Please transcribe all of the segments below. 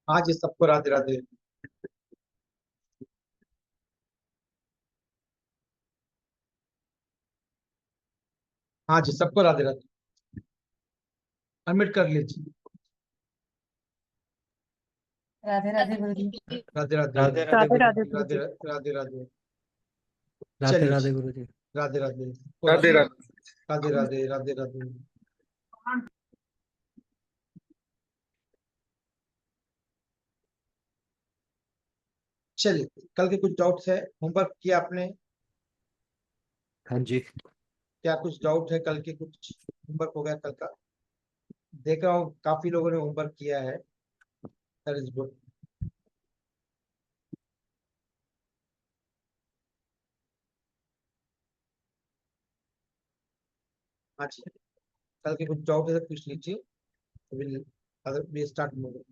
हाँ जी, सबको राधे राधे। हाँ जी, सबको राधे राधे। अनम्यूट कर लीजिए। राधे राधे गुरु जी। राधे राधे। राधे राधे राधे गुरु राधे जी। गुरु राधे जी। राधे राधे। राधे चलिए राधे जी। गुरु जी। राधे राधे। राधे राधे। राधे राधे राधे राधे। चलिए, कल के कुछ डाउट्स है? होमवर्क किया आपने? हाँ जी। क्या कुछ डाउट है? कल के कुछ होमवर्क हो गया कल का? देख रहा हूँ काफी लोगों ने होमवर्क किया है। That is good. हाँ जी, कल के कुछ डाउट है तो पूछ लीजिए। Will other we start moving.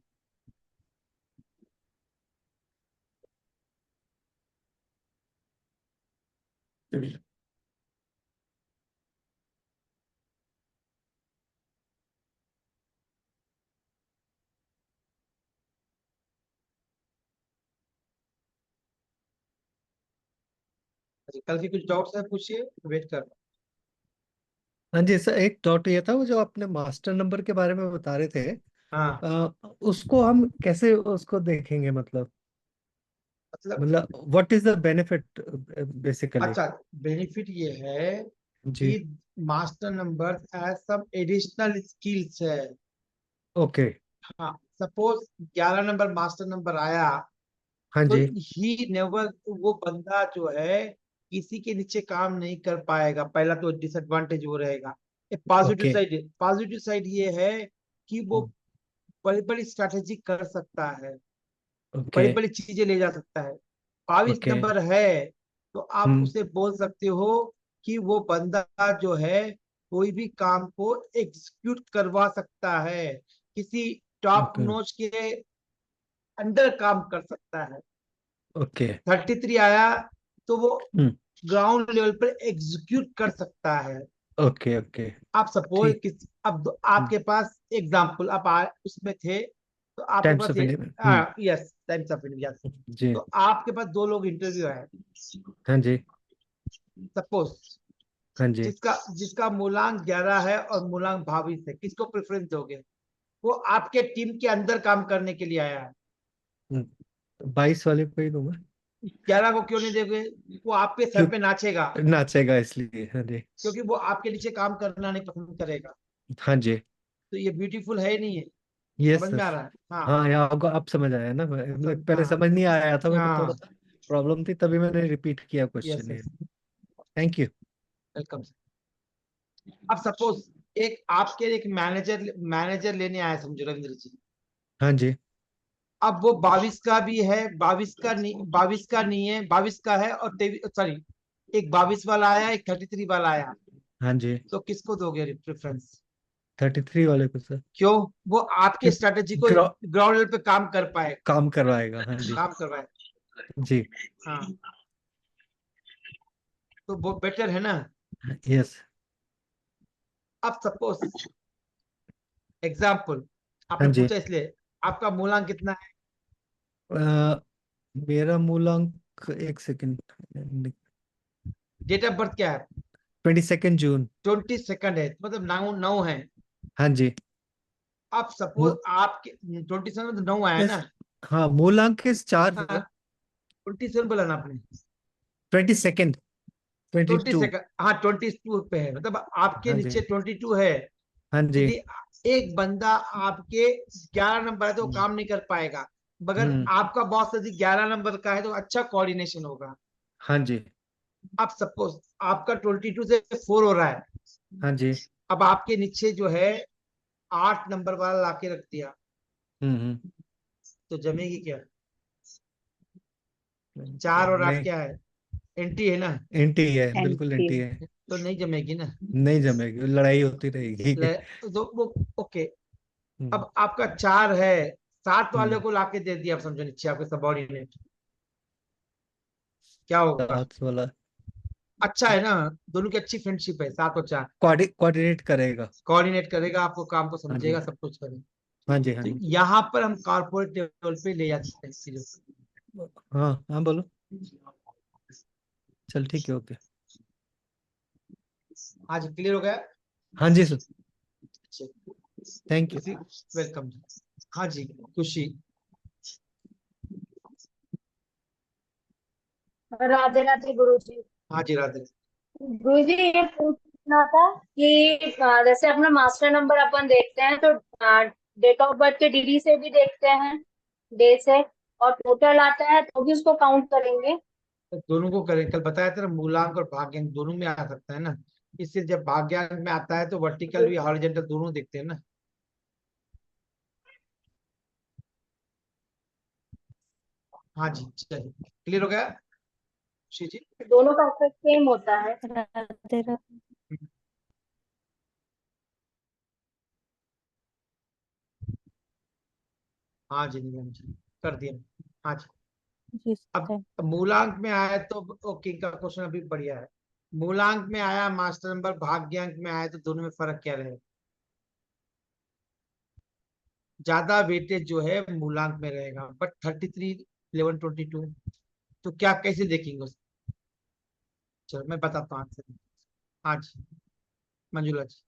कल के कुछ डाउट्स है, पूछिए, वेट कर। हाँ जी सर, एक डॉट ये था, वो जो आपने मास्टर नंबर के बारे में बता रहे थे, हाँ, उसको हम कैसे उसको देखेंगे? मतलब मतलब मतलब what is the benefit basically? अच्छा, बेनिफिट ये है जी। कि master number as some additional skills है। ओके। हाँ, सपोज 11 नंबर मास्टर नंबर आया हाँ तो जी। ही नेवर, वो बंदा जो है किसी के नीचे काम नहीं कर पाएगा। पहला तो डिसएडवांटेज वो रहेगा। Positive okay. Side, positive side ये है कि वो बड़ी बड़ी स्ट्रैटेजी कर सकता है, ओके। बड़ी बड़ी चीजें ले जा सकता है। 22 ओके। नंबर है तो आप हम्म। उसे बोल सकते हो कि वो बंदा जो है कोई भी काम को एग्जीक्यूट करवा सकता है, किसी टॉप ओके। नॉच के अंडर काम कर सकता है। ओके। 33 आया तो वो हम्म। ग्राउंड लेवल पर एग्जीक्यूट कर सकता है। ओके। ओके। आप सपोज ठीक। किस, अब आपके पास एग्जाम्पल, उसमें थे तो आपके टाइम्स पास of India. Yes, Times of India. जी। तो आपके पास दो लोग इंटरव्यू है, हाँ जी। सपोज, हाँ जी। जिसका जिसका मूलांक 11 है और मूलांक 22 है, किसको प्रेफरेंस दोगे? वो आपके टीम के अंदर काम करने के लिए आया है। 22 वाले को ही दूंगा। 11 को क्यों नहीं दोगे? वो आपके क्यों? सर पे नाचेगा, नाचेगा इसलिए। हाँ जी। क्योंकि वो आपके नीचे काम करना नहीं पसंद करेगा। हाँ जी। तो ये ब्यूटीफुल है ही नहीं है। यस समझ में सर। आ रहा है? हाँ, हाँ यार, आपको अब समझ आया ना? मतलब पहले हाँ, समझ नहीं आया था, मेरे को थोड़ा हाँ, सा प्रॉब्लम थी, तभी मैंने रिपीट किया यस, क्वेश्चन ये। Yes, thank you. वेलकम। अब सपोज एक मैनेजर मैनेजर लेने आए, समझो रविंद्र जी। हाँ जी। अब वो 22 का भी है, 22 का नहीं है, 22 का है और सॉरी, एक 22 वाला आया, एक 33 वाला आया। हाँ जी। तो किसको दोगे प्रेफरेंस? 33 वाले को सर। क्यों? वो आपके क्यों? स्ट्रेटेजी को ग्रो ग्राउंड लेवल पे काम कर पाए, काम करवाएगा। हाँ जी। काम करवाए। जी। हाँ, तो वो बेटर है ना। यस। अब सपोज एग्जाम्पल, हाँ आपने जी। पूछा इसलिए, आपका मूलांक कितना है? अ, मेरा मूलांक, एक सेकंड। डेट ऑफ बर्थ क्या है? 22 जून। 22 है, मतलब 9 है। हाँ जी। अब सपोज मू आपके 27 में तो 9 आया इस ना। हाँ, मूलांक इस 4 हाँ, सर। 27 बोला ना आपने? 22, 20 22। सेकंड, हाँ, 22 पे है, मतलब आपके हाँ जी। नीचे 22 है। हाँ जी। यदि एक बंदा आपके 11 नंबर है तो वो हम्म। काम नहीं कर पाएगा, मगर हम्म। आपका बॉस यदि 11 नंबर का है तो अच्छा कोऑर्डिनेशन होगा। हाँ जी। अब सपोज आपका 22 से 4 हो रहा है, हाँ जी। अब आपके नीचे जो है 8 नंबर वाला लाके रख दिया, हम्म। तो जमेगी क्या? तो 4 और 8 नहीं, क्या है? एंटी है ना। एंटी है, बिल्कुल एंटी। एंटी है। तो नहीं जमेगी ना। नहीं जमेगी, लड़ाई होती रहेगी। तो वो ओके। हम्म। अब आपका 4 है, 7 वाले हम्म। को लाके दे दिया, आप समझो नीचे आपके सबॉर्डिनेट, क्या होगा? 7 वाला अच्छा है ना, दोनों की अच्छी फ्रेंडशिप है, 7 और 4। कोऑर्डिनेट करेगा। कोऑर्डिनेट करेगा, आपको काम को हाँ जी। समझेगा, सब कुछ करेगा। हाँ जी, तो हाँ जी। यहाँ पर हम कॉर्पोरेट लेवल पे ले जा सकते हैं चीजों हाँ हाँ, बोलो। को। चल ठीक है, ओके। आज क्लियर हो गया। हाँ जी सर, अच्छा, थैंक यू। वेलकम। हाँ जी, खुशी। राधे राधे गुरु जी। हाँ जी, राधे। गुरु जी ये पूछना था कि जैसे अपना मास्टर नंबर अपन देखते हैं तो डेट ऑफ बर्थ के डीडी से भी देखते हैं, डे से, और टोटल आता है तो भी उसको काउंट करेंगे। तो दोनों को करें, कल बताया था ना, मूलांक और भाग्यांक दोनों में आ सकता है ना। इससे जब भाग्यांक में आता है तो वर्टिकल भी हॉरिजॉन्टल दोनों देखते हैं ना। हाँ जी, चलिए क्लियर हो गया खुशी जी। दोनों का इफेक्ट सेम होता है। राधे राधे हाँ जी, निगम जी, कर दिया। हाँ जी। जी अब सर। मूलांक में आया तो ओके का क्वेश्चन अभी बढ़िया है। मूलांक में आया मास्टर नंबर, भाग्यांक में आया तो दोनों में फर्क क्या रहेगा? ज्यादा वेटेज जो है मूलांक में रहेगा, बट 33 1122, तो क्या कैसे देखेंगे उसको? चलो मैं बताता हूँ आंसर। हाँ जी, मंजुला जी।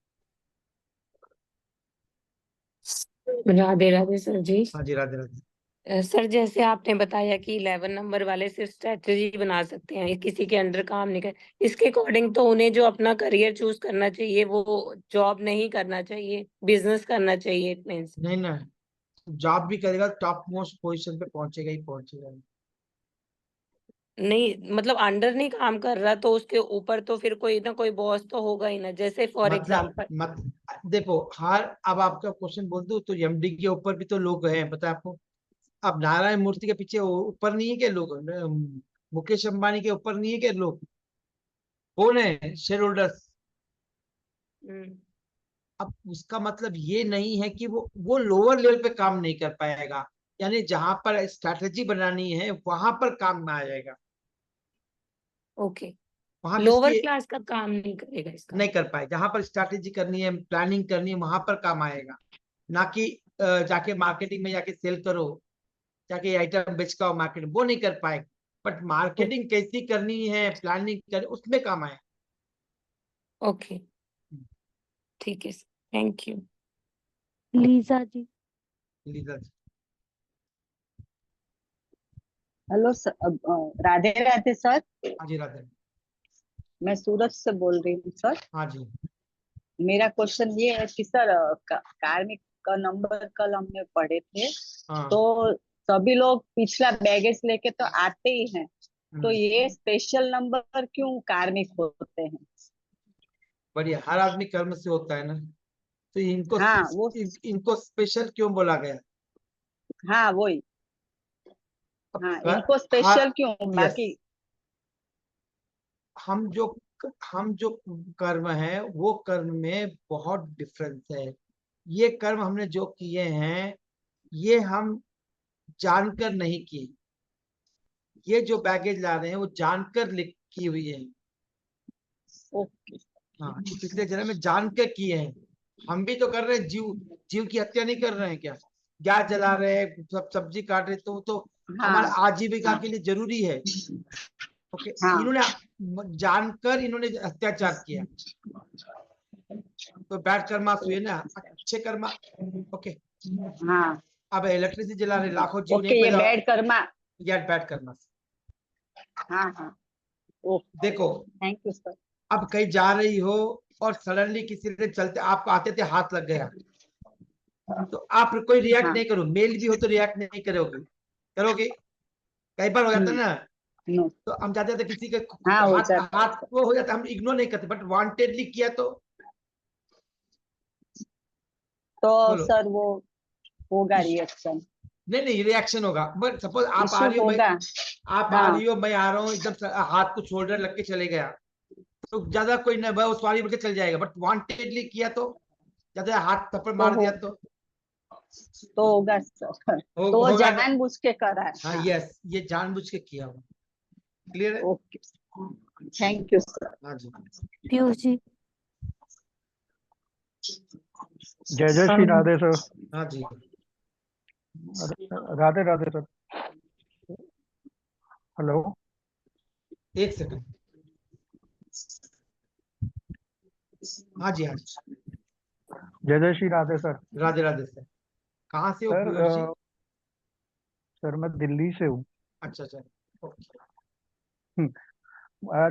राधे राधे सर जी। हाँ जी, राधे राधे। सर जैसे आपने बताया कि 11 नंबर वाले सिर्फ स्ट्रेटजी बना सकते हैं, किसी के अंडर काम नहीं कर, इसके अकॉर्डिंग तो उन्हें जो अपना करियर चूज करना चाहिए वो जॉब नहीं करना चाहिए, बिजनेस करना चाहिए, इट मीन्स। नहीं ना, जॉब भी करेगा टॉप मोस्ट पोजीशन पे पहुंचेगा ही पहुंचेगा। नहीं मतलब अंडर नहीं काम कर रहा तो उसके ऊपर तो फिर कोई ना कोई बॉस तो होगा ही ना, जैसे फॉर मतलब एग्जाम्पल। मत देखो, हर अब आपका क्वेश्चन बोल दूं तो एमडी के ऊपर भी तो लोग हैं, पता है आपको। अब नारायण मूर्ति के पीछे ऊपर नहीं है क्या लोग? मुकेश अंबानी के ऊपर नहीं है क्या लोग? कौन है शेयर होल्डर्स? अब उसका मतलब ये नहीं है कि वो लोअर लेवल पे काम नहीं कर पाएगा, यानी जहां पर स्ट्रैटेजी बनानी है वहां पर काम में आ जाएगा। ओके, वहां पे लोअर इसकी क्लास का काम नहीं करेगा इसका नहीं मतलब। कर पाए, जहां पर स्ट्रैटेजी करनी है, प्लानिंग करनी है, वहां पर काम आएगा। ना कि जाके मार्केटिंग में जाके सेल करो, जाके आइटम बेच का मार्केट, वो नहीं कर पाएगा। बट मार्केटिंग कैसी करनी है, प्लानिंग कर, उसमें काम आए। ओके, ठीक है sir, thank you. Lisa ji. Leader जी। Hello sir, Radhe Radhe sir. हाँ जी, राधे। मैं सूरत से बोल रही हूँ सर। हाँ जी। मेरा क्वेश्चन ये है कि सर कार्मिक का नंबर कल हमने पढ़े थे, हाँ। तो सभी लोग पिछला बैगेज लेके तो आते ही हैं, तो हम्म, ये स्पेशल नंबर क्यों कार्मिक होते हैं? बढ़िया, हर आदमी कर्म से होता है ना, तो हाँ वो, इनको स्पेशल क्यों बोला गया? हाँ वही, अब हाँ इनको हर स्पेशल क्यों, यस, बाकी। हम जो हम जो कर्म है वो कर्म में बहुत डिफरेंस है। ये कर्म हमने जो किए हैं, ये हम जानकर नहीं किए। ये जो बैगेज ला रहे हैं वो जानकर लिख की हुई है। ओके। हाँ, ये पिछले जन्म में जान के किए हैं। हम भी तो कर रहे हैं, जीव जीव की हत्या नहीं कर रहे हैं क्या? गैस जला रहे हैं, सब सब्जी काट रहे, तो हाँ हमारे आजीविका हाँ के लिए जरूरी है। ओके, हाँ। इन्होंने जानकर इन्होंने अत्याचार किया, तो बैड कर्मा हुए ना, अच्छे कर्मा। ओके, हाँ अब इलेक्ट्रिसिटी जला रहे, लाखों जीव नहीं ओके, ये पैदा, बैड कर्मा। या बैड कर्मा। हाँ हाँ, ओके, देखो, थैंक यू सर। अब कहीं जा रही हो और सडनली किसी ने चलते आपको आते थे हाथ लग गया, तो आप कोई रिएक्ट हाँ। नहीं करो, मेल भी हो तो रिएक्ट नहीं करोगे, करोगे? कई बार हो जाता है ना, नो। तो हम जाते थे किसी के हाँ हो हाथ जाता है हाथ सर। वो हो जाता, हम इग्नोर नहीं करते, बट वांटेडली किया तो तो बोलो। सर वो होगा रिएक्शन, नहीं नहीं, रिएक्शन होगा, बट सपोज आप आ इशू रही हो, मैं होगा। आप आ हाँ रही हो, मैं आ रहा हूँ, एकदम हाथ को शोल्डर लग के चले गया, तो ज्यादा कोई ना वो सॉरी बोल के चल जाएगा, बट वांटेडली किया तो, ज्यादा हाथ थप्पड़ तो मार हो, दिया तो होगा सर, तो वो होगा ना। जानबूझ के करा है। हाँ हाँ। यस, ये जानबूझ के किया हुआ। क्लियर है? Okay, thank you sir. हाँ जी। पीयूष जी। जय जय श्री राधे सर। हाँ जी, राधे राधे सर। हेलो। एक सेकंड। हाँ जी, हाँ जी, जय जय श्री राधे सर। राधे राधे सर। कहाँ से हो सर पीयूष जी? सर मैं दिल्ली से हूँ। अच्छा अच्छा, ओके।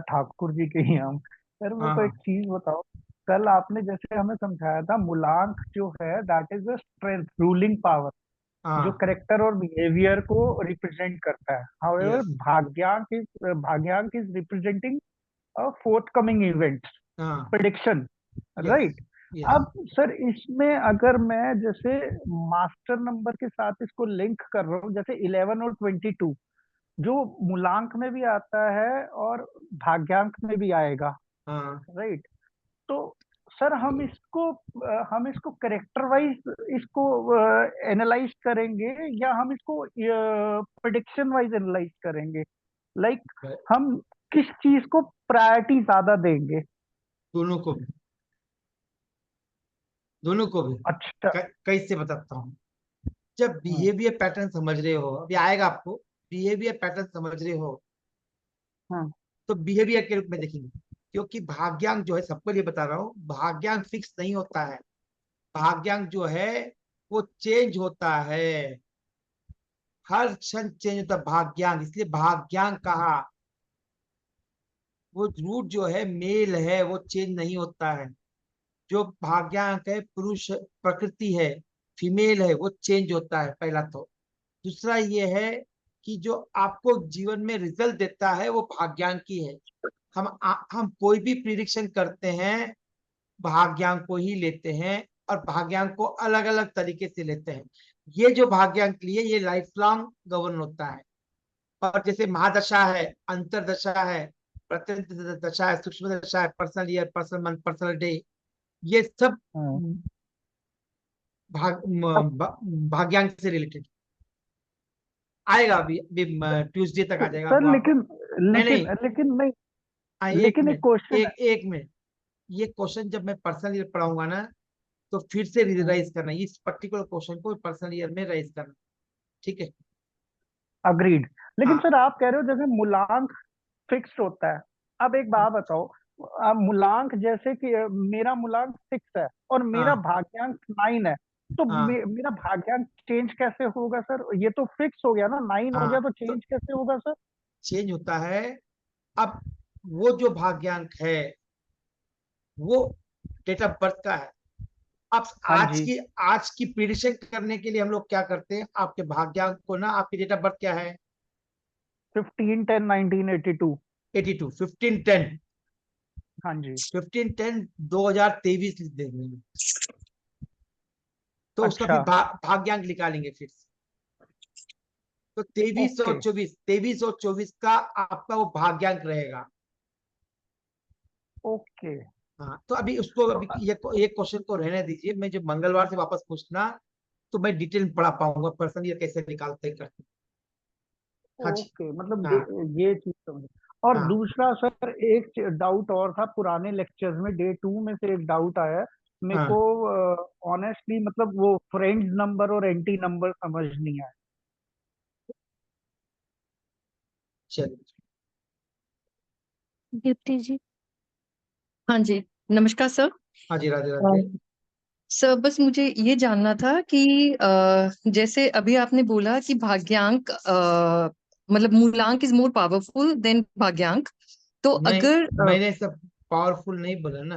ठाकुर जी के ही हम। सर मेरे हाँ को हाँ एक चीज बताओ। कल आपने जैसे हमें समझाया था मूलांक जो है that is the strength ruling power जो हाँ, करेक्टर और बिहेवियर को रिप्रेजेंट करता है। हाउएवर यस, भाग्यांक is representing forthcoming event हाँ, प्रेडिक्शन, यस, राइट। यस, अब सर इसमें अगर मैं जैसे मास्टर नंबर के साथ इसको लिंक कर रहा हूँ जैसे 11 और 22 जो मूलांक में भी आता है और भाग्यांक में भी आएगा, हाँ। राइट। तो सर हम इसको करेक्टर वाइज इसको एनालाइज करेंगे या हम इसको प्रेडिक्शन वाइज एनालाइज करेंगे, लाइक हम किस चीज को प्रायोरिटी ज्यादा देंगे? दोनों को भी, दोनों को भी। अच्छा। कैसे बताता हूँ। जब हाँ बिहेवियर पैटर्न समझ रहे हो, अभी आएगा आपको, बिहेवियर पैटर्न समझ रहे हो, हाँ तो बिहेवियर के रूप में देखेंगे। क्योंकि भाग्यांक जो है, सबको ये बता रहा हूँ, भाग्यांक फिक्स नहीं होता है। भाग्यांक जो है वो चेंज होता है, हर क्षण चेंज होता है भाग्यांक, इसलिए भाग्यांक कहा। वो रूट जो है मेल है, वो चेंज नहीं होता है। जो भाग्यांक है पुरुष प्रकृति है, फीमेल है, वो चेंज होता है, पहला तो। दूसरा ये है कि जो आपको जीवन में रिजल्ट देता है वो भाग्यांक ही है। हम कोई भी प्रिडिक्शन करते हैं, भाग्यांक को ही लेते हैं, और भाग्यांक को अलग अलग तरीके से लेते हैं। ये जो भाग्यांक लिए ये लाइफ लॉन्ग गवर्न होता है। और जैसे महादशा है, अंतरदशा है, प्रत्यंत दशा है, सूक्ष्म दशा है, personal year, personal month, personal day, ये सब हाँ। अब भाग्यांक से रिलेटेड आएगा। अभी ट्यूसडे तक आ जाएगा सर वो आप। लेकिन नहीं लेकिन नहीं, लेकिन नहीं, एक लेकिन एक मिनट, क्वेश्चन है। एक मिनट। ये क्वेश्चन जब मैं पर्सनल ईयर पढ़ाऊंगा ना, तो फिर से हाँ, रिवाइज करना, इस पर्टिकुलर क्वेश्चन को पर्सनल ईयर में राइज करना, ठीक है? अग्रीड। लेकिन हाँ सर आप कह रहे हो जैसे मूलांक फिक्स्ड होता है। अब एक बात बताओ, मूलांक जैसे कि मेरा मूलांक 6 है और मेरा हाँ भाग्यांक 9 है, तो हाँ मेरा भाग्यांक चेंज कैसे होगा सर? ये तो फिक्स हो गया ना, 9 हो गया, हाँ, तो तो चेंज कैसे होगा सर? चेंज होता है। अब वो जो भाग्यांक है वो डेट ऑफ बर्थ का है। अब हाँ जी। आज की प्रिडिक्शन करने के लिए हम लोग क्या करते हैं, आपके भाग्यांक को ना, आपकी डेट ऑफ बर्थ क्या है? 15/10/1982। 82, 15/10, हाँ जी। 15/10/2023 लिख देंगे, तो उसका अच्छा। फिर भाग्यांक निकालेंगे फिर से। तो 23 ओके। और 24, 23 और 24 का आपका वो भाग्यांक रहेगा। ओके। हाँ, तो अभी उसको, तो अभी ये क्वेश्चन को रहने दीजिए। मैं जब मंगलवार से वापस पूछना, तो मैं डिटेल में पढ़ा पाऊंगा पर्सन ये कैसे निकालते हैं, करते हैं। हाँ जी, ओके, मतलब हाँ ये चीज समझ। और हाँ दूसरा सर एक डाउट और था, पुराने लेक्चर्स में डे 2 में से एक डाउट आया है मेरे हाँ, को। ऑनेस्टली मतलब वो फ्रेंड्स नंबर और एंटी नंबर समझ नहीं आया। चलिए। दीप्ति जी। हाँ जी, नमस्कार सर। हाँ जी, राधे अ, राधे। सर बस मुझे ये जानना था कि जैसे अभी आपने बोला कि भाग्यांक मतलब मूलांक इज मोर पावरफुल देन भाग्यांक, तो नहीं, अगर मैंने सब पावरफुल नहीं बोला ना।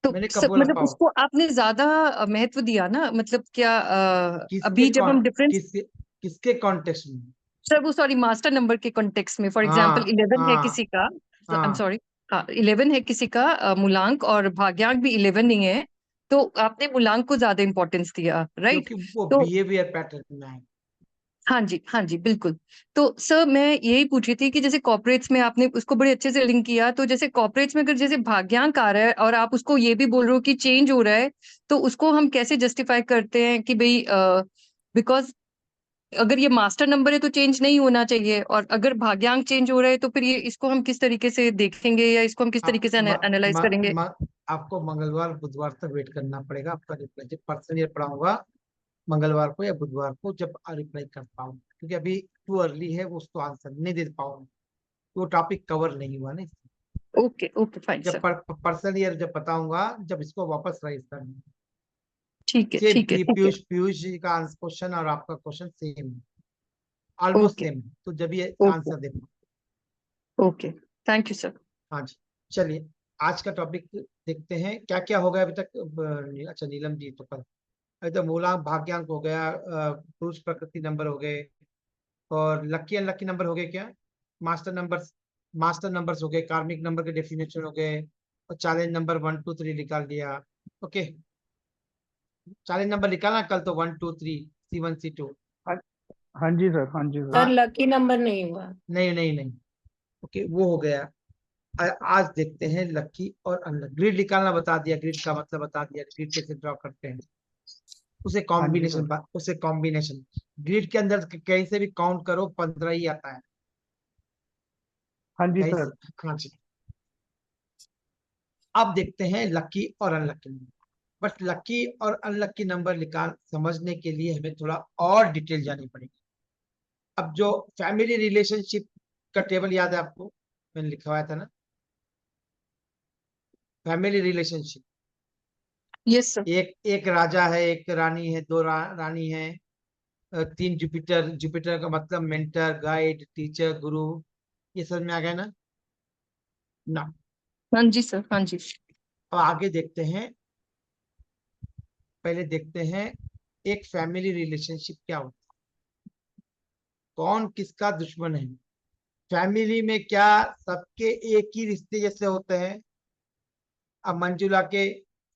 तो मैंने कब बोला मतलब पावर? उसको आपने ज्यादा महत्व दिया ना, मतलब क्या किसके अभी जब हम डिफरेंस, किसके किसके कॉन्टेक्स्ट में? सर वो सॉरी मास्टर नंबर के कॉन्टेक्स्ट में, फॉर एग्जांपल हाँ 11 है हाँ किसी का, आई एम हाँ, सॉरी, हाँ 11 है किसी का मूलांक और भाग्यांक भी 11 नहीं है, तो आपने मूलांक को ज्यादा इंपॉर्टेंस दिया, राइट? क्योंकि वो तो बिहेवियर पैटर्न में है। हाँ जी बिल्कुल। तो सर मैं यही पूछ रही थी कि जैसे कॉर्पोरेट्स में आपने उसको बड़े अच्छे से लिंक किया, तो जैसे कॉर्पोरेट्स में अगर जैसे भाग्यांक आ रहा है और आप उसको ये भी बोल रहे हो कि चेंज हो रहा है, तो उसको हम कैसे जस्टिफाई करते हैं कि भाई बिकॉज अगर ये मास्टर नंबर है तो चेंज नहीं होना चाहिए, और अगर भाग्यांक चेंज हो रहा है तो फिर ये इसको हम किस तरीके से देखेंगे या इसको हम किस आप तरीके से एनालाइज करेंगे? आपको मंगलवार बुधवार तक वेट करना पड़ेगा आपका रिप्लाई। जब पर्सनल ईयर पढ़ाऊंगा मंगलवार को या बुधवार को, जब रिप्लाई कर पाऊँ, क्योंकि अभी टू अर्ली है, वो उसको आंसर नहीं दे पाऊंगा, वो टॉपिक कवर नहीं हुआ ना। ओके ओके फाइन जब सर। पर्सनल ईयर जब बताऊंगा, जब इसको वापस राइज करना। ठीक है सेम ठीक है ठीक है। पीयूष जी का क्वेश्चन और आपका क्वेश्चन सेम है, ऑलमोस्ट ओके सेम, तो जब ये ओके आंसर दे पाऊँ। Okay thank you sir. हाँ जी, चलिए आज का टॉपिक देखते हैं क्या क्या हो गया अभी तक। अच्छा नीलम जी तो कल अभी तो मूलांक भाग्यांक हो गया, पुरुष प्रकृति नंबर हो गए, और लकी अनलकी नंबर हो गए क्या, मास्टर नंबर, मास्टर नंबर्स हो गए, कार्मिक नंबर के डेफिनेशन हो गए, और चैलेंज नंबर 1 2 3 निकाल दिया। ओके, चैलेंज नंबर निकालना कल तो 1 2 3 C1 C2। हाँ हाँ जी सर, हाँ जी सर। सर लकी नंबर नहीं हुआ। नहीं नहीं नहीं, ओके वो हो गया। आज देखते हैं लकी और अनलकी। ग्रिड निकालना बता दिया, ग्रिड का मतलब बता दिया, ग्रिड कैसे ड्रॉ करते हैं, उसे हाँ जी कॉम्बिनेशन, सर। उसे कॉम्बिनेशन ग्रिड के अंदर कहीं से भी काउंट करो 15 ही आता है हाँ जी कहीं सर। से। हाँ जी, अब देखते हैं लकी और अनलकी नंबर। बट लकी और अनलकी नंबर निकाल समझने के लिए हमें थोड़ा और डिटेल जानी पड़ेगी। अब जो फैमिली रिलेशनशिप का टेबल याद है आपको, मैंने लिखवाया था ना, फैमिली रिलेशनशिप। Yes sir. एक एक राजा है, एक रानी है, दो रानी है, 3 जुपिटर। जुपिटर का मतलब मेंटर, गाइड, टीचर, गुरु। ये समझ में आ गया ना? ना, हाँ जी सर, हाँ जी। अब आगे देखते हैं। पहले देखते हैं एक फैमिली रिलेशनशिप क्या होता है, कौन किसका दुश्मन है। फैमिली में क्या सबके एक ही रिश्ते जैसे होते हैं? अब मंजुला के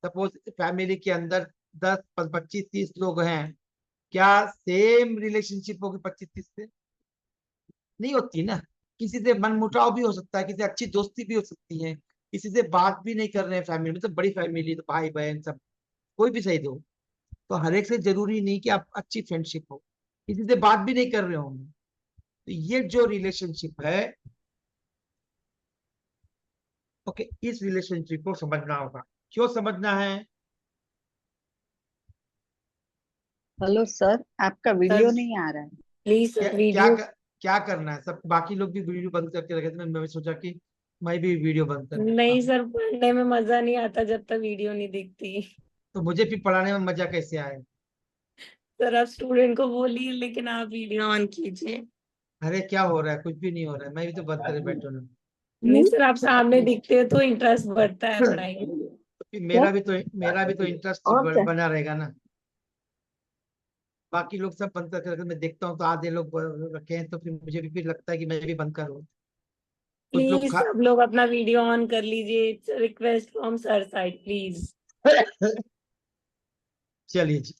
सपोज फैमिली के अंदर 10 25 30 लोग हैं, क्या सेम रिलेशनशिप होगी 25 30 से? नहीं होती ना। किसी से मनमुटाव भी हो सकता है, किसी से अच्छी दोस्ती भी हो सकती है, किसी से बात भी नहीं कर रहे हैं फैमिली में, तो बड़ी फैमिली तो भाई बहन सब, कोई भी सही दो, तो हर एक से जरूरी नहीं कि आप अच्छी फ्रेंडशिप हो, किसी से बात भी नहीं कर रहे होंगे। तो ये जो रिलेशनशिप है, ओके, इस रिलेशनशिप को समझना होगा। क्यों समझना है? हेलो सर, आपका वीडियो नहीं आ रहा है। प्लीज क्या सर क्या वीडियो। क्या करना है? सब बाकी लोग भी वीडियो बंद करके रखे थे, मैं सोचा कि मैं भी वीडियो बंद कर देता नहीं हूँ, सर, पढ़ने में मजा नहीं आता जब तक वीडियो नहीं दिखती। तो मुझे भी पढ़ाने में मजा कैसे आए। सर आप स्टूडेंट को बोलिए, लेकिन आप वीडियो ऑन कीजिए। अरे क्या हो रहा है, कुछ भी नहीं हो रहा है, मैं भी तो बंद करे बैठा हूँ। नहीं सर, आप सामने दिखते हो तो इंटरेस्ट बढ़ता है पढ़ाई में। तो फिर मेरा भी तो इंटरेस्ट बना रहेगा ना। बाकी लोग सब बंद करके रखे, मैं देखता हूँ तो आधे लोग रखे हैं, तो फिर मुझे भी फिर लगता है कि मैं भी बंद करूँ। कुछ लोग प्लीज सब लोग अपना वीडियो ऑन कर लीजिए, it's request from sir side please. चलिए जी,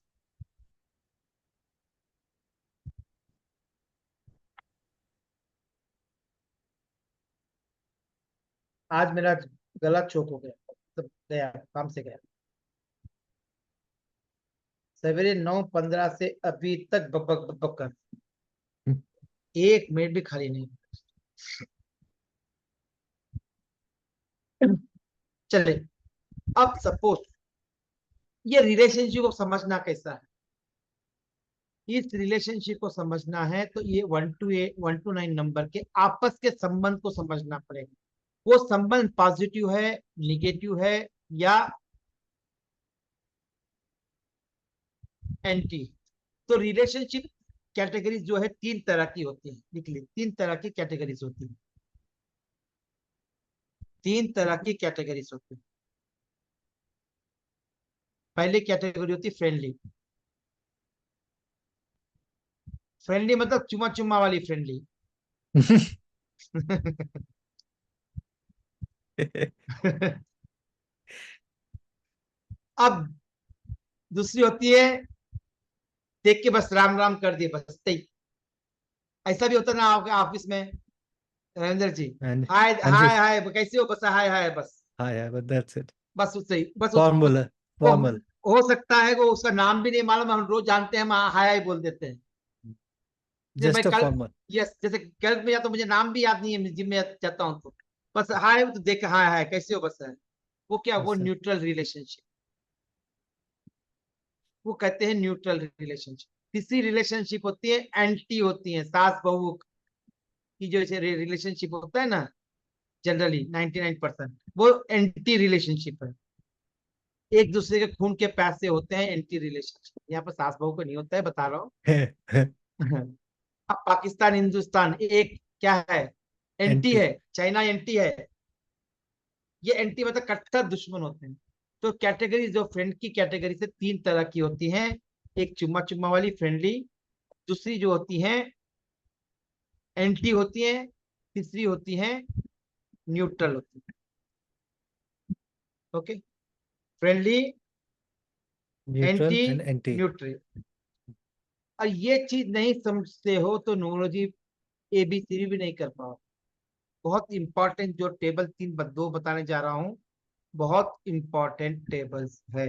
आज मेरा गला चोक हो गया, सब गया, काम से गया। सवेरे 9:15 से अभी तक बकबक बकबक कर, 1 मिनट भी खाली नहीं। चले, अब सपोज ये रिलेशनशिप को समझना कैसा है, इस रिलेशनशिप को समझना है तो ये 1 to 9 नंबर के आपस के संबंध को समझना पड़ेगा। वो संबंध पॉजिटिव है, निगेटिव है, या एंटी। तो रिलेशनशिप कैटेगरीज जो है 3 तरह की होती है, लिख ली, 3 तरह की कैटेगरीज होती है, 3 तरह की कैटेगरीज होती है। पहली कैटेगरी होती है फ्रेंडली। फ्रेंडली मतलब चुमा चुमा वाली फ्रेंडली। अब दूसरी होती है देख के बस राम राम कर दिए बस तई। ऐसा भी होता है ना आपके ऑफिस में रविंदर जी, हाँ जी, हाय हाँ जी। हाय हाय कैसे हो, बस हाय हाय बस, हाँ यार, बस दैट्स इट। बस उससे ही बस फॉर्मूला, वो फॉर्मल। हो सकता है वो उसका नाम भी नहीं मालूम, हम रोज जानते हैं, हम हाय हाय बोल देते हैं। जैसे मैं जस्ट अ कल, फॉर्मल। यस, जैसे कल में या तो मुझे नाम भी याद नहीं है, जिम में जाता हूँ तो बस हाय, तो देख हाय हाय कैसे हो बस है, वो क्या, वो सर न्यूट्रल रिलेशनशिप, वो कहते हैं न्यूट्रल रिलेशनशिप। तीसरी रिलेशनशिप होती है एंटी, होती है सास बहू की जो रिलेशनशिप होता है ना, जनरली 99% वो एंटी रिलेशनशिप है। एक दूसरे के खून के प्यासे होते हैं, एंटी रिलेशनशिप। यहाँ पर सास बहू को नहीं होता है, बता रहा हूँ। अब पाकिस्तान हिंदुस्तान एक क्या है, एंटी एंटी। है। चाइना एंटी है। ये एंटी मतलब कट्टर दुश्मन होते हैं। तो कैटेगरी जो फ्रेंड की कैटेगरी से तीन तरह की होती हैं। एक चुम्मा चुम्मा वाली फ्रेंडली, दूसरी जो होती हैं एंटी होती हैं, तीसरी होती हैं न्यूट्रल होती है। Okay, friendly, neutral anti, and anti. Neutral. और ये चीज नहीं समझते हो तो न्यूमरोलॉजी एबीसीडी भी नहीं कर पाओ। बहुत इंपॉर्टेंट जो टेबल दो बताने जा रहा हूँ, बहुत इंपॉर्टेंट टेबल्स है।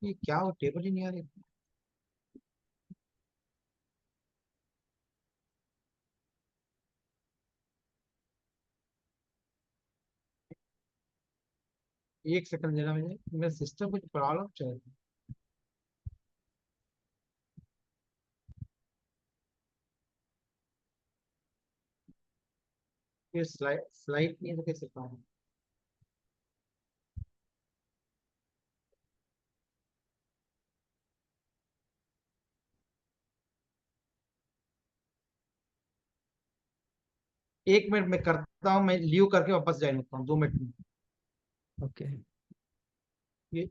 ये क्या हो, टेबल ही नहीं आ रही। एक सेकंड देना मुझे, मेरे सिस्टम कुछ प्रॉब्लम चल रही है। ये स्लाइड स्लाइड नहीं है तो कैसे पाऊँ। एक मिनट में करता हूँ, मैं लीव करके वापस ज्वाइन होता हूँ 2 मिनट में। ओके। ये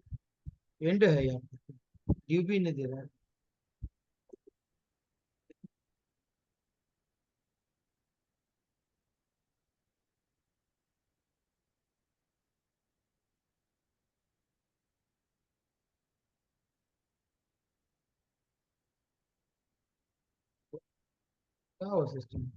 एंड है यहाँ पे, लीव भी नहीं दे रहा है। क्या हो सिस्टम।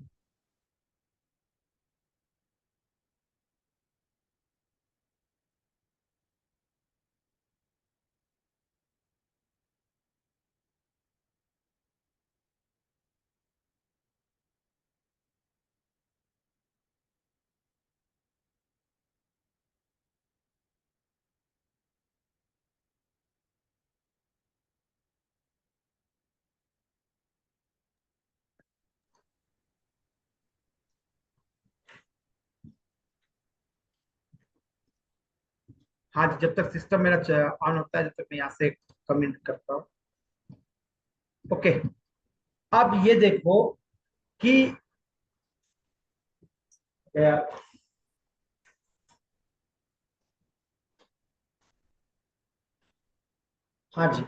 हाँ जी, जब तक सिस्टम मेरा ऑन होता है, जब तक मैं यहाँ से कमेंट करता हूँ। ओके, अब ये देखो कि हाँ जी,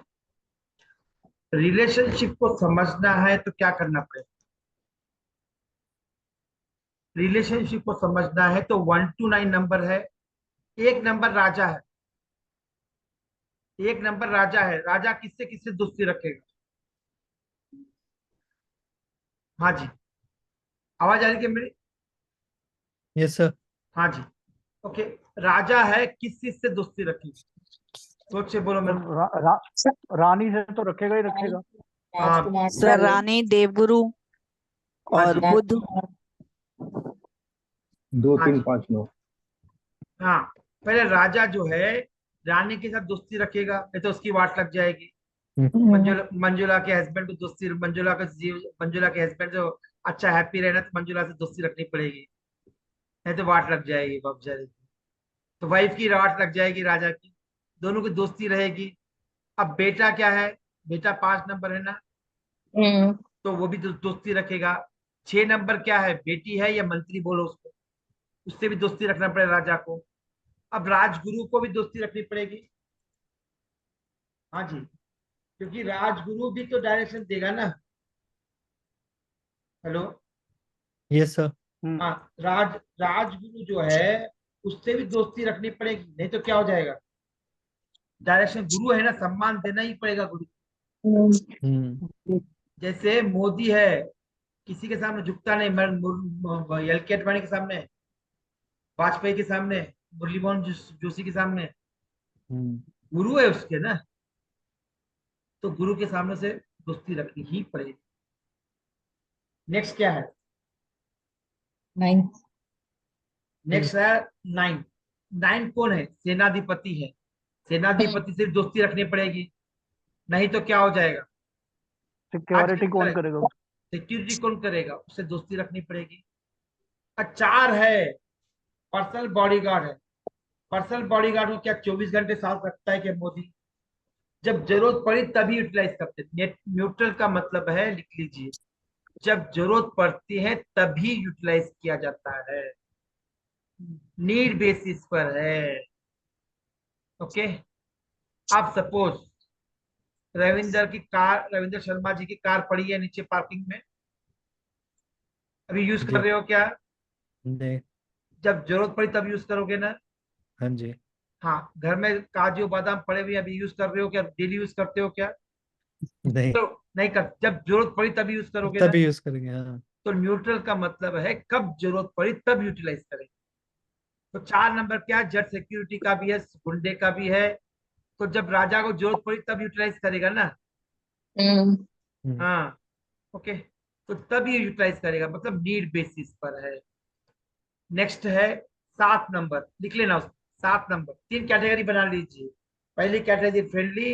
रिलेशनशिप को समझना है तो क्या करना पड़ेगा। रिलेशनशिप को समझना है तो 1 to 9 नंबर है। एक नंबर राजा है, एक नंबर राजा है। राजा किससे किससे दोस्ती रखेगा। हाँ जी, आवाज आ रही है मेरी। Yes sir. हाँ जी, ओके। राजा है, किस चीज से दोस्ती रखेगी, सोच से बोलो सर मेरे को। रानी से तो रखेगा ही रखेगा। हाँ सर रानी, देवगुरु हाँ और जी, बुध। 2 हाँ 3 जी, 5 9। हाँ। पहले राजा जो है रानी के साथ दोस्ती रखेगा, नहीं तो उसकी वाट लग जाएगी। मंजुला के हस्बैंड को दोस्ती, मंजुला के हस्बैंड जो अच्छा हैप्पी रहना, तो मंजुला से दोस्ती रखनी पड़ेगी, नहीं तो वाट लग जाएगी बाप जाएगी। तो वाइफ की वाट लग जाएगी राजा की, दोनों की दोस्ती रहेगी। अब बेटा क्या है, बेटा 5 नंबर है ना, तो वो भी दोस्ती रखेगा। 6 नंबर क्या है, बेटी है या मंत्री बोलो उसको, उससे भी दोस्ती रखना पड़ेगा राजा को। अब राजगुरु को भी दोस्ती रखनी पड़ेगी। हाँ जी, क्योंकि राजगुरु भी तो डायरेक्शन देगा ना। हेलो। Yes sir. हाँ, राजगुरु जो है उससे भी दोस्ती रखनी पड़ेगी, नहीं तो क्या हो जाएगा। डायरेक्शन गुरु है ना, सम्मान देना ही पड़ेगा गुरु। जैसे मोदी है, किसी के सामने झुकता नहीं, एल के आडवाणी के सामने, वाजपेयी के सामने, मुरली मोहन जोशी के सामने, गुरु है उसके ना, तो गुरु के सामने से दोस्ती रखनी ही पड़ेगी। नेक्स्ट क्या है? 9। नेक्स्ट है 9। 9 कौन है? सेनाधिपति है। सेनाधिपति से दोस्ती रखनी पड़ेगी, नहीं तो क्या हो जाएगा? सिक्योरिटी कौन करेगा? सिक्योरिटी कौन करेगा? उससे दोस्ती रखनी पड़ेगी। 4 है, पर्सनल बॉडीगार्ड है। पर्सनल बॉडीगार्ड को क्या 24 घंटे साथ रखता है क्या मोदी? जब जरूरत पड़ी तभी यूटिलाइज करते हैं। नेट न्यूट्रल का मतलब है, लिख लीजिए, जब जरूरत पड़ती है तभी यूटिलाइज किया जाता है, नीड बेसिस पर है। ओके। आप सपोज रविंद्र शर्मा जी की कार पड़ी है नीचे पार्किंग में, अभी यूज कर जी। रहे हो क्या? नहीं। जब जरूरत पड़ी तब यूज करोगे ना। हाँ जी। हाँ, घर में काजू बादाम पड़े हुए हैं, अभी यूज कर रहे हो क्या? डेली यूज करते हो क्या? नहीं, तो नहीं कर, जब जरूरत पड़ी तभी यूज करोगे ना। तभी यूज करेंगे। हाँ। तो न्यूट्रल का मतलब है कब जरूरत पड़ी तब यूटिलाइज करें। तो 4 नंबर क्या? जट सिक्योरिटी का भी है, गुंडे का भी है। तो जब राजा को जरूरत पड़ी तब यूटिलाइज करेगा ना। हम्म। हाँ। ओके। तो तब ये यूटिलाइज करेगा, मतलब नीड बेसिस पर है। नेक्स्ट है 7 नंबर, लिख लेना उसको। 7 नंबर 3 कैटेगरी बना लीजिए। पहली category friendly,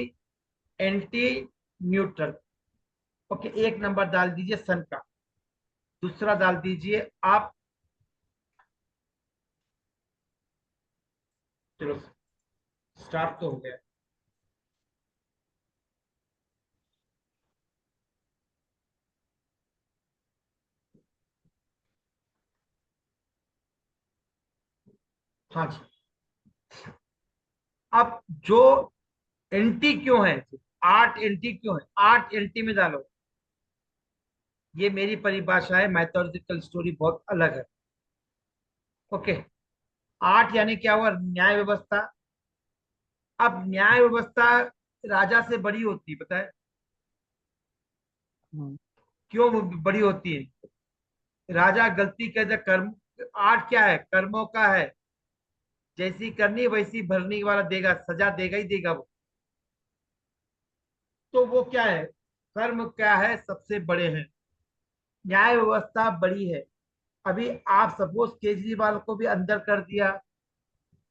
anti, neutral. Okay, 1 number डाल दीजिए सन का। दूसरा डाल दीजिए आप, चलो स्टार्ट तो हो गया। हाँ जी। अब जो एंटी क्यों है, 8 एंटी क्यों है? 8 एंटी में डालो। ये मेरी परिभाषा है, मैथोलॉजिकल स्टोरी बहुत अलग है। ओके। 8 यानी क्या हुआ? न्याय व्यवस्था। अब न्याय व्यवस्था राजा से बड़ी होती है, पता है क्यों बड़ी होती है? राजा गलती कर दे, कर्म। 8 क्या है? कर्मों का है। जैसी करनी वैसी भरनी वाला देगा, सजा देगा ही देगा वो। तो वो क्या है? कर्म क्या है? सबसे बड़े हैं। न्याय व्यवस्था बड़ी है। अभी आप सपोज केजरीवाल को भी अंदर कर दिया,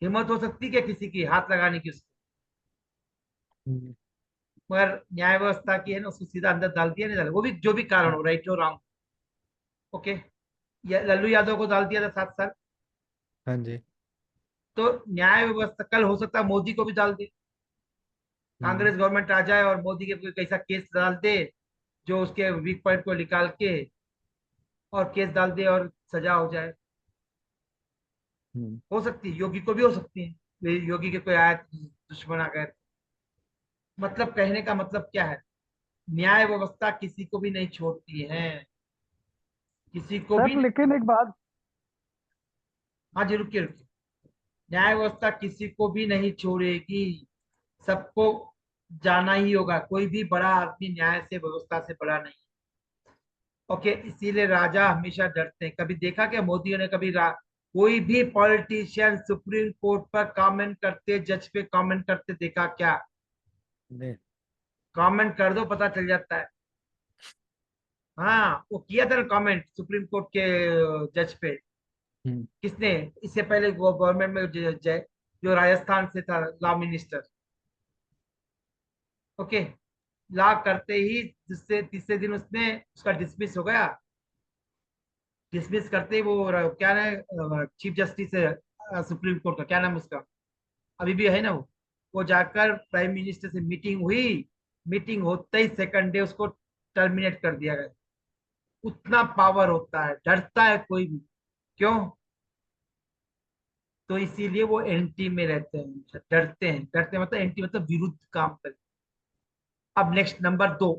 हिम्मत हो सकती क्या किसी की हाथ लगाने की उसको? हम्म। मगर न्याय व्यवस्था की है ना, उसको सीधा अंदर डाल दिया, नहीं डाला, वो भी जो भी कारण हो, राइट हो रॉन्ग। ओके। या लल्लू यादव को डाल दिया था 7 साल। हाँ जी। तो न्याय व्यवस्था कल हो सकता है मोदी को भी डाल दे। हम्म। कांग्रेस गवर्नमेंट आ जाए और मोदी के कोई कैसा केस डाल दे जो उसके वीक पॉइंट को निकाल के और केस डाल दे और सजा हो जाए। हम्म। हो सकती है, योगी को भी हो सकती है, योगी के कोई आया दुश्मन आ गए। मतलब कहने का मतलब क्या है? न्याय व्यवस्था किसी को भी नहीं छोड़ती है, किसी को भी। सर लेकिन एक बात, हाँ जी, रुकिए रुकिए। न्याय व्यवस्था किसी को भी नहीं छोड़ेगी, सबको जाना ही होगा। कोई भी बड़ा आदमी न्याय से, व्यवस्था से बड़ा नहीं। ओके, इसीलिए राजा हमेशा डरते हैं। कभी देखा क्या मोदी ने कभी कोई भी पॉलिटिशियन सुप्रीम कोर्ट पर कमेंट करते, जज पे कमेंट करते देखा क्या? नहीं। कमेंट कर दो पता चल जाता है। हाँ, वो किया था ना कमेंट सुप्रीम कोर्ट के जज पे। हम्म। किसने? इससे पहले वो गवर्नमेंट में जो राजस्थान से था लॉ मिनिस्टर। ओके। लॉ करते ही जिससे तीसरे दिन उसने उसका डिसमिस हो गया। डिसमिस करते ही वो क्या नाम, चीफ जस्टिस है सुप्रीम कोर्ट का, क्या नाम उसका, अभी भी है ना वो जाकर प्राइम मिनिस्टर से मीटिंग हुई। मीटिंग होते ही सेकंड डे उसको टर्मिनेट कर दिया गया। उतना पावर होता है, डरता है कोई भी। क्यों? तो इसीलिए वो एंटी में रहते हैं, डरते हैं। डरते हैं मतलब एंटी मतलब विरुद्ध काम करते। अब नेक्स्ट नंबर 2।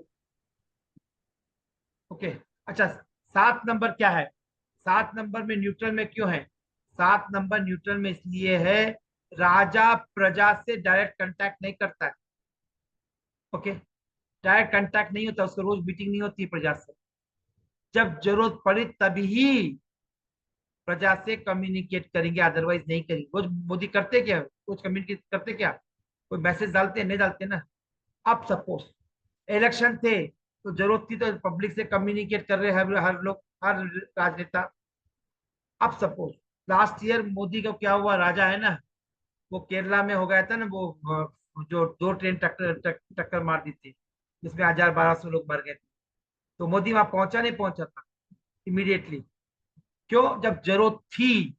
ओके। अच्छा, 7 नंबर क्या है? 7 नंबर में न्यूट्रल में क्यों है? 7 नंबर न्यूट्रल में इसलिए है, राजा प्रजा से डायरेक्ट कांटेक्ट नहीं करता है। ओके। डायरेक्ट कांटेक्ट नहीं होता, उसको रोज मीटिंग नहीं होती प्रजा से। जब जरूरत पड़ी तभी प्रजा से कम्युनिकेट करेंगे, अदरवाइज नहीं करेंगे। रोज मोदी करते क्या? रोज कम्युनिकेट करते क्या? कोई मैसेज डालते हैं? नहीं डालते ना। अब सपोज इलेक्शन थे, तो जरूरत थी तो पब्लिक से कम्युनिकेट कर रहे हर लोग, हर राजनेता। अब सपोज लास्ट ईयर मोदी का क्या हुआ, राजा है ना, वो केरला में हो गया था ना, वो जो 2 ट्रेन टक्कर मार दी थी, जिसमें 1000-1200 लोग मर गए थे। तो मोदी वहां पहुंचा नहीं पहुंचा था इमीडिएटली? क्यों? जब जरूरत थी,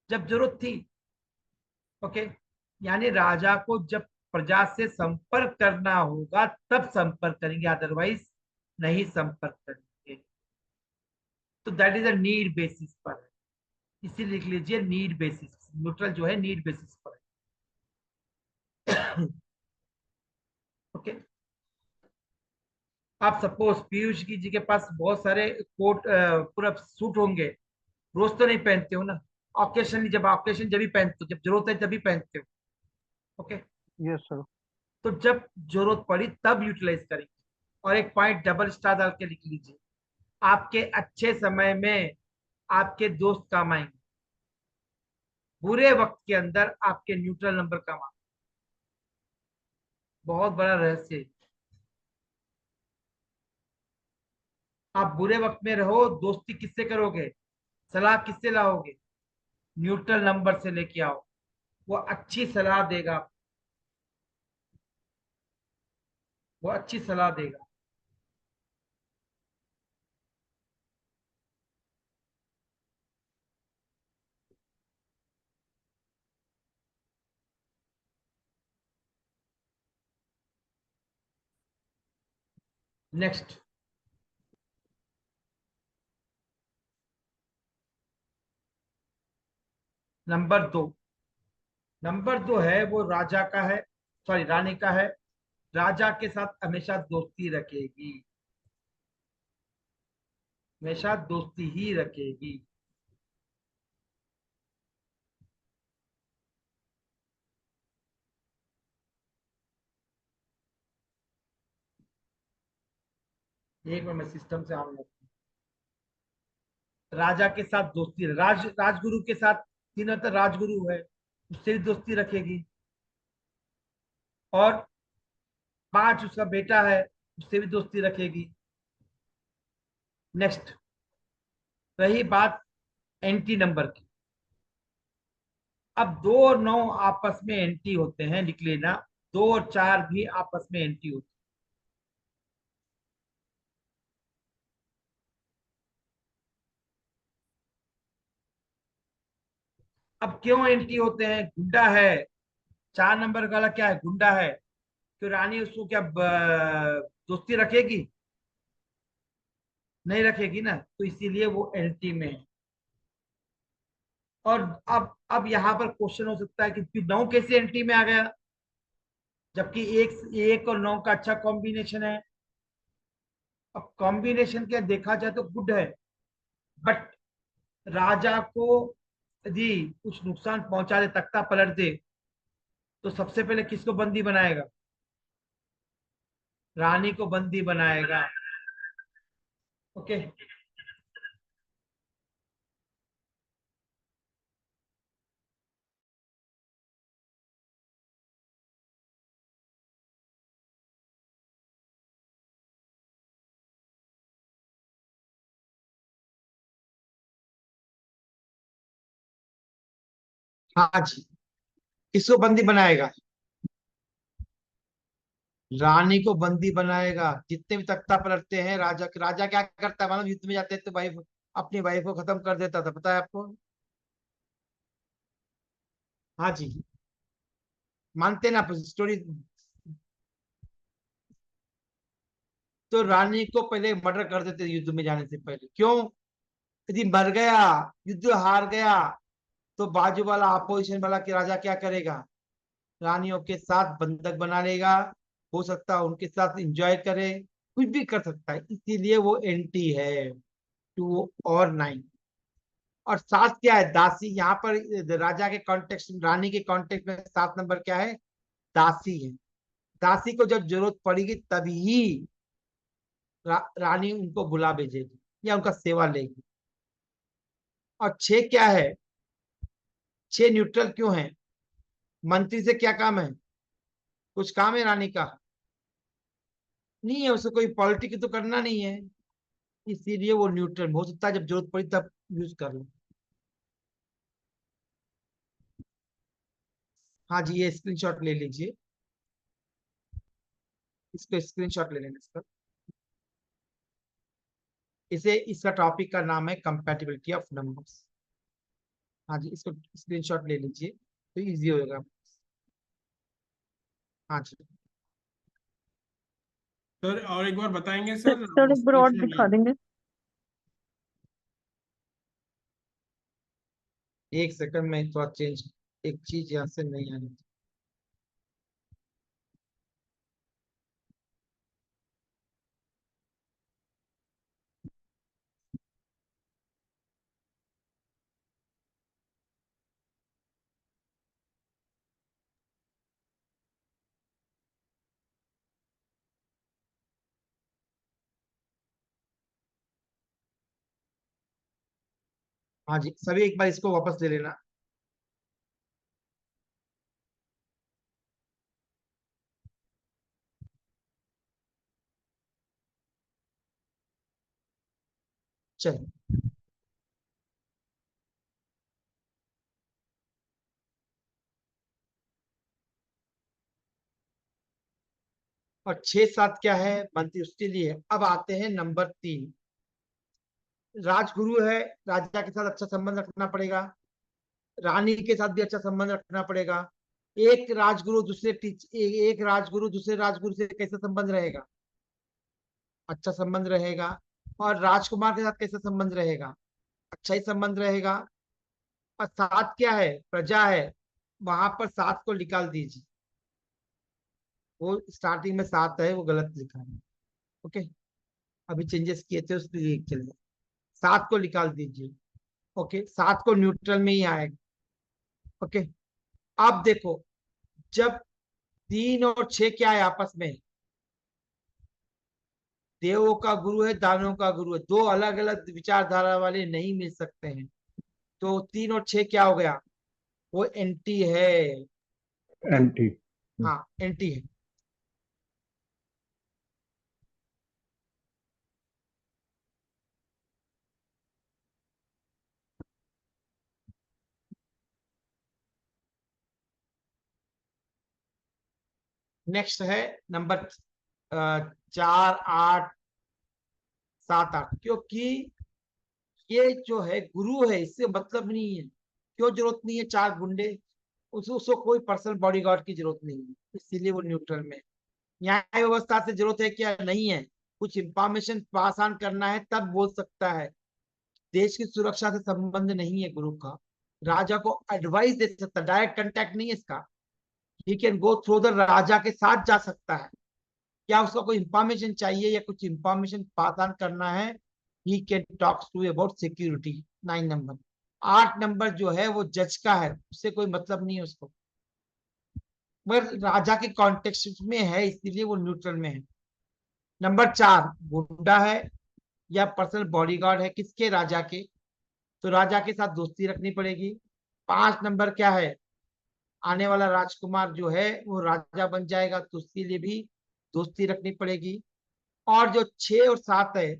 जब जरूरत थी। ओके, यानी राजा को जब प्रजा से संपर्क करना होगा तब संपर्क करेंगे, अदरवाइज नहीं संपर्क करेंगे। तो that is a need basis पर है, इसी लिख लीजिए नीड बेसिस, न्यूट्रल जो है नीड बेसिस पर है। ओके, आप सपोज पीयूष जी के पास बहुत सारे कोट पूरा सूट होंगे, रोज तो नहीं पहनते हो ना, ऑकेशन जब भी पहनते हो, जब जरूरत है तभी पहनते हो। Okay, yes sir. तो जब जरूरत पड़ी तब यूटिलाइज करेंगे। और एक पॉइंट डबल स्टार डाल के लिख लीजिए, आपके अच्छे समय में आपके दोस्त काम आएंगे, बुरे वक्त के अंदर आपके न्यूट्रल नंबर काम आएंगे। बहुत बड़ा रहस्य है। आप बुरे वक्त में रहो, दोस्ती किससे करोगे, सलाह किससे लाओगे? न्यूट्रल नंबर से लेके आओ, वो अच्छी सलाह देगा, वो अच्छी सलाह देगा। Next, number 2। नंबर 2 है वो राजा का है, सॉरी रानी का है। राजा के साथ हमेशा दोस्ती रखेगी, हमेशा दोस्ती ही रखेगी। एक बार मैं सिस्टम से आऊंगा। राजा के साथ दोस्ती, राजगुरु के साथ, तीनों तो राजगुरु है, उससे भी दोस्ती रखेगी। और 5 उसका बेटा है, उससे भी दोस्ती रखेगी। नेक्स्ट, रही बात एंटी नंबर की। अब 2 और 9 आपस में एंटी होते हैं, लिख लेना, 2 और 4 भी आपस में एंटी होते हैं। अब क्यों एंटी होते हैं? गुंडा है, 4 नंबर वाला क्या है, गुंडा है। तो रानी उसको क्या दोस्ती रखेगी? नहीं रखेगी ना, तो इसीलिए वो एंटी में है। और अब यहाँ पर क्वेश्चन हो सकता है कि 9 कैसे एंटी में आ गया, जबकि 1 और 9 का अच्छा कॉम्बिनेशन है। अब कॉम्बिनेशन क्या देखा जाए तो गुड है, बट राजा को यदि कुछ नुकसान पहुंचा दे, तख्ता पलट दे, तो सबसे पहले किसको बंदी बनाएगा? रानी को बंदी बनाएगा। ओके, हाँ जी, किसको बंदी बनाएगा? रानी को बंदी बनाएगा। जितने भी तख्ता पलटते हैं, राजा क्या करता है मालूम? युद्ध में जाते हैं तो वाइफ, अपनी वाइफ को खत्म कर देता था, पता है आपको? हाँ जी, मानते ना आप स्टोरी? तो रानी को पहले मर्डर कर देते युद्ध में जाने से पहले। क्यों? यदि मर गया, युद्ध हार गया, तो बाजू वाला अपोजिशन वाला कि राजा क्या करेगा? रानियों के साथ बंधक बना लेगा, हो सकता है उनके साथ एंजॉय करे, कुछ भी कर सकता है। इसीलिए वो एंटी है 2 और 9। और 7 क्या है? दासी। यहाँ पर राजा के कॉन्टेक्स्ट, रानी के कॉन्टेक्स्ट में 7 नंबर क्या है? दासी है। दासी को जब जरूरत पड़ेगी तभी रानी उनको बुला भेजेगी या उनका सेवा लेगी। और 6 क्या है? 6 न्यूट्रल क्यों है? मंत्री से क्या काम है? कुछ काम है रानी का? नहीं है, उसे कोई पॉलिटिक्स तो करना नहीं है, इसीलिए वो न्यूट्रल में हो सकता है, जब जरूरत पड़ी तब यूज कर लो। हाँ जी, ये स्क्रीनशॉट ले लीजिए, इसको स्क्रीनशॉट ले लेना इसका। इसे, इसका टॉपिक का नाम है कंपैटिबिलिटी ऑफ नंबर्स। हाँ जी, इसको स्क्रीनशॉट ले लीजिए तो इजी होगा। हाँ जी, सर और एक बार बताएंगे सर सर, थोड़े ब्रॉड स्क्रीनशॉट दिखा ले। देंगे। एक सेकंड में थोड़ा चेंज, एक चीज यहाँ से नहीं आ रही। हाँ जी, सभी एक बार इसको वापस ले लेना। चलिए, और 6 7 क्या है, बनती उसके लिए। अब आते हैं नंबर 3, राजगुरु है, राजा के साथ अच्छा संबंध रखना पड़ेगा, रानी के साथ भी अच्छा संबंध रखना पड़ेगा। एक राजगुरु एक राजगुरु दूसरे राजगुरु से कैसा संबंध रहेगा, अच्छा संबंध रहेगा। और राजकुमार के साथ कैसा संबंध रहेगा, अच्छा ही संबंध रहेगा। और 7 क्या है, प्रजा है, वहां पर 7 को निकाल दीजिए, वो स्टार्टिंग में 7 है, वो गलत लिखा है। ओके, अभी चेंजेस किए थे उसके चलिए, 7 को निकाल दीजिए। ओके, 7 को न्यूट्रल में ही आएगा। ओके, अब देखो, जब 3 और 6 क्या है आपस में, देवों का गुरु है, दानवों का गुरु है, दो अलग अलग विचारधारा वाले नहीं मिल सकते हैं। तो 3 और 6 क्या हो गया, वो एंटी है। एंटी। हाँ, एंटी है। नेक्स्ट है नंबर 4 8 7 8, क्योंकि ये जो है गुरु है, इससे मतलब नहीं है। क्यों जरूरत नहीं है 4 गुंडे, उसको कोई पर्सनल बॉडीगार्ड की जरूरत नहीं है, इसीलिए वो न्यूट्रल में है। न्याय व्यवस्था से जरूरत है क्या, नहीं है। कुछ इंफॉर्मेशन पास ऑन करना है तब बोल सकता है। देश की सुरक्षा से संबंध नहीं है गुरु का। राजा को एडवाइस दे सकता, डायरेक्ट कांटेक्ट नहीं है इसका। He can go through the, राजा के साथ जा सकता है। क्या उसका कोई इंफॉर्मेशन चाहिए या कुछ इंफॉर्मेशन पास ऑन करना है, he can talk to about security. 9 number. 8 number जो है वो जज का है, उससे कोई मतलब नहीं है उसको, मगर राजा के कॉन्टेक्स्ट में है, इसीलिए वो न्यूट्रल में है। नंबर 4 गुंडा है या पर्सनल बॉडीगार्ड है किसके, राजा के, तो राजा के साथ दोस्ती रखनी पड़ेगी। 5 नंबर क्या है, आने वाला राजकुमार जो है वो राजा बन जाएगा, तो उसके लिए भी दोस्ती रखनी पड़ेगी। और जो 6 और 7 है,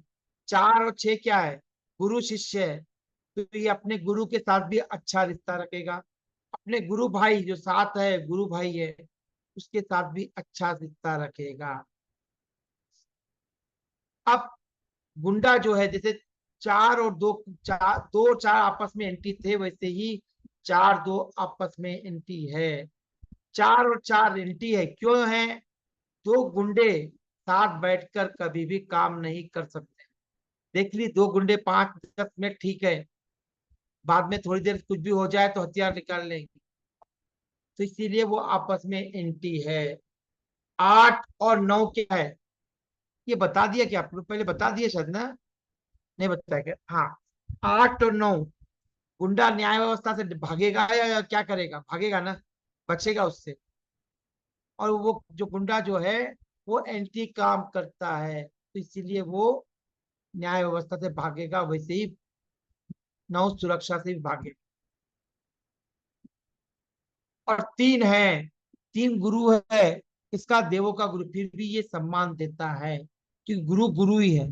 4 और 6 क्या है, गुरु शिष्य है, तो ये अपने गुरु के साथ भी अच्छा रिश्ता रखेगा। अपने गुरु भाई जो 7 है, गुरु भाई है, उसके साथ भी अच्छा रिश्ता रखेगा। अब गुंडा जो है, जैसे 4 और 2, 4 आपस में एंटी थे, वैसे ही 4 2 आपस में एंटी है। 4 और 4 एंटी है, क्यों है, दो गुंडे साथ बैठकर कभी भी काम नहीं कर सकते। देख ली, 2 गुंडे 5 10 मिनट ठीक है, बाद में थोड़ी देर कुछ भी हो जाए तो हथियार निकाल लेंगे, तो इसीलिए वो आपस में एंटी है। 8 और 9 क्या है, ये बता दिया क्या आप लोग, पहले बता दिया शायद ना, नहीं बताया क्या, हाँ। 8 और 9, गुंडा न्याय व्यवस्था से भागेगा या क्या करेगा, भागेगा ना, बचेगा उससे। और वो जो गुंडा जो है वो एंटी काम करता है, तो इसीलिए वो न्याय व्यवस्था से भागेगा, वैसे ही 9 सुरक्षा से भी भागेगा। और 3 है, 3 गुरु है, इसका देवों का गुरु, फिर भी ये सम्मान देता है कि गुरु गुरु ही है।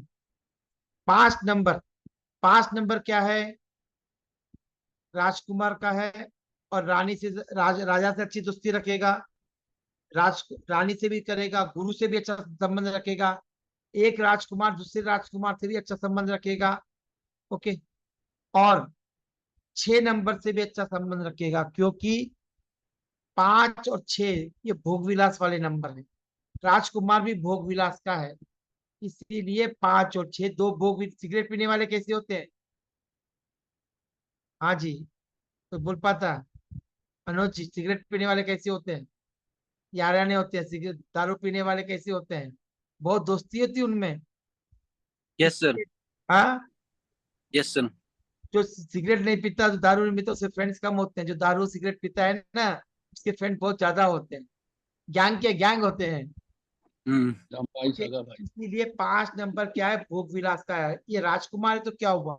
5 नंबर, 5 नंबर क्या है? राजकुमार का है, और रानी से राजा से अच्छी दोस्ती रखेगा, रानी से भी करेगा, गुरु से भी अच्छा संबंध रखेगा, एक राजकुमार दूसरे राजकुमार से भी अच्छा संबंध रखेगा। ओके, और 6 नंबर से भी अच्छा संबंध रखेगा, क्योंकि 5 और 6 ये भोग विलास वाले नंबर है। राजकुमार भी भोग विलास का है, इसीलिए 5 और 6 दो भोग। सिगरेट पीने वाले कैसे होते हैं? हाँ जी, तो बोल पाता मनोज जी, सिगरेट पीने वाले कैसे होते हैं? याराने होते हैं। सिगरेट दारू पीने वाले कैसे होते हैं? बहुत दोस्ती होती है उनमें। यस सर, हाँ, यस सर। जो सिगरेट नहीं पीता, जो दारू नहीं पीता, उसके फ्रेंड्स कम होते हैं। जो दारू सिगरेट पीता है ना, उसके फ्रेंड बहुत ज्यादा होते हैं, गैंग के गैंग होते हैं। ओके, इसीलिए 5 नंबर क्या है? भोग विलास का है। ये राजकुमार है तो क्या हुआ?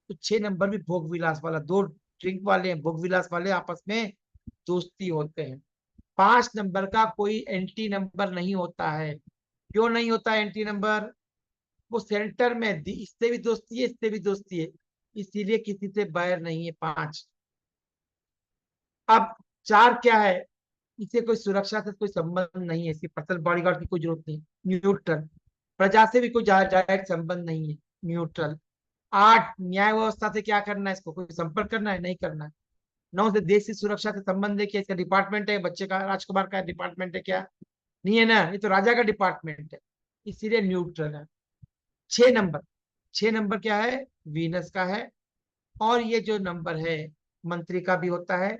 तो 6 नंबर भी भोग विलास वाला, दो ड्रिंक वाले हैं, भोग विलास वाले आपस में दोस्ती होते हैं। 5 नंबर का कोई एंटी नंबर नहीं होता है। क्यों नहीं होता एंटी नंबर? वो सेंटर में इससे भी दोस्ती है, इससे भी दोस्ती है, इसीलिए किसी से बैर नहीं है। 5। अब 4 क्या है? इसे कोई सुरक्षा से कोई संबंध नहीं है, इसकी पर्सनल बॉडीगार्ड की कोई जरूरत नहीं। न्यूट्रल, प्रजा से भी कोई डायरेक्ट संबंध नहीं है, न्यूट्रल। 8, न्याय व्यवस्था से क्या करना है? इसको कोई संपर्क करना है? नहीं करना है। 9 से देश की सुरक्षा से संबंध है क्या? इसका डिपार्टमेंट है? बच्चे का, राजकुमार का डिपार्टमेंट है क्या? नहीं है ना, ये तो राजा का डिपार्टमेंट है, इसीलिए न्यूट्रल है। 6 नंबर, 6 नंबर क्या है? वीनस का है। और ये जो नंबर है मंत्री का भी होता है,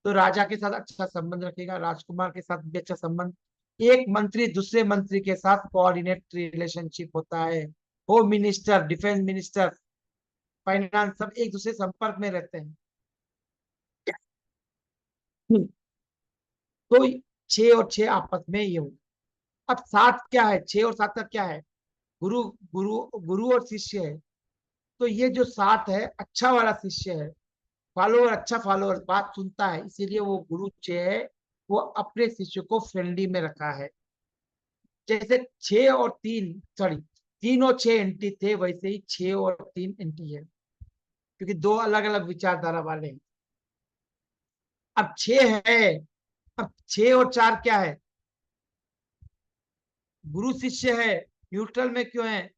तो राजा के साथ अच्छा संबंध रखेगा, राजकुमार के साथ भी अच्छा संबंध। एक मंत्री दूसरे मंत्री के साथ कोऑर्डिनेट रिलेशनशिप होता है। Home minister, defence minister, finance, सब एक दूसरे संपर्क में रहते हैं। तो 6 और 6 आपस में ये होगा। अब 7 क्या है? 6 और 7 का क्या है? गुरु, गुरु, गुरु और शिष्य है। तो ये जो 7 है, अच्छा वाला शिष्य है, फॉलोअर, अच्छा फॉलोअर, बात सुनता है, इसीलिए वो गुरु 6 है। वो अपने शिष्य को फ्रेंडली में रखा है। जैसे 6 और 3, सॉरी, 3 और 6 एंटी थे, वैसे ही 6 और 3 एंटी है, क्योंकि दो अलग अलग विचारधारा वाले हैं। अब 6 है, अब 6 और 4 क्या है? गुरु शिष्य है। न्यूट्रल में क्यों है?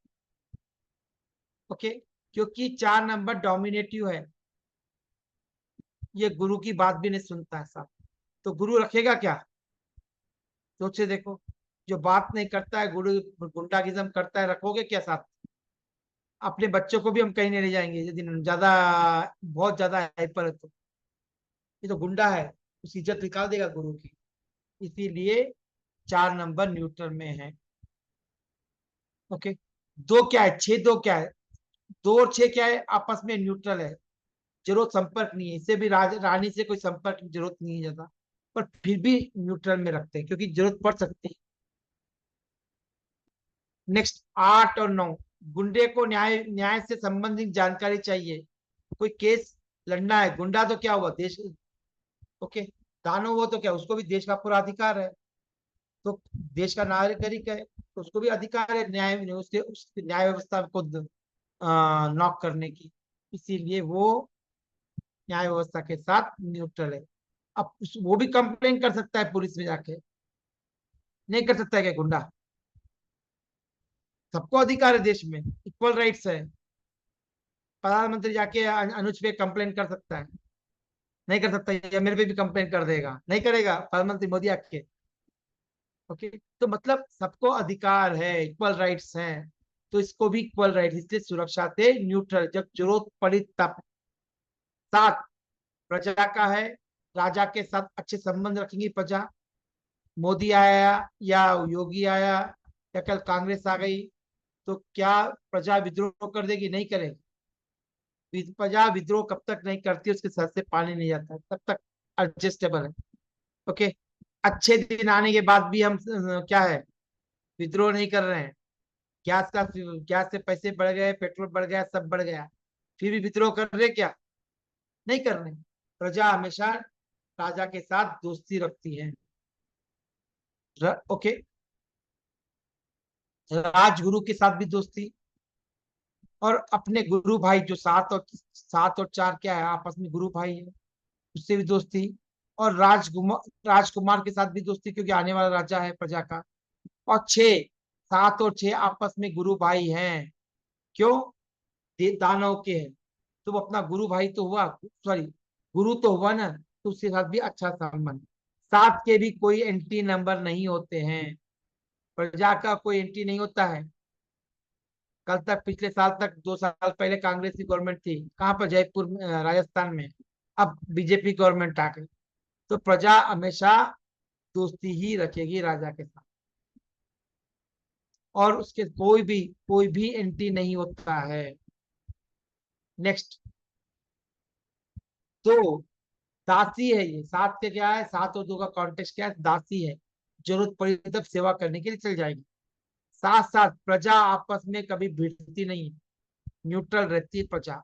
ओके, क्योंकि 4 नंबर डोमिनेटिव है, ये गुरु की बात भी नहीं सुनता है साहब। तो गुरु रखेगा क्या? सोचे देखो, जो बात नहीं करता है, गुरु गुंडागिज्म करता है, रखोगे क्या साथ? अपने बच्चों को भी हम कहीं नहीं ले जाएंगे यदि ज्यादा, बहुत ज्यादा हाइपर है तो। ये तो गुंडा है, उसकी इज्जत निकाल देगा गुरु की। इसीलिए 4 नंबर न्यूट्रल में है। ओके, 2 क्या है? 6 2 क्या है? 2 और 6 क्या है? आपस में न्यूट्रल है, जरूरत संपर्क नहीं है। इससे भी रानी से कोई संपर्क की जरूरत नहीं है ज्यादा, पर फिर भी न्यूट्रल में रखते हैं क्योंकि जरूरत पड़ सकती है। नेक्स्ट 8 और 9, गुंडे को न्याय से संबंधित जानकारी चाहिए। कोई केस लड़ना है, गुंडा तो क्या हुआ? देश, ओके, दानव वो तो क्या, उसको भी देश का पूरा अधिकार है, तो देश का नागरिक है, तो उसको भी अधिकार है न्याय, उसके न्याय व्यवस्था को नॉक करने की। इसीलिए वो न्याय व्यवस्था के साथ न्यूट्रल है। अब वो भी कंप्लेन कर सकता है पुलिस में जाके, नहीं कर सकता है क्या गुंडा? सबको अधिकार है, देश में इक्वल राइट्स है। प्रधानमंत्री जाके अनुज पे कंप्लेन कर सकता है? नहीं कर सकता, या मेरे पे भी कंप्लेन कर देगा? नहीं करेगा प्रधानमंत्री मोदी आके। ओके, तो मतलब सबको अधिकार है, इक्वल राइट्स हैं, तो इसको भी इक्वल राइट्स, इसलिए सुरक्षा से न्यूट्रल, जब जरूरत पड़ी तब। 7, प्रजा का है, राजा के साथ अच्छे संबंध रखेंगी प्रजा। मोदी आया या योगी आया या कल कांग्रेस आ गई, तो क्या प्रजा विद्रोह कर देगी? नहीं करेगी। प्रजा विद्रोह कब तक नहीं करती, उसके सर से पानी नहीं जाता, तब तक एडजस्टेबल है। ओके, अच्छे दिन आने के बाद भी हम क्या है, विद्रोह नहीं कर रहे हैं। गैस से पैसे बढ़ गए, पेट्रोल बढ़ गया, सब बढ़ गया, फिर भी विद्रोह कर रहे क्या? नहीं कर रहे। प्रजा हमेशा राजा के साथ दोस्ती रखती है। ओके, राजगुरु के साथ भी दोस्ती, और अपने गुरु भाई जो 7 और 4 क्या है, आपस में गुरु भाई है, उससे भी दोस्ती, और राजकुमार के साथ भी दोस्ती, क्योंकि आने वाला राजा है प्रजा का। और 7 और 6 आपस में गुरु भाई हैं, क्यों? दानव के हैं, तो वो अपना गुरु भाई तो हुआ, सॉरी गुरु तो हुआ ना, तो उसके साथ भी अच्छा संबंध। 7 के भी कोई एंटी नंबर नहीं होते हैं, प्रजा का कोई एंटी नहीं होता है। कल तक, पिछले साल तक, 2 साल पहले कांग्रेस की गवर्नमेंट थी, कहाँ पर? जयपुर में, राजस्थान में। अब बीजेपी गवर्नमेंट आ गई, तो प्रजा हमेशा दोस्ती ही रखेगी राजा के साथ, और उसके कोई भी एंटी नहीं होता है। नेक्स्ट, तो दासी है ये। 7 के क्या है? 7 और 2 का कॉन्टेक्स्ट क्या है? दासी है, जरूरत पड़ी तब सेवा करने के लिए चल जाएगी। साथ साथ प्रजा आपस में कभी भिड़ती नहीं है, न्यूट्रल रहती है प्रजा।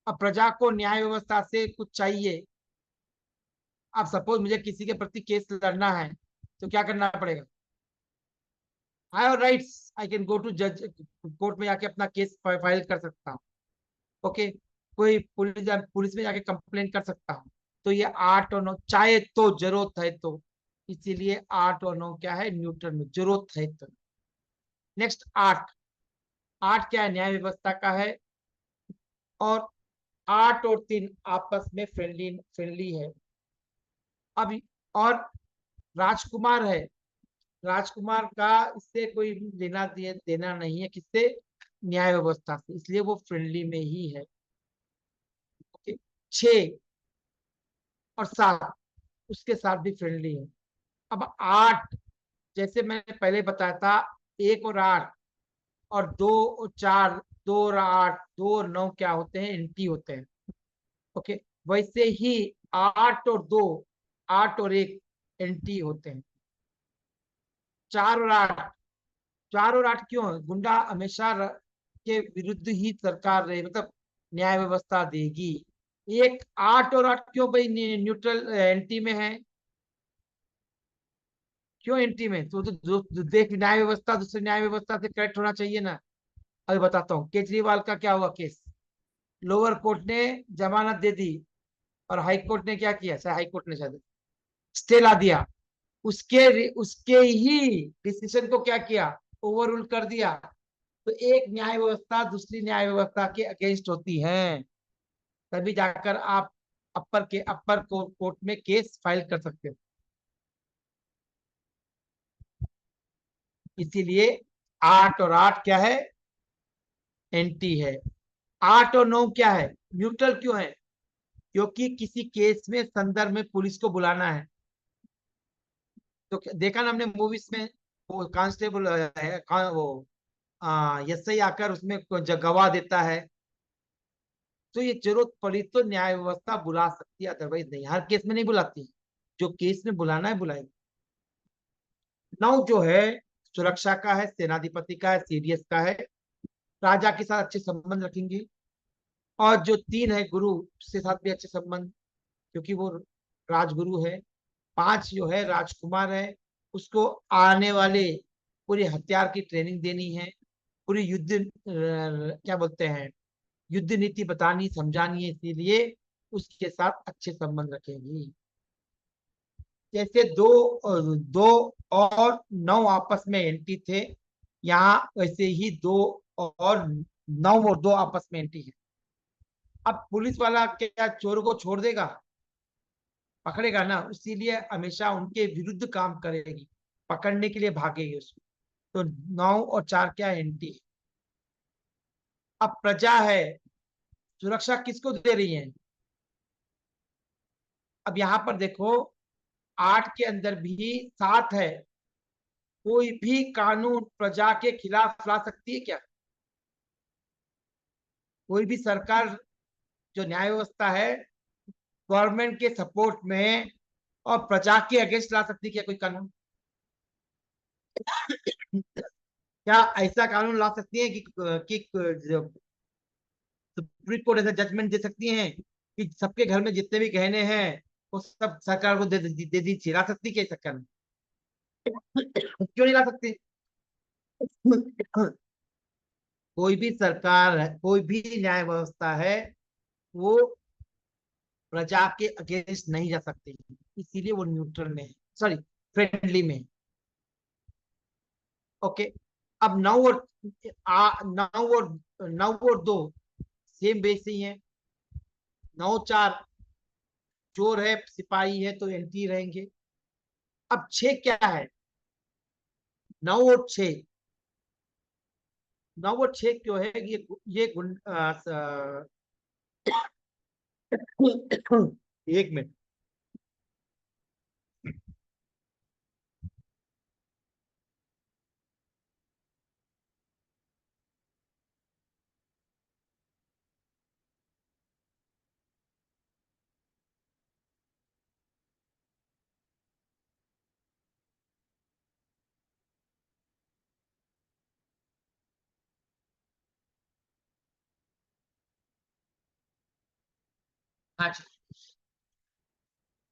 अब प्रजा को न्याय व्यवस्था से कुछ चाहिए। अब सपोज मुझे किसी के प्रति केस लड़ना है, तो क्या करना पड़ेगा? I have rights, I can go to जज, कोर्ट में जाके अपना केस फाइल कर सकता हूँ। ओके, कोई पुलिस में जाके कंप्लेन कर सकता हूँ। तो ये 8 और 9 चाहे तो, जरूरत है तो, इसीलिए 8 और 9 क्या है? न्यूट्रल में, जरूरत है तो। नेक्स्ट 8, 8 क्या है? न्याय व्यवस्था का है, और 8 और 3 आपस में फ्रेंडली है। अब और राजकुमार है, राजकुमार का इससे कोई देना नहीं है, किससे? न्याय व्यवस्था से, इसलिए वो फ्रेंडली में ही है। ओके, 6 और 7 उसके साथ भी फ्रेंडली है। अब 8, जैसे मैंने पहले बताया था, 1 और 8 और 2 और 4, 2 और 8, 2 और 9 क्या होते हैं? एंटी होते हैं। ओके, वैसे ही 8 और 2, 8 और 1 एंटी होते हैं। 4 और 8, 4 और 8 क्यों है? गुंडा हमेशा के विरुद्ध ही सरकार रहे, मतलब न्याय व्यवस्था देगी। 8 और 8 क्यों भाई न्यूट्रल एंटी में है? क्यों एंटी में? तो देख, न्याय व्यवस्था दूसरी न्याय व्यवस्था से करेक्ट होना चाहिए ना। अभी बताता हूँ, केजरीवाल का क्या हुआ केस। लोअर कोर्ट ने जमानत दे दी, और हाई कोर्ट ने क्या किया? हाई कोर्ट ने शायद स्टे ला दिया, उसके ही डिसीजन को क्या किया? ओवररूल कर दिया। तो एक न्याय व्यवस्था दूसरी न्याय व्यवस्था के अगेंस्ट होती है, तभी जाकर आप अपर कोर्ट में केस फाइल कर सकते हो। इसीलिए 8 और 8 क्या है? एंटी है। 8 और 9 क्या है? न्यूट्रल क्यों है? क्योंकि किसी केस में संदर्भ में पुलिस को बुलाना है। तो देखा ना हमने मूवीज में, वो कांस्टेबल है, वो एसआई आकर उसमें गवाह देता है, तो ये जरूरत पड़ी तो न्याय व्यवस्था बुला सकती है, अदरवाइज नहीं। हर केस में नहीं बुलाती, जो केस में बुलाना है बुलाएगी। 9 जो है सुरक्षा का है, सेनाधिपति का है, सीडीएस का है, राजा के साथ अच्छे संबंध रखेंगे। और जो 3 है गुरु, उसके साथ भी अच्छे संबंध, क्योंकि वो राजगुरु है। 5 जो है राजकुमार है, उसको आने वाले पूरी हथियार की ट्रेनिंग देनी है, पूरी युद्ध क्या बोलते हैं, युद्ध नीति बतानी समझानी है, इसीलिए उसके साथ अच्छे संबंध रखेंगी। जैसे 2 और 9 आपस में एंटी थे, यहाँ वैसे ही 2 और 9 और 2 आपस में एंटी है। अब पुलिस वाला क्या चोर को छोड़ देगा? पकड़ेगा ना, इसीलिए हमेशा उनके विरुद्ध काम करेगी, पकड़ने के लिए भागेगी उसको। तो 9 और 4 क्या एंटी है। अब प्रजा है, सुरक्षा किसको दे रही है? अब यहाँ पर देखो, 8 के अंदर भी 7 है, कोई भी कानून प्रजा के खिलाफ ला सकती है क्या? कोई भी सरकार, जो न्याय व्यवस्था है, गवर्नमेंट के सपोर्ट में और प्रजा के अगेंस्ट ला सकती है क्या कोई कानून? क्या ऐसा कानून ला सकती है कि सुप्रीम कोर्ट ऐसा जजमेंट दे सकती है कि सबके घर में जितने भी गहने हैं वो सब सरकार को दे दी ला सकती है क्या ऐसा कानून? क्यों नहीं ला सकते? कोई भी सरकार है, कोई भी न्याय व्यवस्था है, वो प्रजा के अगेंस्ट नहीं जा सकती, इसीलिए वो न्यूट्रल में है, सॉरी फ्रेंडली में है। ओके, अब 9 और 2 सेम बेस ही है। 9 4 चोर है, सिपाही है, तो एंटी रहेंगे। अब 6 क्या है? 9 और 6, 9 और 6 क्यों है? ये एक मिनट। अच्छा,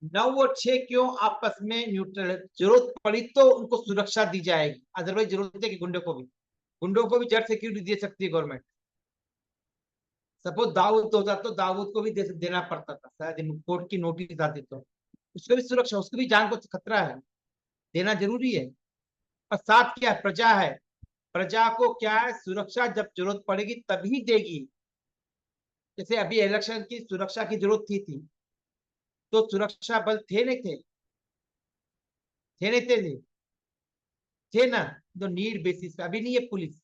9 और 6 क्यों आपस में न्यूट्रल है? जरूरत पड़ी तो उनको सुरक्षा दी जाएगी, अदरवाइज जरूरत है कि गुंडों को भी जड़ सिक्योरिटी दे सकती है गवर्नमेंट। सपोज दाऊद होता तो दाऊद को भी देना पड़ता था, शायद कोर्ट की नोटिस आती तो उसको भी सुरक्षा, उसकी भी जान को खतरा है, देना जरूरी है। और साथ क्या है? प्रजा है, प्रजा को क्या है? सुरक्षा जब जरूरत पड़ेगी तभी देगी। जैसे अभी इलेक्शन की सुरक्षा की जरूरत थी तो सुरक्षा बल थे नहीं थे? थे नहीं थे? थे ना। तो नीड बेसिस पे, अभी नहीं है पुलिस,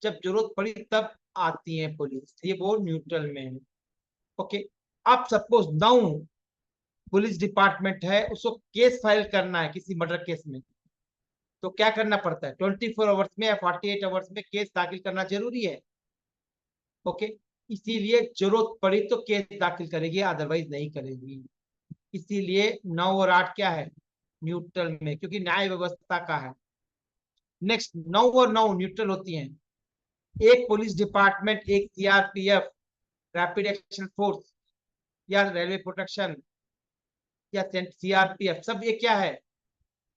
जब जरूरत पड़ी तब आती है पुलिस, ये वो न्यूट्रल में है। ओके, अब सपोज 9 पुलिस डिपार्टमेंट है, उसको केस फाइल करना है किसी मर्डर केस में, तो क्या करना पड़ता है? 24 आवर्स में या 48 आवर्स में केस दाखिल करना जरूरी है। ओके, इसीलिए जरूरत पड़ी तो केस दाखिल करेगी, अदरवाइज नहीं करेगी। इसीलिए 9 और 8 क्या है? न्यूट्रल में, क्योंकि न्याय व्यवस्था का है। नेक्स्ट, 9 और 9 न्यूट्रल होती हैं। एक पुलिस डिपार्टमेंट, एक सीआरपीएफ, रैपिड एक्शन फोर्स, या रेलवे प्रोटेक्शन, या सीआरपीएफ, सब ये क्या है?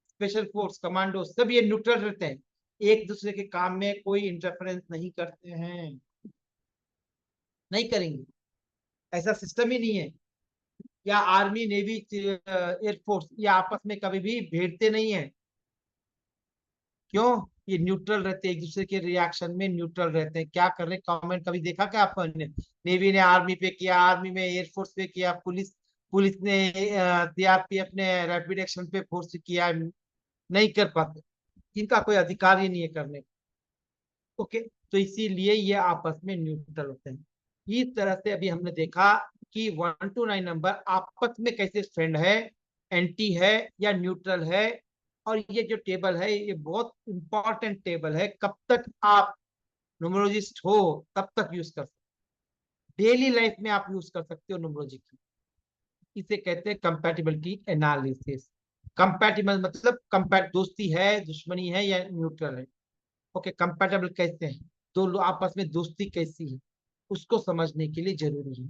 स्पेशल फोर्स, कमांडो, सब ये न्यूट्रल रहते हैं, एक दूसरे के काम में कोई इंटरफेरेंस नहीं करते हैं, नहीं करेंगे, ऐसा सिस्टम ही नहीं है। या आर्मी, नेवी, एयरफोर्स, ये आपस में कभी भी भिड़ते नहीं है। क्यों? ये न्यूट्रल रहते हैं, एक दूसरे के रिएक्शन में न्यूट्रल रहते हैं। क्या कर रहे हैं कमेंट कभी देखा क्या आपने? नेवी ने आर्मी पे किया, आर्मी में एयरफोर्स पे किया, पुलिस पुलिस ने सीआरपीएफ ने रैपिड एक्शन पे फोर्स किया? नहीं कर पाते, इनका कोई अधिकार ही नहीं है करने का। ओके, तो इसीलिए ये आपस में न्यूट्रल होते हैं। इस तरह से अभी हमने देखा कि 1 to 9 नंबर आपस में कैसे फ्रेंड है, एंटी है, या न्यूट्रल है। और ये जो टेबल है ये बहुत इंपॉर्टेंट टेबल है, कब तक आप न्यूमरोलॉजिस्ट हो तब तक यूज कर सकते, डेली लाइफ में आप यूज कर सकते हो न्यूमरोलॉजी की। इसे कहते हैं कंपैटिबिलिटी एनालिसिस। कंपैटिबल मतलब कंपैट, दोस्ती है, दुश्मनी है, या न्यूट्रल है। ओके, कंपैटिबल कैसे हैं, दो लोग आपस में दोस्ती कैसी है, उसको समझने के लिए जरूरी है।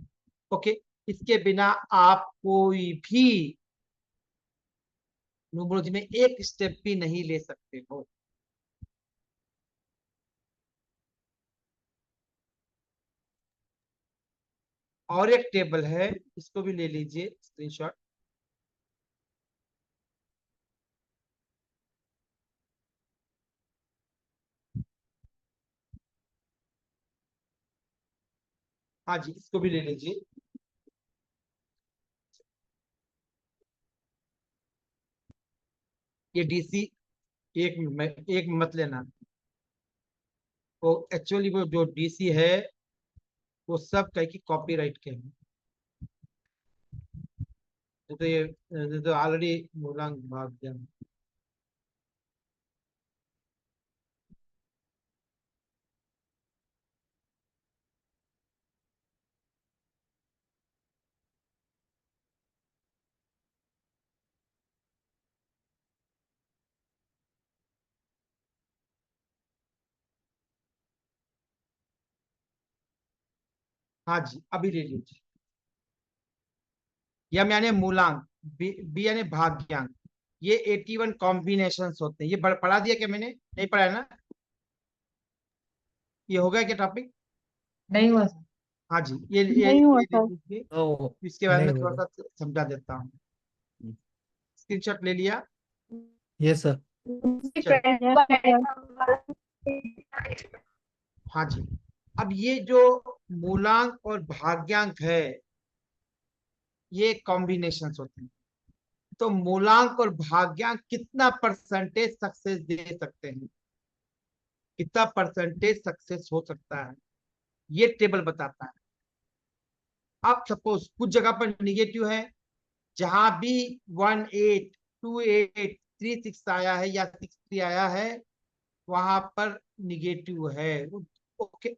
ओके, इसके बिना आप कोई भी न्यूमरोलॉजी में एक स्टेप भी नहीं ले सकते हो। और एक टेबल है, इसको भी ले लीजिए स्क्रीनशॉट। हाँ जी, इसको भी ले लीजिए। ये डीसी, एक मत लेना। वो एक्चुअली वो जो डीसी है वो सब कहीं की कॉपीराइट के हैं। ये तो ऑलरेडी मूलांक भाग गया। हाँ जी, अभी ले लीजिए। यम यानी मूलांक, बी यानी भाग्यांक, ये 81 कॉम्बिनेशंस होते हैं। ये पढ़ा दिया क्या मैंने? नहीं पढ़ा है ना? ये हो गया क्या टॉपिक? नहीं हुआ सर। हाँ जी, ये नहीं हुआ देख सर। लीजिए। ओ, इसके बाद नहीं में हो थोड़ा रहा। सा समझा देता हूँ। स्क्रीनशॉट ले लिया? Yes sir. चल, हाँ जी। अब ये जो मूलांक और भाग्यांक है, ये कॉम्बिनेशंस होते हैं। तो मूलांक और भाग्यांक कितना परसेंटेज सक्सेस दे सकते हैं, कितना परसेंटेज सक्सेस हो सकता है, ये टेबल बताता है। अब सपोज कुछ जगह पर निगेटिव है, जहां भी 18, 28, 36 आया है या 63 आया है, वहां पर निगेटिव है। ओके।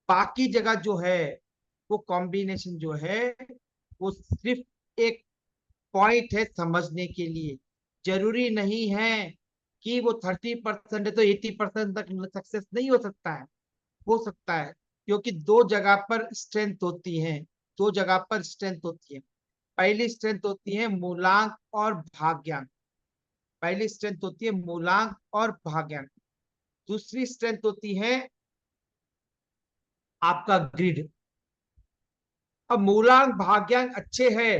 बाकी जगह जो है वो कॉम्बिनेशन जो है वो सिर्फ एक पॉइंट है समझने के लिए। जरूरी नहीं है कि वो 30% है तो 80% तक सक्सेस नहीं हो सकता है। हो सकता है, क्योंकि दो जगह पर स्ट्रेंथ होती है। दो जगह पर स्ट्रेंथ होती है। पहली स्ट्रेंथ होती है मूलांक और भाग्यांक। पहली स्ट्रेंथ होती है मूलांक और भाग्यांक। दूसरी स्ट्रेंथ होती है आपका ग्रिड। अब मूलांक भाग्यांक अच्छे है,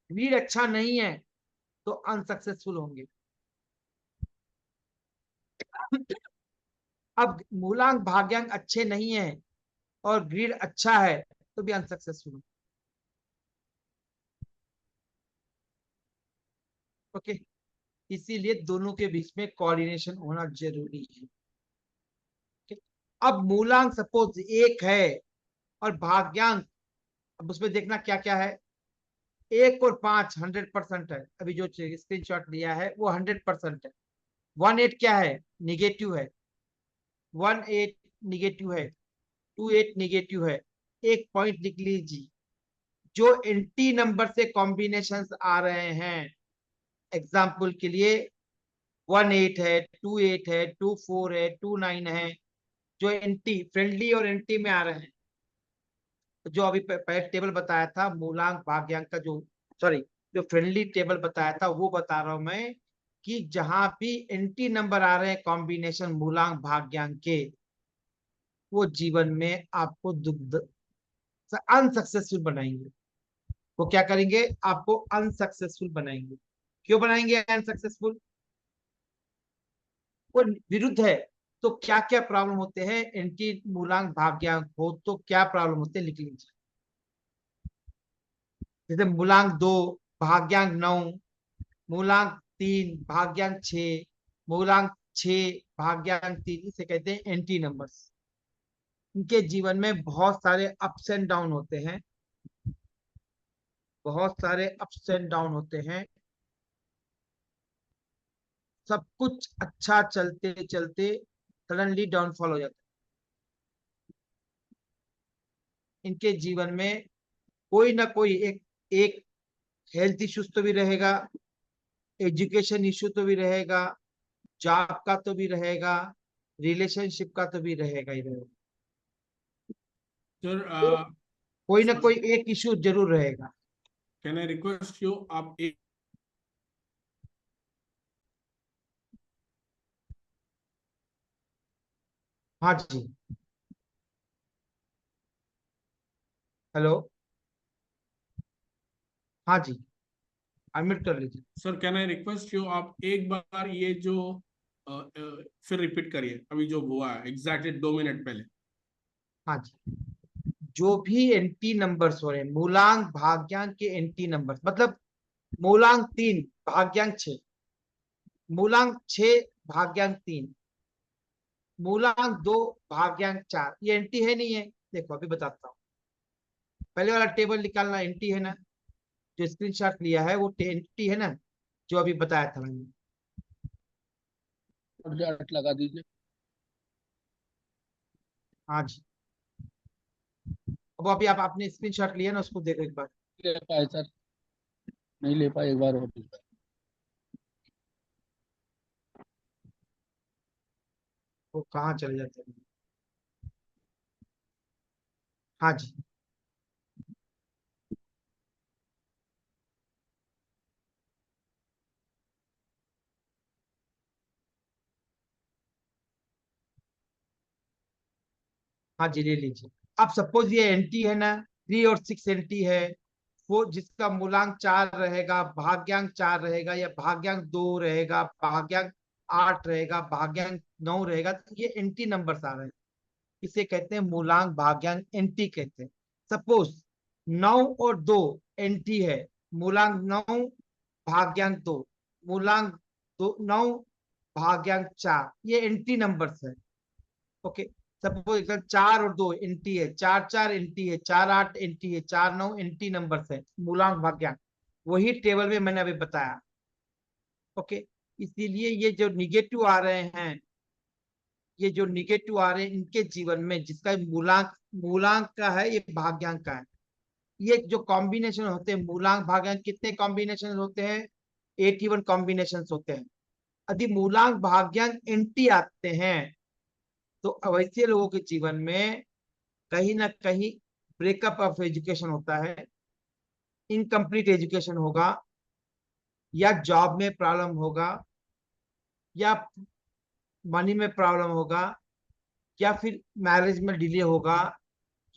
ग्रिड अच्छा नहीं है, तो अनसक्सेसफुल होंगे। अब मूलांक भाग्यांक अच्छे नहीं है और ग्रिड अच्छा है, तो भी अनसक्सेसफुल। ओके। इसीलिए दोनों के बीच में कोऑर्डिनेशन होना जरूरी है। okay? अब मूलांक सपोज 1 है और भाग्यांक, अब उसमें देखना क्या क्या है। 1 और 5 100% है। अभी जो स्क्रीनशॉट लिया है वो 100% है। 18 क्या है? निगेटिव है। 18 निगेटिव है। 28 निगेटिव है। एक पॉइंट लिख लीजिए, जो एंटी नंबर से कॉम्बिनेशंस आ रहे हैं, एग्जाम्पल के लिए 18 है, 28 है, 24 है, 29 है, जो एंटी फ्रेंडली और एंटी में आ रहे हैं। जो अभी पहले टेबल बताया था मूलांक भाग्यांक का, जो सॉरी जो फ्रेंडली टेबल बताया था वो बता रहा हूं मैं, कि जहां भी एंटी नंबर आ रहे हैं कॉम्बिनेशन मूलांक भाग्यांक के, वो जीवन में आपको दुग्ध अनसक्सेसफुल बनाएंगे। वो क्या करेंगे? आपको अनसक्सेसफुल बनाएंगे। क्यों बनाएंगे अनसक्सेसफुल? वो विरुद्ध है। तो क्या क्या प्रॉब्लम होते हैं एंटी मूलांक भाग्यांक हो तो क्या प्रॉब्लम होते हैं, लिख लीजिए। जैसे मूलांक 2 भाग्यांक 9, मूलांक 3 भाग्यांक 6, मूलांक 6 भाग्यांक 3, इसे कहते हैं एंटी नंबर्स। इनके जीवन में बहुत सारे अप्स एंड डाउन होते हैं। बहुत सारे अप्स एंड डाउन होते हैं। सब कुछ अच्छा चलते चलते सडनली डाउनफॉल हो जाता है। इनके जीवन में कोई ना कोई एक एक हेल्थ इश्यूज तो भी रहेगा, एजुकेशन इश्यू तो भी रहेगा, जॉब का तो भी रहेगा, रिलेशनशिप का तो भी रहेगा ही रहेगा। सर कोई ना कोई एक इश्यू जरूर रहेगा। कैन आई रिक्वेस्ट यू, आप एक हाँ जी। हेलो। हाँ जी, अनम्यूट कर लीजिए। Sir can I request you, आप एक बार ये जो फिर रिपीट करिए अभी जो हुआ है एग्जैक्टली 2 मिनट पहले। हाँ जी। जो भी एंटी नंबर्स हो रहे हैं मूलांक भाग्यांक के एंटी नंबर्स, मतलब मूलांक 3 भाग्यांक 6, मूलांक 6 भाग्यांक 3, मूलांक 2 भाग्यांक 4, ये एंटी है नहीं है? देखो अभी बताता हूँ। पहले वाला टेबल निकालना, एंटी है ना? जो स्क्रीनशॉट लिया है वो एंटी है ना, जो अभी बताया था मैंने। लगा दीजिए। हाँ जी। अब अभी आप आपने स्क्रीनशॉट लिया ना, उसको देखो एक बार। ले पाए सर, नहीं ले पाए, एक बार और दूसरा। वो कहाँ चले जाते हैं? हाँ जी। हाँ जी ले लीजिए। अब सपोज ये एंटी है ना, 3 और 6 एंटी है, वो जिसका मूलांक 4 रहेगा, भाग्यांक 4 रहेगा, या भाग्यांक 2 रहेगा, भाग्यांक 8 रहेगा, भाग्यांक 9 रहेगा, तो ये एंटी नंबर्स आ रहे हैं, इसे कहते हैं मूलांक भाग्यांक, एंटी कहते हैं। सपोज 9 और 2 एंटी है, मूलांक 9 भाग्यांक 2, मूलांक 9 भाग्यांक 4, ये एंटी नंबर्स है। ओके, सपोज 4 और 2 एंटी है, 4 4 एंटी है, 4 8 एंटी है, 4 9 एंटी नंबर्स है, मूलांक भाग्यांक, वही टेबल में मैंने अभी बताया। ओके, इसीलिए ये जो निगेटिव आ रहे हैं, ये जो निगेटिव आ रहे हैं इनके जीवन में, जिसका मूलांक मूलांक का है, ये भाग्यांक का है, ये जो कॉम्बिनेशन होते हैं मूलांक भाग्यांक, कितने कॉम्बिनेशन होते हैं? 81 कॉम्बिनेशन होते हैं। यदि मूलांक भाग्यांक एंटी आते हैं तो वैसे लोगों के जीवन में कहीं ना कहीं ब्रेकअप ऑफ एजुकेशन होता है, इनकम्प्लीट एजुकेशन होगा, या जॉब में प्रॉब्लम होगा, या मनी में प्रॉब्लम होगा, या फिर मैरिज में डिले होगा,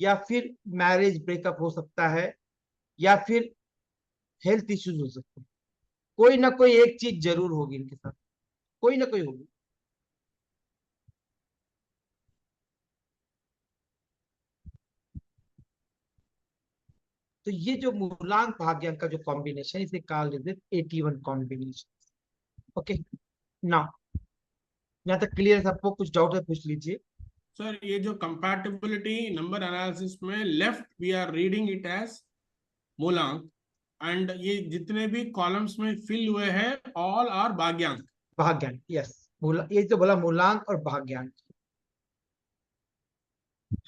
या फिर मैरिज ब्रेकअप हो सकता है, या फिर हेल्थ इश्यूज हो सकते हैं। कोई ना कोई एक चीज जरूर होगी इनके साथ, कोई ना कोई होगी। तो ये जो मूलांक भाग्यांक का जो कॉम्बिनेशन, इसे कहा जाता है 81 कॉम्बिनेशन। ओके, नाउ यहाँ तक क्लियर है सबको? कुछ डाउट है पूछ लीजिए। सर ये जो कंपैटिबिलिटी नंबर एनालिसिस में left we are reading it as मूलांक, एंड ये जितने भी कॉलम्स में फिल हुए हैं ऑल आर भाग्यांक। भाग्यांक, यस, ये तो बोला मूलांक और भाग्यांक।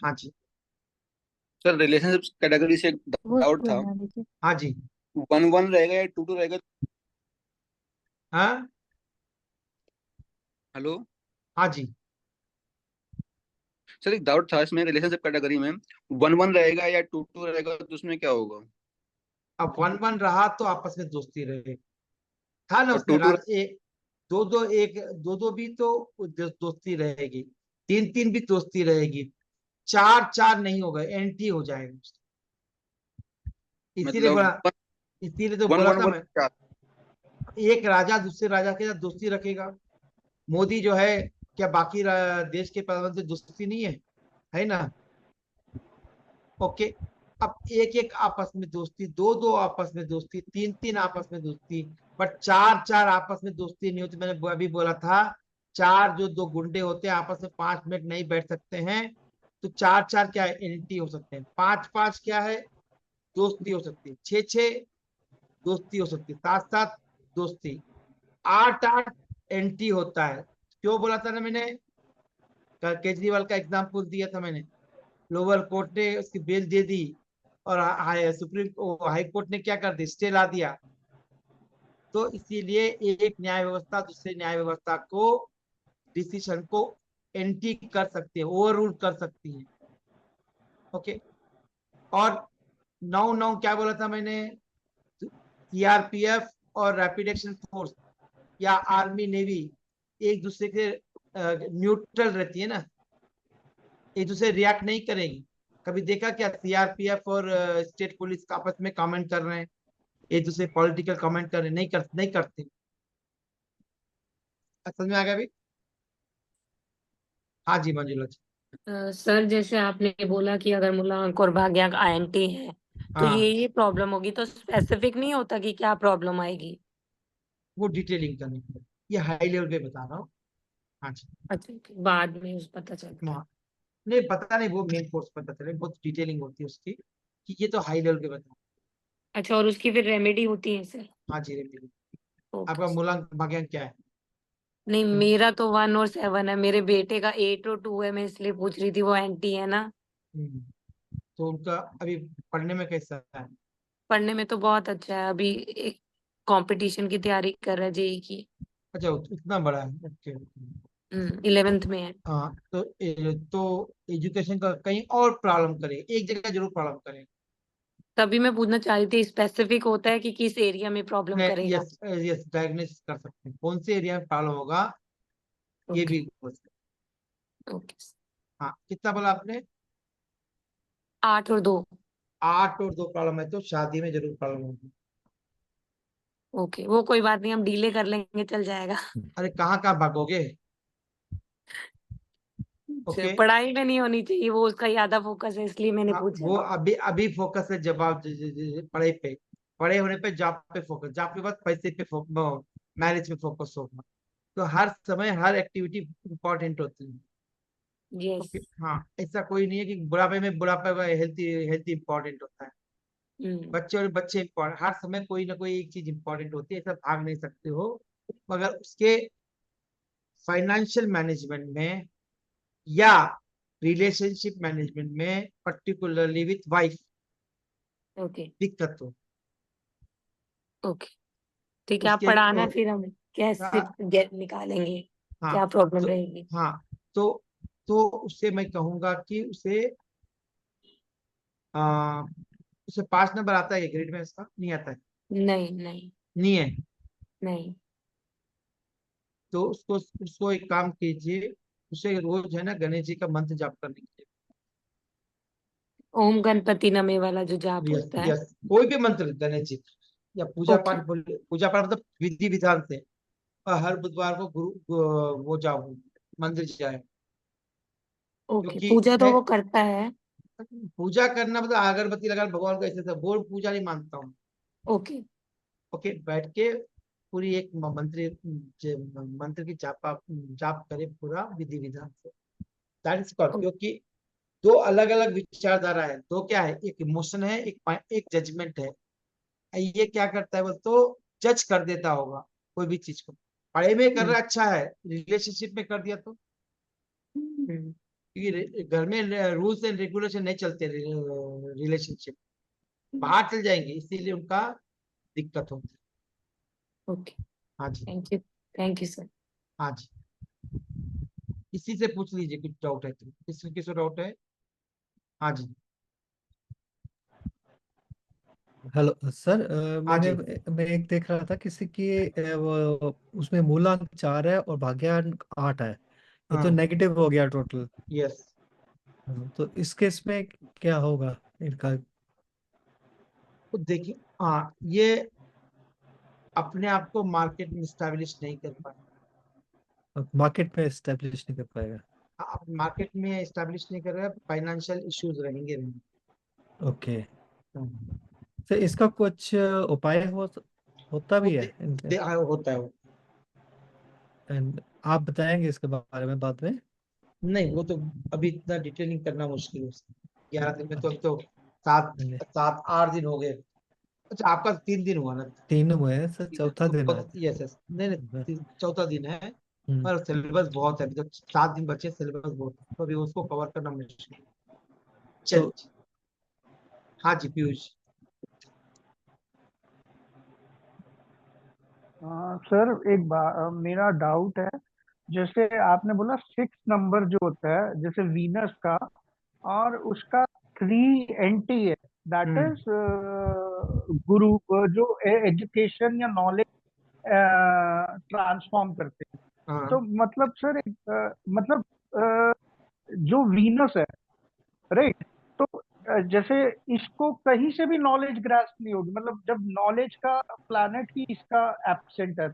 हाँ जी, सर रिलेशनशिप कैटेगरी से वो डाउट था, बना लीजिए। हाँ जी, 1 1 रहेगा या 2 2 रहेगा? हाँ हेलो हाँ जी। सर, एक डाउट था इसमें रिलेशनशिप कैटेगरी में, 1 1 रहेगा या 2 2 रहेगा, तो उसमें क्या होगा? अब 1 1 रहा तो आपस में दोस्ती रहे, था ना और उसमें 2 2? राज, एक 2 2 एक 2 2 भी तो दोस्ती रहेगी, 3 3 भी दोस्ती रहेगी, 4 4 नहीं होगा, एंटी हो जाएगा। इसीलिए मतलब बोला, इसीलिए तो 1 बोला 1 था 1 मैं, 4? एक राजा दूसरे राजा के साथ दोस्ती रखेगा। मोदी जो है, क्या बाकी देश के प्रधानमंत्री दोस्ती नहीं है ना? ओके, अब एक एक आपस में दोस्ती, 2 2 आपस में दोस्ती, 3 3 आपस में दोस्ती, बट 4 4 आपस में दोस्ती नहीं होती। मैंने अभी बोला था, 4 जो 2 गुंडे होते हैं आपस में 5 मिनट नहीं बैठ सकते हैं, तो 4 4 क्या है? एंटी हो सकते हैं। 5 5 क्या है? दोस्ती हो सकती है। 6 6 दोस्ती हो सकती है। 7 7 दोस्ती। 8 8 एंटी होता है। क्यों बोला था ना मैंने? केजरीवाल का एग्जाम्पल दिया था मैंने, लोअर कोर्ट ने उसकी बेल दे दी, और हाई कोर्ट ने क्या कर दी? स्टे ला दिया। तो इसीलिए एक न्याय व्यवस्था दूसरे न्याय व्यवस्था को, डिसीजन को एंटी कर सकती है, ओवर रूल कर सकती है। ओके, और 9 9 क्या बोला था मैंने? सीआरपीएफ और रैपिड एक्शन फोर्स या आर्मी नेवी एक दूसरे के न्यूट्रल रहती है ना, एक दूसरे रिएक्ट नहीं करेगी। कभी देखा क्या सीआरपीएफ और स्टेट पुलिस का आपस में कमेंट कर रहे हैं, एक दूसरे पॉलिटिकल कमेंट कर रहे हैं? नहीं करते। समझ में आ गया अभी? हाँ जी मंजुला जी। सर जैसे आपने बोला कि अगर मूलांक और भाग्यांक आईएनटी है तो हाँ, ये प्रॉब्लम होगी, तो स्पेसिफिक नहीं होता कि क्या प्रॉब्लम आएगी? वो डिटेलिंग करनी पड़ेगी, ये हाई लेवल पे बता रहा हूँ। हाँ जी, अच्छा, बाद में उस पता चलता है। हाँ, नहीं पता नहीं, वो मेन कोर्स पता चले, बहुत डिटेलिंग होती है उसकी, कि ये तो हाई लेवल पे बता। अच्छा, और उसकी फिर रेमेडी होती है सर? हाँ जी रेडी। ओके आपका सर। मूलांक भाग्यांक क्या है? नहीं, मेरा तो 1 और 7 है, मेरे बेटे का 8 और 2 है, मैं इसलिए पूछ रही थी, वो एंटी है ना। हम्म, तो उनका अभी पढ़ने में कैसा है? पढ़ने में तो बहुत अच्छा है, अभी कंपटीशन की तैयारी कर रहा है, जेई की। अच्छा, इतना बड़ा है, ओके। 11th में है। हाँ, तो एजुकेशन का कहीं और प्रॉब्लम करे, एक जगह जरूर प्रॉब्लम करे। तभी मैं पूछना चाह रही थी, स्पेसिफिक होता है कि किस एरिया में प्रॉब्लम करेगा? यस यस, डायग्नोसिस कर सकते हैं कौन से एरिया में प्रॉब्लम होगा, ये ओके। भी हो सकता ओके। है। हाँ, कितना बोला आपने? 8 और 2। 8 और 2 प्रॉब्लम है तो शादी में जरूर प्रॉब्लम होगी। ओके, वो कोई बात नहीं, हम डीले कर लेंगे, चल जाएगा। अरे कहाँ कहाँ भागोगे? ओके। पढ़ाई में नहीं होनी चाहिए, वो उसका ज्यादा फोकस है, इसलिए मैंने हाँ, पूछा। वो अभी अभी फोकस है जवाब पढ़ाई पे, पढ़े होने पे जॉब पे फोकस, जॉब के बाद पैसे पे मैरिज पे फोकस होगा। तो हर समय हर एक्टिविटी इंपॉर्टेंट होती है। यस। ओके। हाँ, ऐसा कोई नहीं है कि बुढ़ापे में बुढ़ापे हेल्थी हेल्थी इंपॉर्टेंट होता है। बच्चे और बच्चे इम्पोर्टेंट, हर समय कोई ना कोई एक चीज इंपॉर्टेंट होती है, ऐसा भाग नहीं सकते हो। मगर उसके फाइनेंशियल मैनेजमेंट में या रिलेशनशिप मैनेजमेंट में, पर्टिकुलरली विथ वाइफ, ओके। दिक्कत हो। ओके, ठीक है, आप उसके पढ़ाना, फिर हम कैसे हाँ गेट निकालेंगे, हाँ क्या प्रॉब्लम तो रहेगी। हाँ तो उससे मैं कहूंगा कि आ, उसे 5 नंबर आता है ग्रेड में, इसका नहीं आता है? नहीं नहीं नहीं है? नहीं। तो उसको उसको एक काम कीजिए, उसे रोज है ना गणेश जी का मंत्र जाप करने के ओम गणपति नमे वाला जो जाप लिए। होता है। यस, कोई भी मंत्र गणेश जी का, या पूजा ओके। पाठ बोलिए, पूजा पाठ मतलब विधि विधान से। और हर बुधवार को वो जाओ, मंदिर जाए। ओके, क्योंकि पूजा तो मैं वो करता है। पूजा करना मतलब अगरबत्ती लगा भगवान को, ऐसे वो पूजा नहीं मानता हूँ। ओके। ओके, बैठ के पूरी एक मंत्र की जाप करे पूरा विधि विधान से। दैट इज कॉल्ड, ओ- क्योंकि दो अलग अलग विचारधारा है, दो क्या है, एक इमोशन है, एक जजमेंट है। ये क्या करता है, वो तो जज कर देता होगा कोई भी चीज को। पढ़ाई में कर हम्म, रहा अच्छा है, रिलेशनशिप में कर दिया तो, हम्म, क्योंकि घर में रूल्स एंड रेगुलेशन नहीं चलते रिलेशनशिप, बाहर चल जाएंगे, इसीलिए उनका दिक्कत होती है। ओके। हाँ जी। Thank you sir. हाँ जी, इसी से पूछ लीजिए कुछ डाउट है तो, किस डाउट है? हाँ जी। हेलो सर, हाँ जी। मैं एक देख रहा था किसी की वो उसमें मूलांक 4 है और भाग्यांक 8 है। ये तो हाँ। नेगेटिव हो गया टोटल। यस। तो इस केस में क्या होगा इनका? तो देखिए, हाँ, ये अपने आप को मार्केट में स्टैब्लिश नहीं कर पाए। मार्केट में एस्टेब्लिश नहीं कर पाएगा। आप मार्केट में स्टैब्लिश नहीं कर रहे, फाइनेंशियल इश्यूज रहेंगे। ओके। हाँ। तो इसका कुछ उपाय होता वो भी है इनके? होता है वो। And आप बताएंगे इसके बारे में बाद में? नहीं, वो तो अभी इतना डिटेलिंग करना मुश्किल है उसका। 11 दिन में तो, अब तो नहीं, 7 8 दिन हो गए। अच्छा, आपका 3 दिन हुआ ना? 3 हुए हैं सर, चौथा दिन है। यस यस, नहीं नहीं, चौथा दिन है। हम्म, पर सिलेबस बहुत है, अभी तो 7 दिन बचे, सिलेबस बहुत है, तो अभी उसको कवर करना मुश्किल है। तो चलिए। हाँ जी पीयूष। सर एक मेरा डाउट है। जैसे आपने बोला 6 नंबर जो होता है जैसे वीनस का, और उसका 3 NT है, दैट हम्म। इज गुरु, जो एजुकेशन या नॉलेज ट्रांसफॉर्म करते हैं। तो हाँ, मतलब सर मतलब अ, जो वीनस है, राइट, तो जैसे इसको कहीं से भी नॉलेज ग्रास्प नहीं होगी, मतलब जब नॉलेज का प्लैनेट ही इसका एब्सेंट है।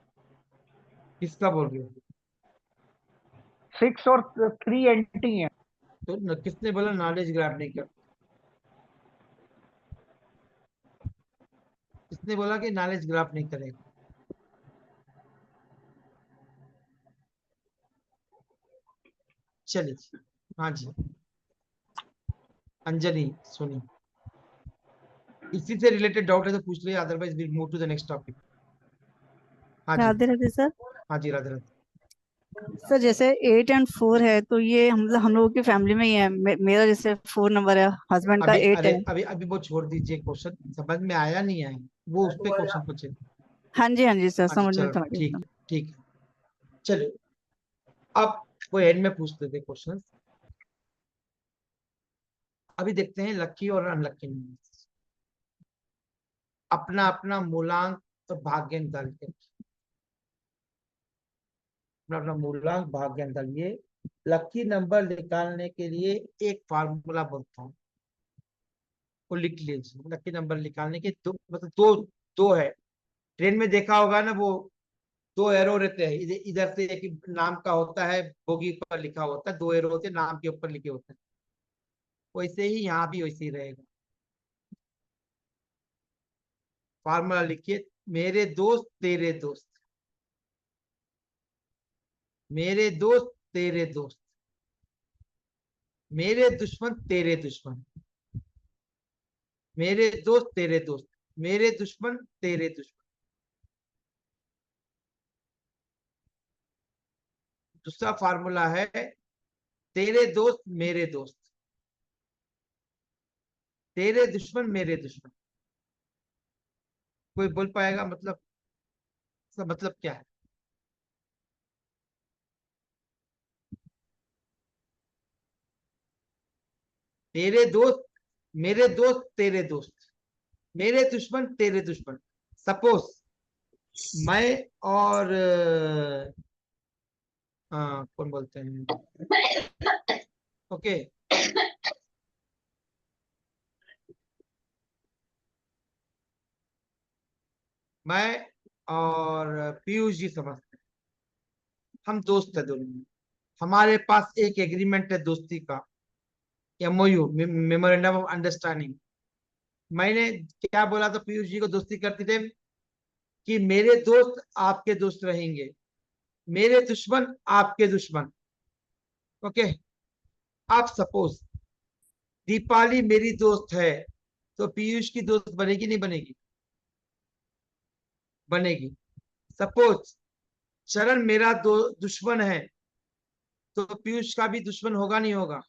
किसका बोल रहे हो? 6 और 3 NT है। तो किसने बोला नॉलेज ग्रैब नहीं कर? किसने बोला कि नॉलेज ग्राफ नहीं करेगा? चलिए। हाँ जी, अंजलि सुनी, इसी से रिलेटेड डाउट है तो पूछ लिया, otherwise will move to the next topic. हाँ जी। राधे राधे सर। हाँ जी, राधे राधे। सर जैसे 8 और 4 है तो ये हम लोगों की फैमिली में ही है। मेरा जैसे 4 नंबर है, हस्बैंड का अभी 8 अरे है। अभी अभी वो छोड़ दीजिए, क्वेश्चन समझ में आया नहीं आया, वो उस पे क्वेश्चन पूछे। हाँ जी सर, हाँ जी, समझ में चलो तो आ गया ठीक सर। है, ठीक है। चलो, अब वो एंड में पूछ लेते क्वेश्चन। अभी देखते हैं लकी और अनलकी नंबर, अपना अपना मूलांक और भाग्य निकालते हैं। अपना अपना मूलांक भाग्य निकालिए। लकी नंबर निकालने के लिए एक फार्मूला बोलता हूँ, वो लिख लीजिए। लकी नंबर निकालने के दो मतलब दो दो है। ट्रेन में देखा होगा ना, वो दो एरो रहते हैं, इधर इधर से एक नाम का होता है, बोगी पर लिखा होता है, दो एरो होते हैं नाम के ऊपर लिखे होते हैं। वैसे ही यहाँ भी वैसे ही रहेगा। फार्मूला लिखिए, मेरे दोस्त तेरे दोस्त, मेरे दोस्त तेरे दोस्त, मेरे दुश्मन तेरे दुश्मन, मेरे दोस्त तेरे दोस्त, मेरे दुश्मन तेरे दुश्मन। दूसरा फार्मूला है, तेरे दोस्त मेरे दोस्त, तेरे दुश्मन मेरे दुश्मन। कोई बोल पाएगा मतलब, इसका मतलब क्या है? तेरे दोस्त मेरे दोस्त तेरे दोस्त, मेरे दुश्मन तेरे दुश्मन। सपोज मैं और कौन बोलते हैं, ओके, मैं और पीयूष जी समझते हैं, हम दोस्त है दोनों में, हमारे पास एक एग्रीमेंट है दोस्ती का, एमओयू, मेमोरेंडम ऑफ अंडरस्टैंडिंग। मैंने क्या बोला था पीयूष जी को दोस्ती करते थे, कि मेरे दोस्त आपके दोस्त रहेंगे, मेरे दुश्मन आपके दुश्मन। ओके, आप सपोज दीपाली मेरी दोस्त है, तो पीयूष की दोस्त बनेगी नहीं बनेगी? बनेगी। सपोज चरण मेरा दुश्मन है, तो पीयूष का भी दुश्मन होगा नहीं होगा?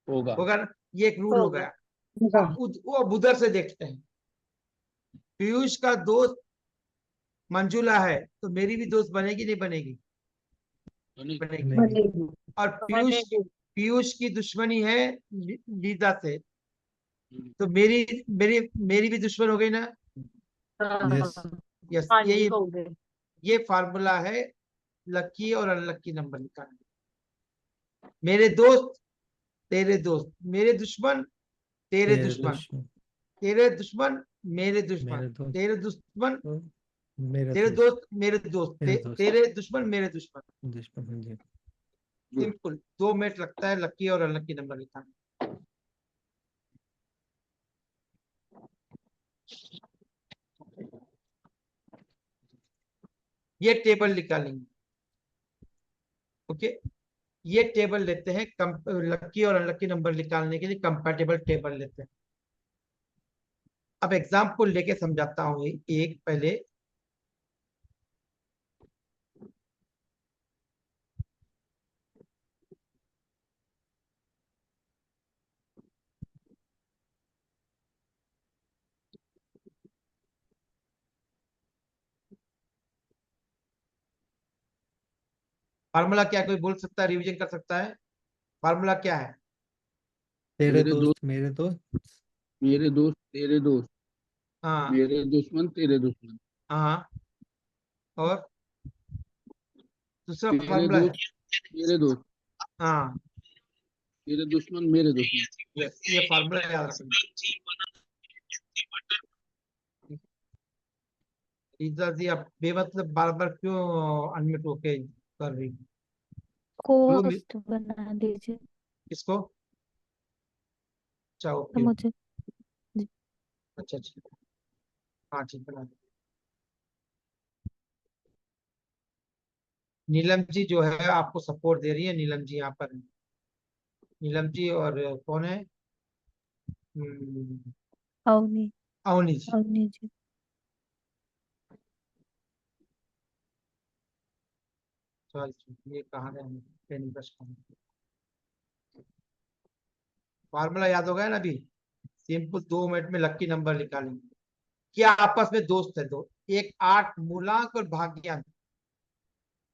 होगा। होगा ना? ये एक रूल हो होगा। गया। वो अब उधर से देखते हैं, पीयूष का दोस्त मंजुला है, तो मेरी भी दोस्त बनेगी नहीं बनेगी? बनेगी। नहीं। बनेगी। और पीयूष पीयूष की दुश्मनी है लीजा से, तो मेरी मेरी मेरी भी दुश्मन हो गई ना? यस। यस, हाँ जी, यही हो गए। ये फार्मूला है लकी और अनलकी नंबर निकालने। मेरे दोस्त तेरे दोस्त, मेरे दुश्मन तेरे तेरे दुश्मन, दुश्मन तेरे दुश्मन मेरे दुश्मन, मेरे दोस्त, तेरे दुश्मन मेरे तेरे दोस्त, दोस्त मेरे दोस्त, मेरे दोस्त, तेरे दुश्मन मेरे दुश्मन। दुश्मन जी। सिंपल, 2 मिनट लगता है लकी और अनलकी नंबर निकालने। ये टेबल निकालेंगे। ओके, ये टेबल लेते हैं, लकी और अनलकी नंबर निकालने के लिए कंपैटिबल टेबल लेते हैं। अब एग्जाम्पल लेके समझाता हूँ एक पहले। फार्मूला क्या कोई बोल सकता है, रिवीजन कर सकता है? फार्मूला क्या है? तेरे मेरे दोस्त दोस्त मेरे दोस्त, मेरे दोस्त तेरे दोस्त, हाँ मेरे दुश्मन तेरे दुश्मन, हाँ, और दूसरा तेरे फार्मूला है, दोस्त मेरे दोस्त, हाँ तेरे दुश्मन मेरे दुश्मन। यस, ये फार्मूला याद रखना। रीता जी आप बेमतलब बार बार क्यों अनम्यूट होके कर रही हैं? को क्यों होस्ट बना दीजिए किसको? अच्छा तो ओके, मुझे। जी। अच्छा ठीक है, हाँ ठीक बना दो। नीलम जी जो है आपको सपोर्ट दे रही है, नीलम जी यहाँ पर है। नीलम जी और कौन है? हम्म, अवनी। अवनी जी। अवनी जी। चल ये कहाँ गए हम? पेन ब्रश कहाँ? फार्मूला याद हो गया ना अभी? सिंपल, 2 मिनट में लकी नंबर निकालेंगे। क्या आपस में दोस्त है दो, एक 8 मूलांक और भाग्यांक।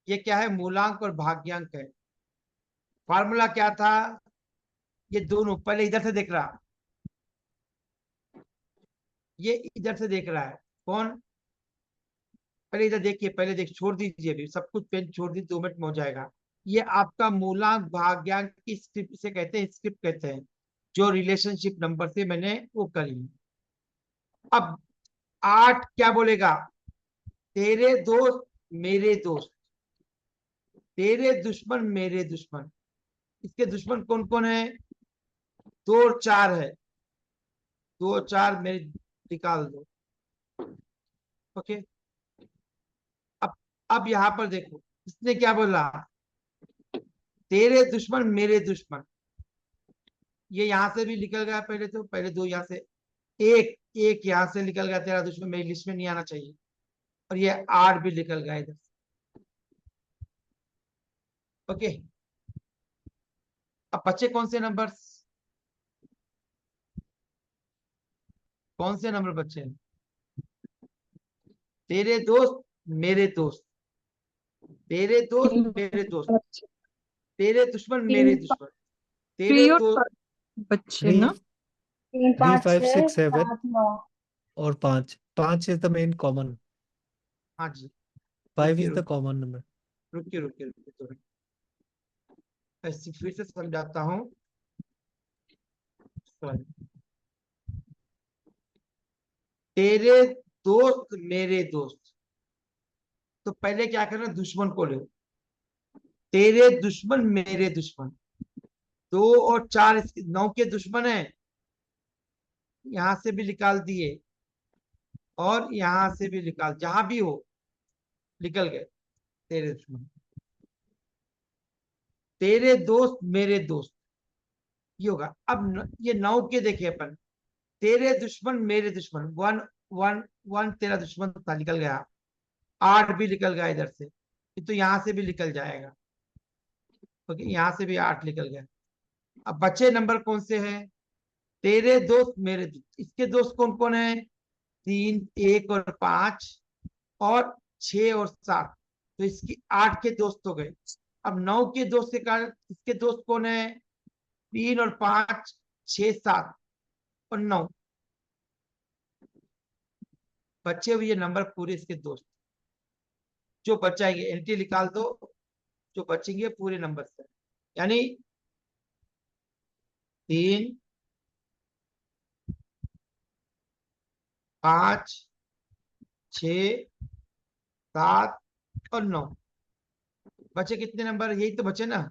ये क्या है? मूलांक और भाग्यांक है। फार्मूला क्या था? ये दोनों, पहले इधर से देख रहा, ये इधर से देख रहा है कौन? पहले इधर देखिए, पहले देख, छोड़ दीजिए अभी सब कुछ, पेन छोड़ दीजिए, 2 मिनट में हो जाएगा। ये आपका मूलांक भाग्यांक की स्क्रिप्ट से कहते हैं, स्क्रिप्ट कहते हैं। जो रिलेशनशिप नंबर से मैंने वो करी। अब 8 क्या बोलेगा? तेरे दोस्त मेरे दोस्त, तेरे दुश्मन मेरे दुश्मन। इसके दुश्मन कौन कौन है? 2 और 4 है, 2 और 4 मेरे निकाल दो। ओके, अब यहां पर देखो, इसने क्या बोला? तेरे दुश्मन मेरे दुश्मन। ये यहां से भी निकल गया, पहले तो पहले 2 यहां से, एक एक यहां से निकल गया, तेरा दुश्मन मेरी लिस्ट में नहीं आना चाहिए। और ये 8 भी निकल गया इधर। ओके, अब बच्चे कौन से नंबर? कौन से नंबर बच्चे हैं? तेरे दोस्त मेरे दोस्त, तेरे दोस्त मेरे दोस्त, तेरे दुश्मन मेरे दुश्मन, तेरे 3 और दोस्त। 5 बच्चे 3 ना। 3 3 5 5 6 6 7 7 9। और 5 इज द मेन कॉमन। हाँ जी, 5 रुकिए इज द रुकिए कॉमन नंबर। रुकिए रुकिए रुकिए तो ऐसे फिर से समझाता हूँ। Sorry. तेरे दोस्त मेरे दोस्त, तो पहले क्या करना? दुश्मन को ले। तेरे दुश्मन मेरे दुश्मन, 2 और 4 9 के दुश्मन है, यहां से भी निकाल दिए और यहां से भी निकाल, जहां भी हो निकल गए तेरे दुश्मन। तेरे दोस्त मेरे दोस्त, ये होगा। अब ये 9 के देखे अपन, तेरे दुश्मन मेरे दुश्मन, 1 1 1 तेरा दुश्मन था, निकल गया। 8 भी निकल गया इधर से, तो यहां से भी निकल जाएगा। ओके, यहां से भी 8 निकल गया। अब बचे नंबर कौन से हैं? तेरे दोस्त मेरे दोस्त। इसके दोस्त कौन कौन है? 3 1 और 5 और 6 और 7, तो इसकी 8 के दोस्त हो गए। अब 9 के दोस्त के कारण इसके दोस्त कौन है? 3 और 5 6 7 और 9, बचे हुए ये नंबर पूरे इसके दोस्त। जो बचाएंगे एंट्री निकाल दो, जो बचेंगे पूरे नंबर से, यानी 3 5 6 7 और 9। बचे कितने नंबर? यही तो बचे ना।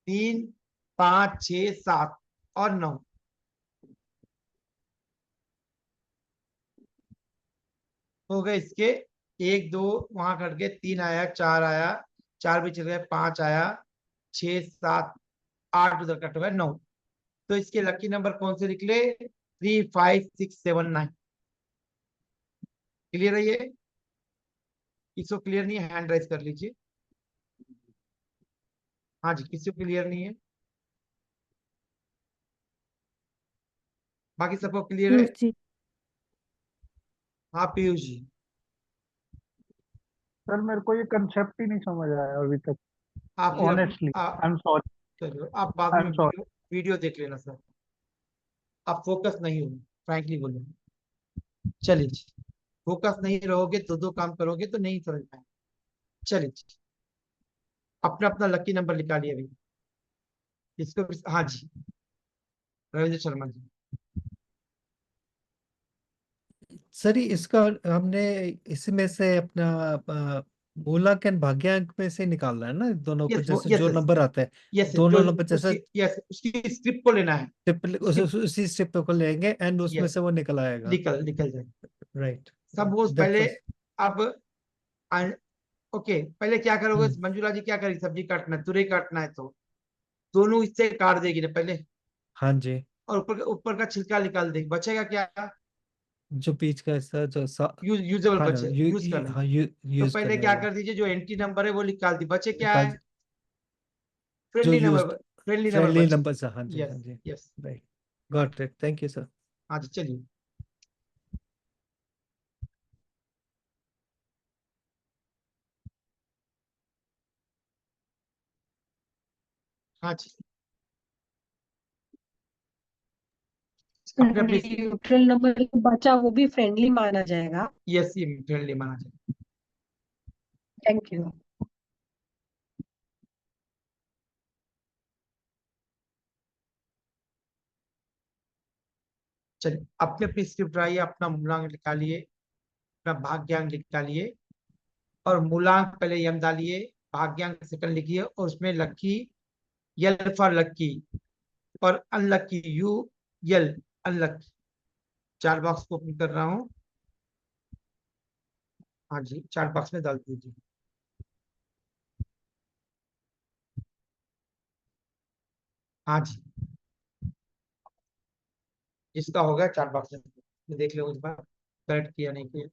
3 5 6 7 और 9। हो गए इसके 1 2 वहां कट गए, 3 आया, 4 आया, 4 भी चल गए, 5 आया, 6 7 8 उधर कट गए, 9। तो इसके लकी नंबर कौन से निकले? 3 5 6 7 9। क्लियर है ये? किसको क्लियर नहीं है हैंड राइज कर लीजिए। हाँ जी, किसी को क्लियर नहीं है? बाकी सबको क्लियर है? जी हाँ पीयूष जी। सर मेरे को ये कंसेप्ट ही नहीं समझ आया अभी तक, आप ऑनेस्टली। आई एम सॉरी, चलो आप बाद आई में एम सॉरी। वीडियो देख लेना सर। आप फोकस नहीं हो, फ्रैंकली बोलो। चलिए जी, फोकस नहीं रहोगे तो 2 काम करोगे तो नहीं समझ पाएंगे। चलिए जी, अपना अपना लकी नंबर निकालिए अभी। इसको हाँ जी, रविंद्र शर्मा जी। सर इसका हमने इसमें से अपना मूलक एंड भाग्यांक में से निकालना है ना दोनों को, यस जैसे यस जो यस नंबर आते हैं यस, जो दोनों नंबर जैसे उसकी यस उसकी स्क्रिप्ट को लेना है। उसी स्टेप को लेंगे एंड उसमें यस, से वो निकल आएगा। निकल निकल जाए राइट, सपोज दैट पहले। वाज। अब ओके, पहले क्या करोगे? हम्म, मंजुला जी क्या करेगी? सब्जी काटना है, तुरई काटना है, तो दोनों इससे काट देगी ना पहले, हाँ जी, और ऊपर ऊपर का छिलका निकाल देगी। बचेगा क्या? जो बीच का हिस्सा जो यूजेबल हाँ बचे, यूज करना। हाँ तो यूज पहले करने क्या वाला कर दीजिए, जो एंट्री नंबर है वो निकाल दी। बचे क्या निकाल है? जो friendly use number, friendly number friendly बचे। नंबर से। हाँ जी, हाँ यस जी, yes. Right, got it, thank you sir. हाँ जी, चलिए। हाँ जी, अपने अपने न्यूट्रल नंबर बचा वो भी फ्रेंडली माना जाएगा। यस, ये फ्रेंडली माना जाए। Thank you. चलिए अपने अपनी स्क्रिप्ट आइए, अपना मूलांक निकालिए, अपना भाग्यांक निकालिए, और मूलांक पहले यम डालिए, भाग्यांक सेकंड लिखिए, और उसमें लकी, यल फॉर लक्की, और unlucky you, L unlucky. 4 box को ओपन कर रहा हूँ। हाँ जी, 4 बॉक्स में डाल दीजिए। हाँ जी, इसका होगा 4 बॉक्स में, देख लो इस बार करेक्ट किया नहीं किया।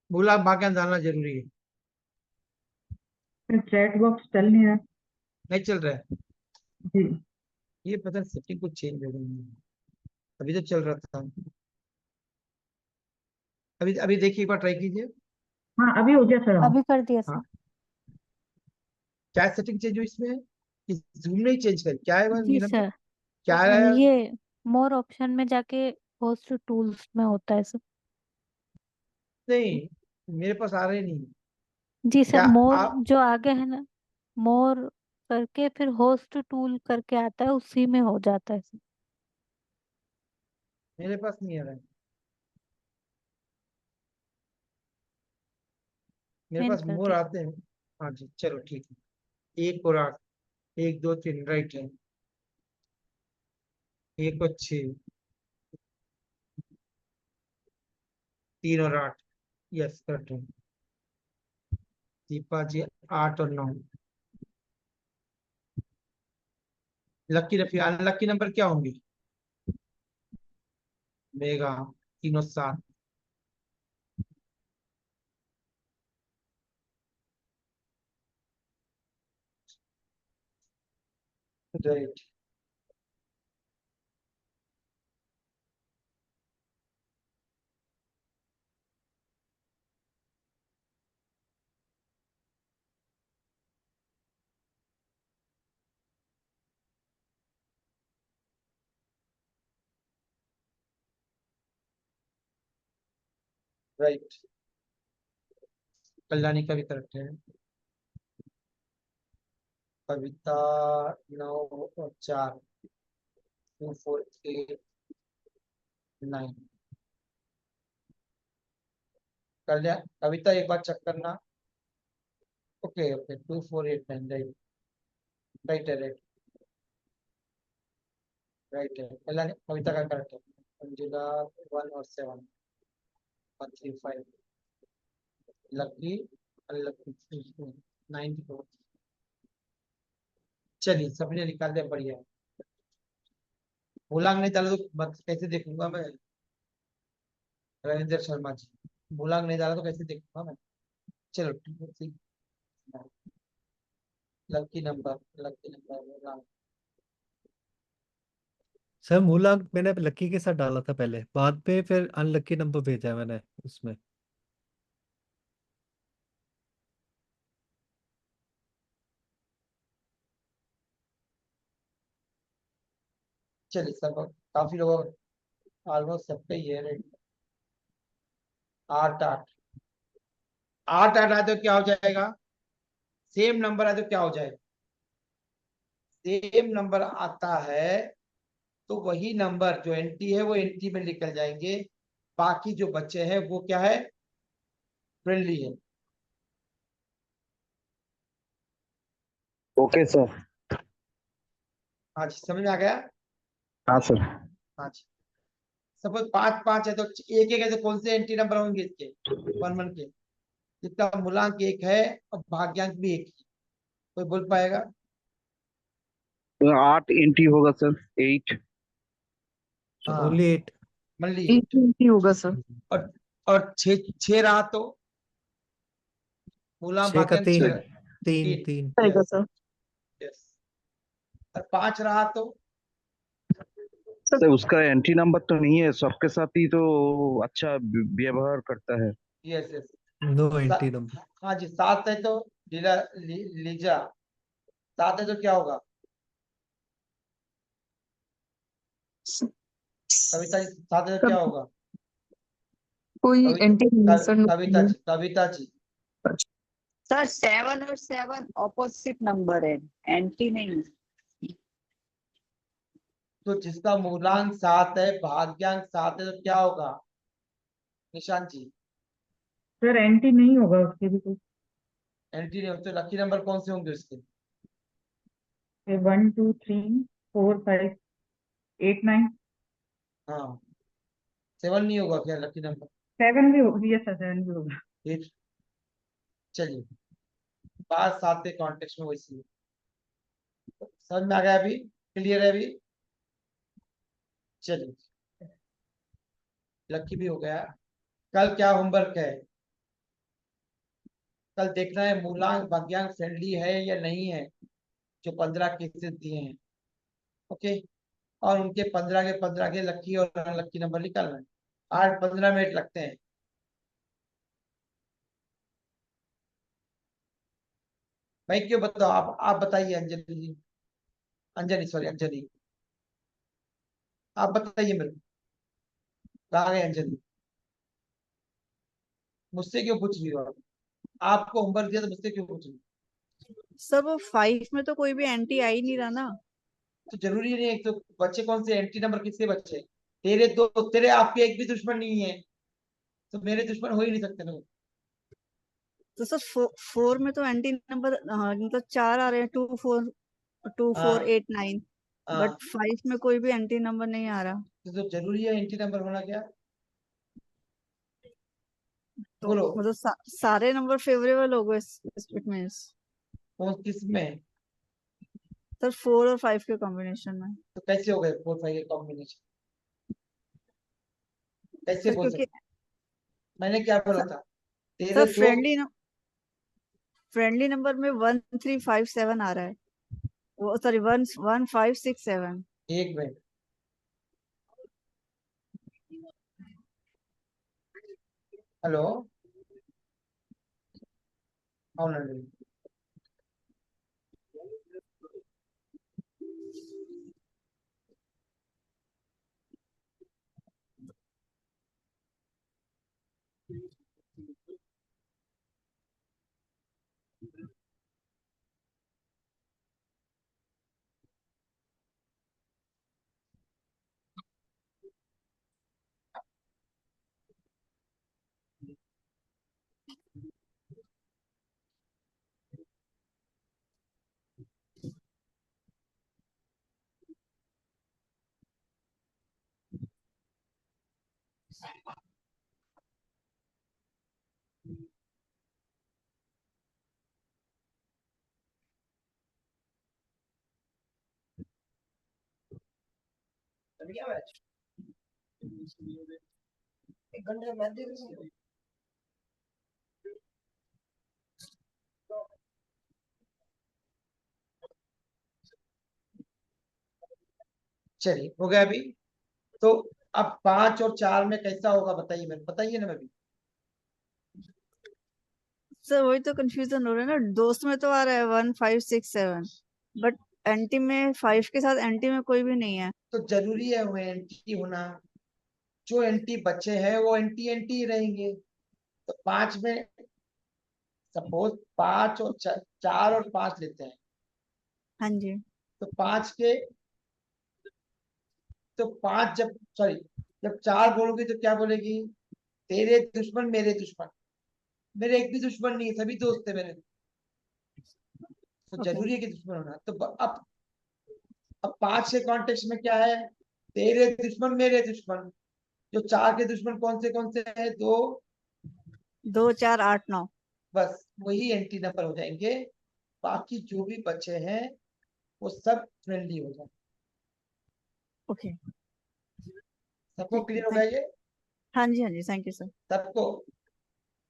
मूलांक भाग्यांक डालना जरूरी है। चैट बॉक्स चल नहीं रहा। नहीं चल रहा है जी ये, पता सेटिंग कुछ चेंज हो गई है। अभी तो चल रहा था। अभी अभी देखिए, एक बार ट्राई कीजिए। हाँ, अभी हो गया सर। अभी कर दिया हाँ, सर। क्या सेटिंग चेंज हुई इसमें? इस जूम नहीं चेंज कर, क्या है जी नीलम? सर, क्या है? ये मोर ऑप्शन में जाके होस्ट टूल्स में होता है सर। नहीं, मेरे पास आ रहे नहीं। जी क्या सर, मोर आप? जो आगे है ना, मोर करके फिर होस्ट टूल करके आता है, उसी में हो जाता है सर। मेरे पास नहीं आ रहा है। मेरे मैंने पास कर मोर दिया। आते हैं। हाँ जी, चलो ठीक है। 1 और 8, 1 2 3 राइट है। 1 और 6, 3 और 8, यस करेक्ट है। दीपा जी 8 और 9। लक्की रफी, अनलक्की नंबर क्या होंगे? मेगा 3 और 7। Right, right. कल्याणी का भी करेक्ट है। कविता 9 और 4, 2 4 8 9। कविता एक बार चेक करना। Okay okay, 2 4 8 9 right. राइट है, राइट। राइट है, कल्याणी कविता का करेक्ट है। अंजुला 1 और 7, 1 3 5। Lucky unlucky 9। चलिए सबने निकाल दिया, बढ़िया। मूलांक नहीं डाला तो कैसे देखूंगा मैं? रविंद्र शर्मा जी, मूलांक नहीं डाला तो कैसे देखूंगा मैं? चलो ठीक है, ठीक। लकी नंबर, लकी नंबर मूलांक। सर मूलांक मैंने लकी के साथ डाला था पहले, बाद में फिर अनलकी नंबर भेजा है मैंने उसमें। चलिए सब, काफी लोग ऑलमोस्ट सबका ही है राइट। 8 8, 8 8 आए तो क्या हो जाएगा? सेम नंबर आए तो क्या हो जाएगा? सेम नंबर आता है तो वही नंबर जो एंटी है वो एंटी में निकल जाएंगे। बाकी जो बच्चे हैं वो क्या है? फ्रेंडली है। Okay sir. हाँ जी, समझ में आ गया? हाँ सर। हाँ जी। सपोज 5 5 है तो एक एक है तो कौन से एंटी नंबर होंगे इसके? 1 1 के। जिसका मूलांक 1 है और भाग्यांक भी 1 है, कोई बोल पाएगा? 8 एंट्री होगा सर, 8। हाँ, ओनली 8। मान लीजिए। 8 होगा सर। और 6 रहा तो मूलांक 6 का भाग्यांक 3, 6। 3 3, 3। रहेगा यस सर। यस। और 5 रहा तो सर उसका एंट्री नंबर तो नहीं है, सबके साथ ही तो अच्छा व्यवहार करता है। Yes yes. No entry number. हाँ जी, 7 है तो लीजा 7 है तो क्या होगा? कविता जी 7 है तो क्या होगा? कोई एंटी नहीं सर। कविता जी, कविता जी। सर 7 और 7 ऑपोजिट नंबर है, एंटी नहीं। तो जिसका मूलांक 7 है, भाग्यांक 7 है, तो क्या होगा निशांत जी? सर एंटी नहीं होगा उसके भी कुछ। एंटी नहीं होते, लकी नंबर कौन से होंगे उसके? 1 2 3 4 5 8 9 हाँ, 7 नहीं होगा क्या लकी नंबर? 7 भी होगा। यस सर 7 भी होगा। फिर चलिए, बात 7 के कॉन्टेक्स्ट में वैसी समझ में आ गया? अभी क्लियर है? अभी चलिए, लकी भी हो गया। कल क्या होमवर्क है? कल देखना है मूलांक भाग्यांक फ्रेंडली है या नहीं है, जो 15 केसेस दिए हैं। ओके, और उनके 15 के 15 के लकी और अनलकी नंबर निकालना है। 8-15 मिनट लगते हैं। भाई क्यों बताओ, आप बताइए अंजलि जी, अंजलि सॉरी अंजलि, आप बताइए मेरे को, कहाँ गए अंजलि? मुझसे क्यों पूछ रही हो आप? आपको होमवर्क दिया तो मुझसे क्यों पूछ रही हो? सर वो 5 में तो कोई भी एंटी आ ही नहीं रहा ना। तो जरूरी नहीं है, तो बच्चे कौन से एंटी नंबर किसके बच्चे? तेरे दो, तेरे आपके एक भी दुश्मन नहीं है, तो मेरे दुश्मन हो ही नहीं सकते ना। तो सर 4 में तो एंटी नंबर मतलब 4 आ रहे हैं, 2 4 2 4 हाँ 8 9, बट हाँ, 5 में कोई भी एंटी नंबर नहीं आ रहा। तो जरूरी है एंटी नंबर होना क्या? तो बोलो, मतलब सारे नंबर फेवरेबल हो गए इट मींस। कौन किस में? सर 4 और 5 के कॉम्बिनेशन में। तो कैसे हो गए 4-5 के कॉम्बिनेशन? कैसे सर बोल क्योंकि सकते? मैंने क्या बोला सर, था? तेरे सर दो, फ्रेंडली नंबर में 1 3 5 7 आ रहा है, वो सॉरी 1 1 5 6 7। एक मिनट, हेलो, हाँ नहीं, एक घंटे में देख लीजिए। चलिए हो गया अभी। तो अब 5 और 4 में कैसा होगा बताइए, मेरे बताइए ना। मैं भी सर वही तो कंफ्यूजन हो रहा है ना, दोस्त में तो आ रहा है 1 5 6 7, बट एंटी में 5 के साथ एंटी में कोई भी नहीं है। तो जरूरी है वो एंटी होना? जो एंटी बच्चे हैं वो एंटी एंटी ही रहेंगे। तो 5 में सपोज 5 और 4 और 5 लेते हैं, हाँ जी। तो 5 के, तो 5 जब सॉरी जब 4 बोलोगी तो क्या बोलेगी? तेरे दुश्मन मेरे दुश्मन। मेरे एक भी दुश्मन नहीं है, सभी दोस्त है मेरे। तो ओके। जरूरी है कि दुश्मन होना। तो अब 5 के कॉन्टेक्स्ट में क्या है? तेरे दुश्मन मेरे दुश्मन। जो 4 के दुश्मन कौन से हैं? दो। 2 4 8 9। बस वही एंटी नंबर हो जाएंगे। बाकी जो भी बचे हैं वो सब फ्रेंडली हो जाए। ओके सबको ठीक है, क्लियर हो गया थैंक। ये? हाँ जी हाँ जी, थैंक यू सर। सबको?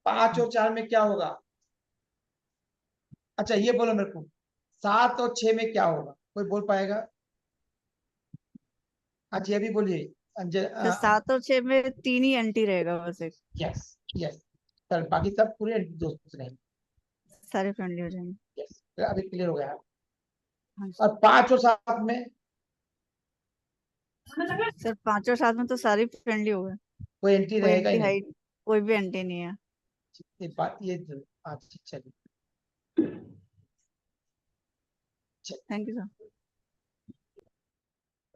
5 और 4 में क्या होगा? अच्छा ये बोलो मेरे को, 7 और 6 में क्या होगा? कोई बोल पाएगा? अच्छा ये भी बोलिए अंजल। सर 7 और 6 में 3 ही एंटी रहेगा बस एक। यस यस, सर बाकी सब पूरे दोस्त रहेंगे। सारे फ्रेंडली हो जाएंगे। यस, अभी क्लियर हो गया। हाँ जी। और 5 और 7 में सर 5 और 7 में तो सारे फ्रेंडली हो गए, कोई एंटी कोई रहेगा ही एंटी नहीं। हाइट, कोई भी एंटी नहीं है। ये बात ये अच्छा चलिए। चलिए। Thank you sir.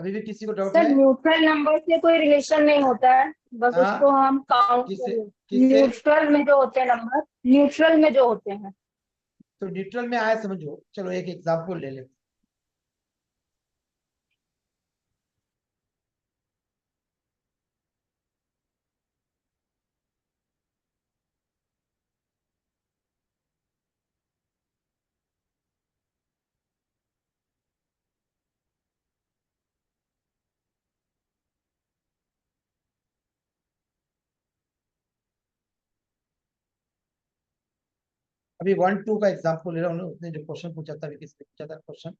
अभी भी किसी को डाउट सर है? न्यूट्रल नंबर से कोई रिलेशन नहीं होता है, बस हाँ, उसको हम काउंट किससे कर किससे? न्यूट्रल में जो होते हैं नंबर, न्यूट्रल में जो होते हैं। तो न्यूट्रल में आए समझो। चलो एक एग्जांपल ले लेते। अभी 1 2 का एग्जांपल ले रहा हूँ। उसने जो क्वेश्चन पूछा था, अभी किसने पूछा था क्वेश्चन?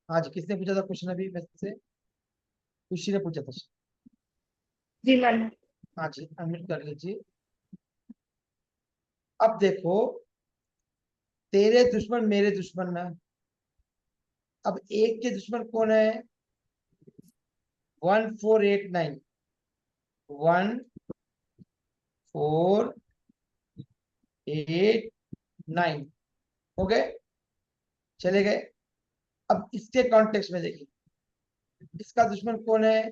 हाँ जी, किसने पूछा था क्वेश्चन अभी वैसे? खुशी ने पूछा था। जी मैंने। हाँ जी, अनम्यूट कर लीजिए। अब देखो, तेरे दुश्मन मेरे दुश्मन ना। अब एक के दुश्मन कौन है? 1489 1489 हो गए, चले गए। अब इसके कॉन्टेक्स्ट में देखिए, इसका दुश्मन कौन है?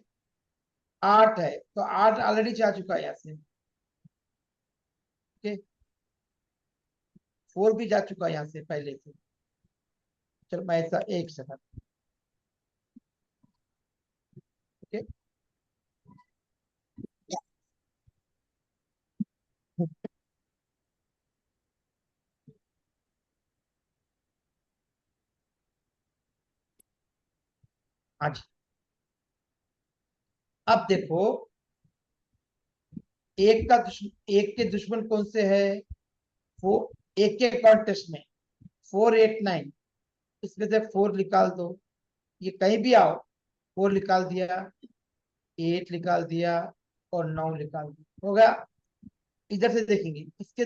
8 है, तो 8 ऑलरेडी जा चुका है यहाँ से। ओके, 4 भी जा चुका है यहाँ से पहले से। चलो मैं ऐसा एक सेकंड। ओके, हाँ जी। अब देखो, एक के दुश्मन कौन से है? वो एक के कॉन्टेक्स्ट में 489, इसमें से 4 निकाल दो। ये कहीं भी आओ, 4 निकाल दिया, 8 निकाल दिया और 9 निकाल दिया, हो गया। इधर से देखेंगे, इसके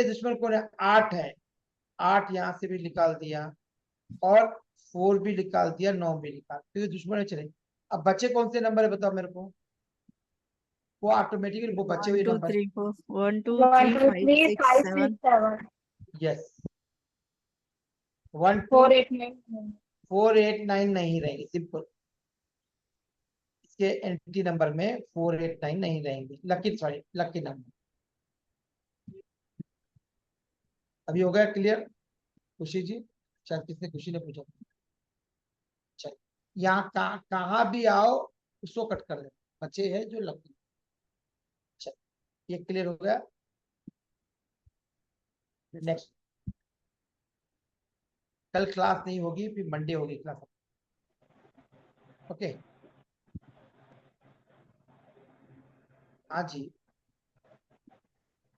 दुश्मन कौन है? 8 है, 8 यहाँ से भी निकाल दिया और 4 भी निकाल दिया, 9 भी निकाल, तो ये दुश्मन है। चले, अब बचे कौन से नंबर है बताओ मेरे को? वो ऑटोमेटिकली वो बचे 1 हुए 2 नंबर। 3 4 1 2 1 3 2 5 3 6 5 7 6 7 यस, 1 2 4 8 9 4 8 9 नहीं रहेंगे, सिंपल। इसके एंट्री नंबर में 4 8 9 नहीं रहेंगे, लकी नंबर। अभी हो गया क्लियर खुशी जी? शायद किसने, खुशी ने पूछा। चल, यहाँ कहाँ भी आओ उसको कट कर दे, बचे है जो लकी। चल, ये क्लियर हो गया। नेक्स्ट, कल क्लास नहीं होगी, फिर मंडे होगी क्लास। ओके, हाँ जी,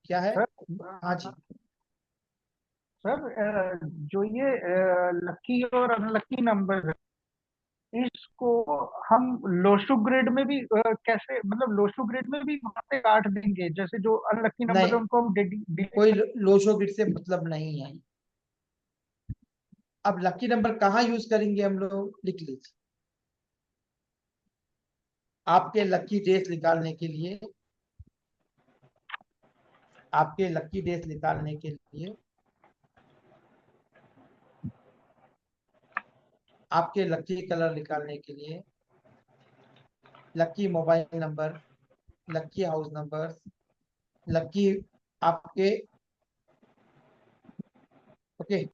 क्या है? सर हाँ जी, सर जो ये लकी और अनलकी नंबर है, इसको हम लोशो ग्रेड में भी कैसे, मतलब लोशो ग्रेड में भी वहां पे काट देंगे? जैसे जो अनलकी नंबर है नहीं, उनको हम डिलीट कोई कर। लोशो बिट से मतलब नहीं है। अब लकी नंबर कहाँ यूज करेंगे हम लोग, लिख लीजिए। आपके लकी डेज निकालने के लिए, आपके लकी डेज निकालने के लिए, आपके लकी कलर निकालने के लिए, lucky mobile number, lucky house number, lucky आपके, ओके,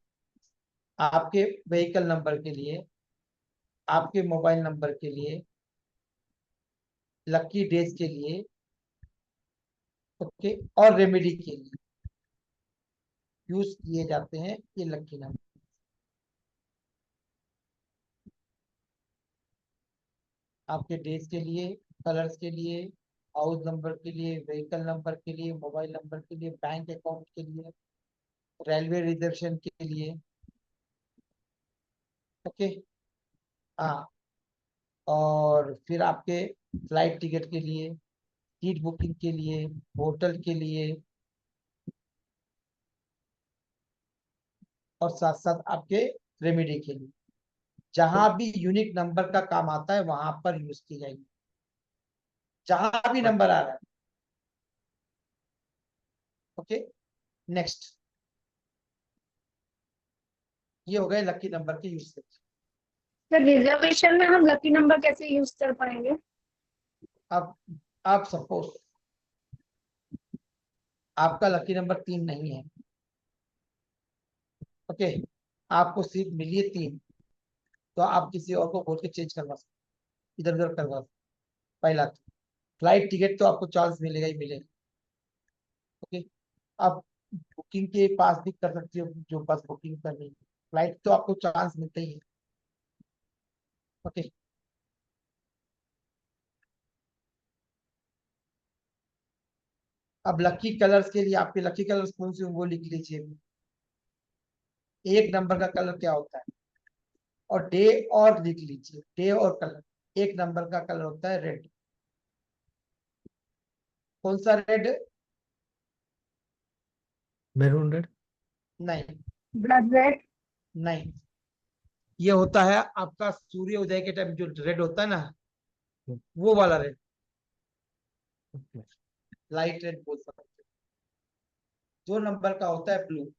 आपके व्हीकल नंबर के लिए, आपके मोबाइल नंबर के लिए, लकी डेज के लिए, ओके, और रेमेडी के लिए यूज किए जाते हैं ये लकी नंबर। आपके डेज के लिए, कलर्स के लिए, हाउस नंबर के लिए, व्हीकल नंबर के लिए, मोबाइल नंबर के लिए, बैंक अकाउंट के लिए, रेलवे रिजर्वेशन के लिए, ओके, हाँ, और फिर आपके फ्लाइट टिकट के लिए, सीट बुकिंग के लिए, होटल के लिए, और साथ साथ आपके रेमेडी के लिए। जहां भी यूनिक नंबर का काम आता है वहां पर यूज की जाएगी, जहां भी नंबर आ रहा है। ओके, नेक्स्ट, ये हो गए लकी नंबर के यूज। तो रिजर्वेशन में हम लकी नंबर कैसे यूज कर पाएंगे? अब आप सपोज आपका लकी नंबर 3 नहीं है, ओके, आपको सीट मिली है 3, तो आप किसी और को बोल के चेंज करवा सकते, इधर उधर करवा सकते। पहला फ्लाइट टिकट तो आपको चांस मिलेगा ही मिलेगा, ओके। आप बुकिंग के पास भी कर सकते हो, जो बस बुकिंग करनी है, फ्लाइट तो आपको चांस मिलता ही है, ओके। अब लकी कलर्स के लिए आपके लकी कलर्स कौन से वो लिख लीजिए। एक नंबर का कलर क्या होता है, और डे और लिख लीजिए, डे और कलर। एक नंबर का कलर होता है रेड। कौन सा रेड? Maroon red. नहीं, ब्लड रेड। नहीं, ये होता है आपका सूर्य उदय के टाइम जो रेड होता है ना, वो वाला रेड, लाइट रेड बोल सकते हैं। जो नंबर का होता है ब्लू।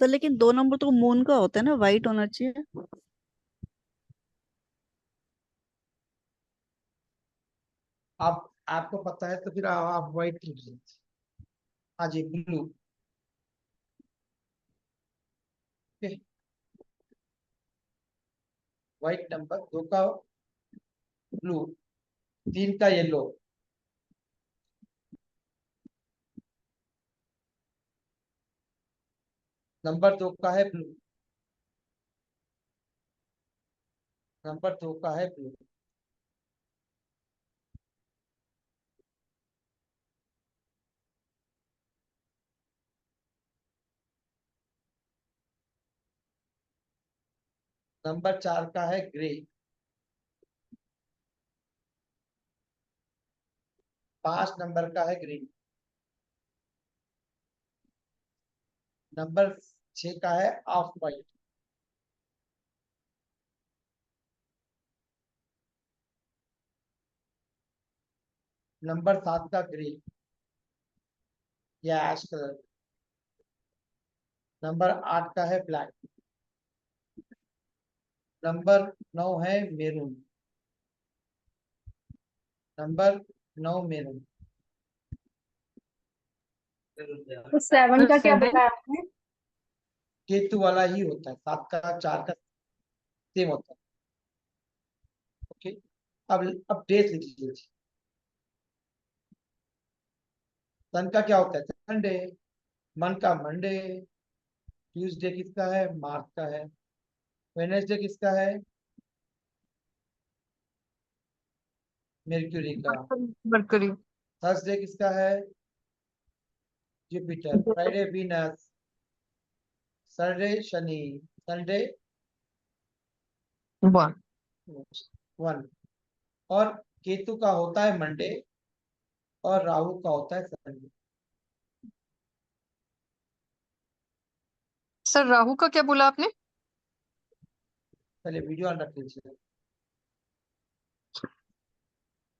सर लेकिन 2 नंबर तो मून का होता है ना, वाइट होना चाहिए। आप आपको पता है तो फिर आप व्हाइट लिख लीजिए। हाँ जी, ब्लू। व्हाइट नंबर 2 का ब्लू, 3 का येलो। नंबर 2 का है ब्लू, नंबर 2 का है ब्लू। नंबर 4 का है ग्रे। 5 नंबर का है ग्रीन। नंबर 6 का है ऑफ व्हाइट। नंबर 7 का ग्रे या ऐश कलर। नंबर 8 का है ब्लैक। नंबर 9 है मेरून। Number 9 maroon. तो 7 का क्या बताया आपने? केतु वाला ही होता है, 7 का 4 का सेम होता है, ओके। अब डेट लिख लीजिए। सन का क्या होता है? संडे। मन का मंडे। ट्यूसडे किसका है? मार्च का है। वेडनेसडे किसका है? मेर्क्यूरी का। मरकरी। थर्सडे किसका है? Jupiter. Friday Venus. Saturday Shani. Sunday one. 1। और केतु का होता है मंडे, और राहु का होता है संडे। सर राहु का क्या बोला आपने? पहले वीडियो ऑन रख लीजिए।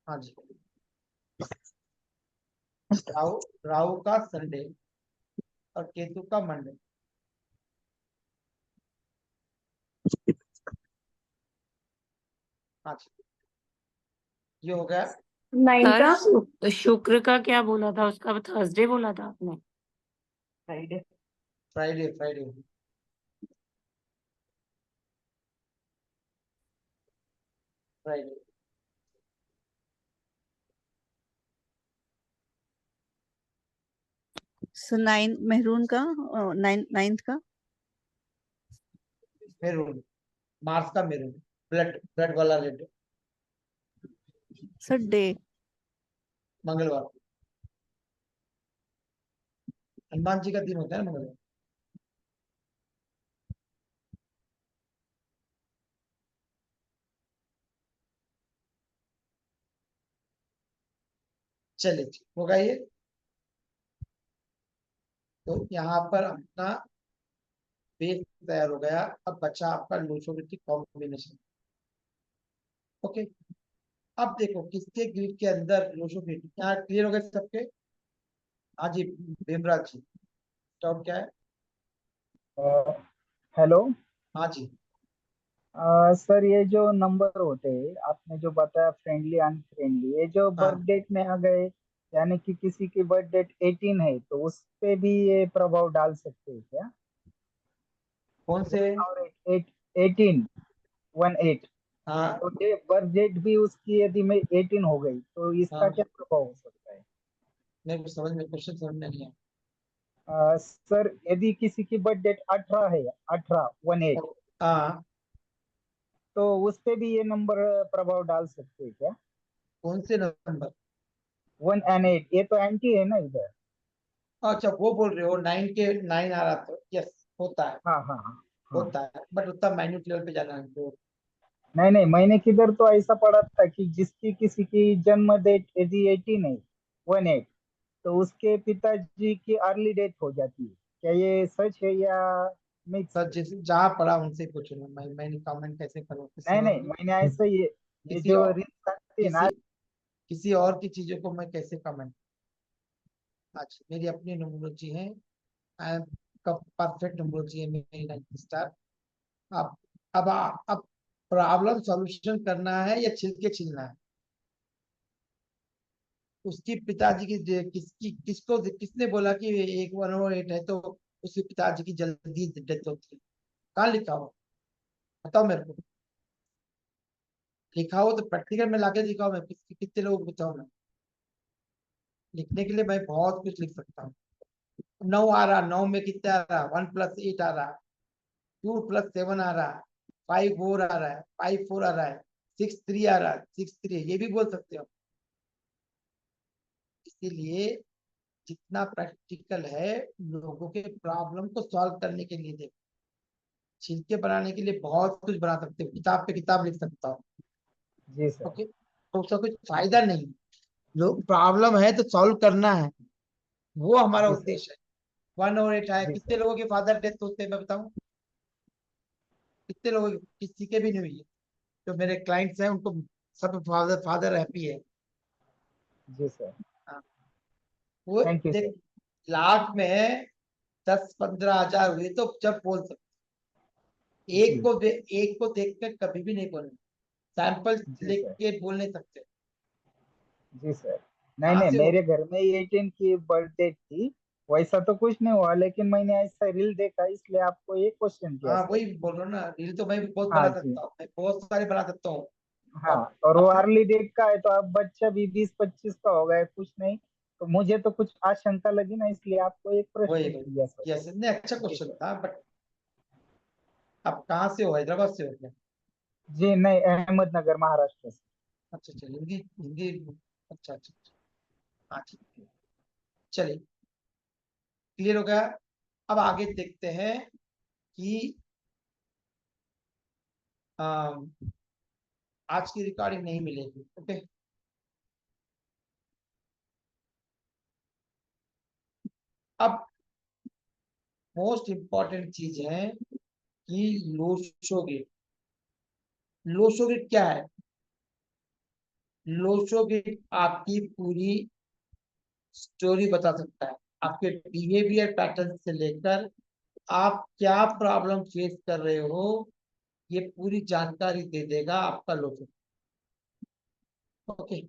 हाँ जी, राहु राहु का संडे और केतु का मंडे। हाँ जी, ये हो गया। 9 सर का शुक्र का क्या बोला था? उसका थर्सडे बोला था आपने। Friday. Friday Friday Friday. Sir 9 maroon का, 9th का। मेरून, मार्स का मेरून, ब्लड ब्लड वाला रेड। Sir day. मंगलवार। हनुमान जी का दिन होता है ना मंगलवार। चलिए ठीक होगा ये। तो यहाँ पर अपना बेस तैयार हो गया। अब बचा आपका लोसोग्रिड कॉम्बिनेशन। ओके, अब देखो किसके ग्रिड के अंदर लोसोग्रिड, यहाँ क्लियर हो गए सबके? हाँ जी भीमराज जी, डाउट क्या है? हेलो हाँ जी। सर, ये जो नंबर होते हैं आपने जो बताया फ्रेंडली अनफ्रेंडली, ये जो हाँ, बर्थ डेट में आ गए, यानी कि किसी की बर्थ डेट 18 है तो उस पे भी ये प्रभाव डाल सकते हैं क्या? कौन से? 18 18, हाँ तो ये बर्थ डेट भी उसकी यदि में 18 हो गई तो इसका हाँ, क्या प्रभाव हो सकता है? मेरे को समझ में, क्वेश्चन समझ में नहीं आया। सर, यदि किसी की बर्थ डेट 18 है, 18 हाँ, तो उस पे भी ये नंबर प्रभाव डाल सकते हैं क्या? कौन से नंबर? 1 and 8, ये तो एंटी है ना इधर। अच्छा वो बोल रहे हो, 9 के 9 आ रहा तो यस, होता है, हाँ हाँ हाँ हाँ। होता है, बट उतना माइन्यूट लेवल पे जाना है तो। नहीं नहीं, मैंने किधर तो ऐसा पढ़ा था कि जिसकी किसी की जन्म डेट यदि 18 है, 18, तो उसके पिताजी की अर्ली डेथ हो जाती है। क्या ये सच है या मिथ सर है? जिस जहाँ पढ़ा उनसे पूछो ना, मैंने कमेंट कैसे करूँ किसी नहीं और नहीं, की? मैंने ऐसा ये किसी जो और, रील्स आती है ना। किसी किसी और की चीजों को मैं कैसे कमेंट? अच्छा, मेरी अपनी न्यूमरोलॉजी है, आई परफेक्ट न्यूमरोलॉजी है मेरी 9 स्टार। अब अब प्रॉब्लम सॉल्यूशन करना है या छिलके छिलना है? उसकी पिताजी की किसको किसने बोला कि एक 108 है तो उसके पिताजी की जल्दी डेथ होती है? कहाँ लिखा हो? बताओ मेरे को, लिखा हो तो प्रैक्टिकल में लाके दिखाओ, मैं कितने लोगों को बताऊँ? मैं लिखने के लिए मैं बहुत कुछ लिख सकता हूँ। 9 आ रहा, 9 में कितना आ रहा? 1+8 आ रहा, 2+7 आ रहा, 5 4 आ रहा है, 5 4 आ रहा है, 6 3 आ रहा है, 6 3, ये भी बोल सकते हो। इसीलिए जितना प्रैक्टिकल है, लोगों के प्रॉब्लम को सॉल्व करने के लिए देखो, छिलके बनाने के लिए बहुत कुछ बना सकते हो, किताब पे किताब लिख सकता हूँ। जी सर। ओके, तो उसका कुछ फायदा नहीं। लोग प्रॉब्लम है तो सॉल्व करना है, वो हमारा जी सर। उद्देश्य है। 108 है, जी कितने सर। लोगों के फादर डेथ होते हैं मैं बताऊं? कितने लोगों की? किसी के भी नहीं हुई है। जो मेरे क्लाइंट्स हैं उनको सब फादर फादर हैप्पी है। जी सर। हाँ, वो थैंक यू देख, सर। लाख में 10-15 हजार हुए तो जब बोल सकते, जी एक को देख कर कभी भी नहीं बोलना, सैंपल जी सर। लेके बोल नहीं सकते। जी सर। नहीं कहाँ नहीं, से हो? मेरे घर में 18 की बर्थडे थी, वैसा तो कुछ नहीं हुआ, लेकिन मैंने ऐसा रील देखा इसलिए आपको ये क्वेश्चन किया हाँ सर। वही बोल रहा हूँ ना, रील तो मैं भी बहुत हाँ बना जी। सकता हूँ, मैं बहुत सारे बना सकता हूँ। हाँ, अब और वो अपने अर्ली डेट का है तो अब बच्चा भी 20-25 का हो गया है, कुछ नहीं, तो मुझे तो कुछ आशंका लगी ना, इसलिए आपको एक वही प्रश्न वही, किया सर। यस, नहीं अच्छा जी क्वेश्चन सर। था, बट अब कहाँ से हो? हैदराबाद से हो क्या? जी नहीं, अहमदनगर महाराष्ट्र से। अच्छा अच्छा, हिंदी हिंदी, अच्छा अच्छा अच्छा। हाँ ठीक है, चलिए, क्लियर हो गया। अब आगे देखते हैं कि अम, आज की रिकॉर्डिंग नहीं मिलेगी। ओके, अब मोस्ट इम्पॉर्टेंट चीज है कि लोसोगेट। लोसोगेट क्या है? लोसोगेट आपकी पूरी स्टोरी बता सकता है, आपके बिहेवियर पैटर्न से लेकर आप क्या प्रॉब्लम फेस कर रहे हो, ये पूरी जानकारी दे देगा आपका लोसोगेट। ओके,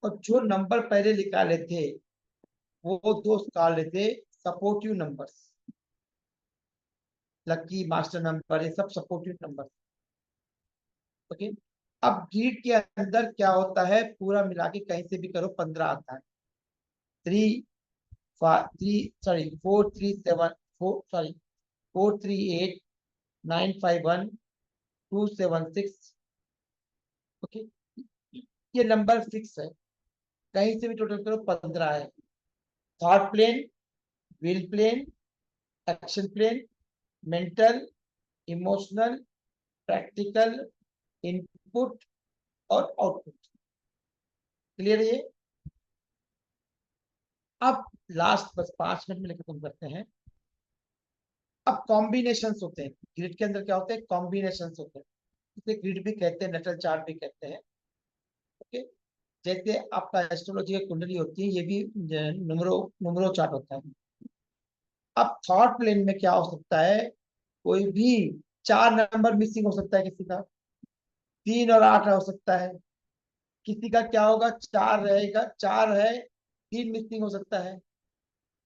और जो नंबर पहले निकाले थे वो दो निकाले थे supportive numbers, lucky master number, ये सब सपोर्टिव नंबर। ओके, अब गीट के अंदर क्या होता है, पूरा मिला के कहीं से भी करो 15 आता है। 438 951 276। ओके, ये नंबर फिक्स है, कहीं से भी टोटल करो 15 है। Thought plane, will plane, action plane, mental, emotional, practical, input और आउटपुट। क्लियर है ये? अब लास्ट बस 5 मिनट में लेकर तुम करते हैं। अब कॉम्बिनेशन होते हैं ग्रिड के अंदर, क्या होते हैं कॉम्बिनेशन होते हैं, इसे ग्रिड भी कहते हैं, नटल चार्ट भी कहते हैं। ओके, जैसे आपका एस्ट्रोलॉजी की कुंडली होती है, ये भी नुमरो चार्ट होता है। अब थॉट प्लेन में क्या हो सकता है, कोई भी 4 नंबर मिसिंग हो सकता है, किसी का 3 और 8 हो सकता है, किसी का क्या होगा 4 रहेगा, 4 है 3 मिसिंग हो सकता है,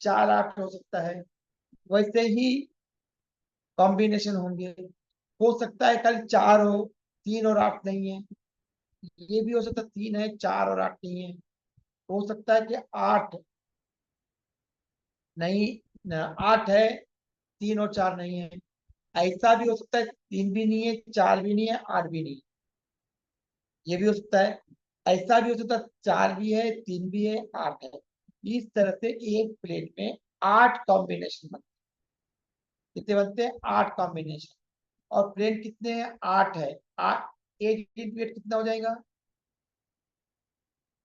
4 8 हो सकता है। वैसे ही कॉम्बिनेशन होंगे, हो सकता है कल 4 हो 3 और 8 नहीं है, ये भी हो सकता है 3 है 4 और 8 नहीं है, हो सकता है कि 8 नहीं 8 है 3 और 4 नहीं है, ऐसा भी हो सकता है 3 भी नहीं है 4 भी नहीं है 8 भी नहीं है, ये भी हो सकता है। ऐसा भी हो सकता है 4 भी है 3 भी है 8 है। इस तरह से एक प्लेट में 8 कॉम्बिनेशन बनते हैं। कितने बनते हैं 8 कॉम्बिनेशन। और प्लेन कितने हैं 8 है, 8 8 इंटू 8 कितना हो जाएगा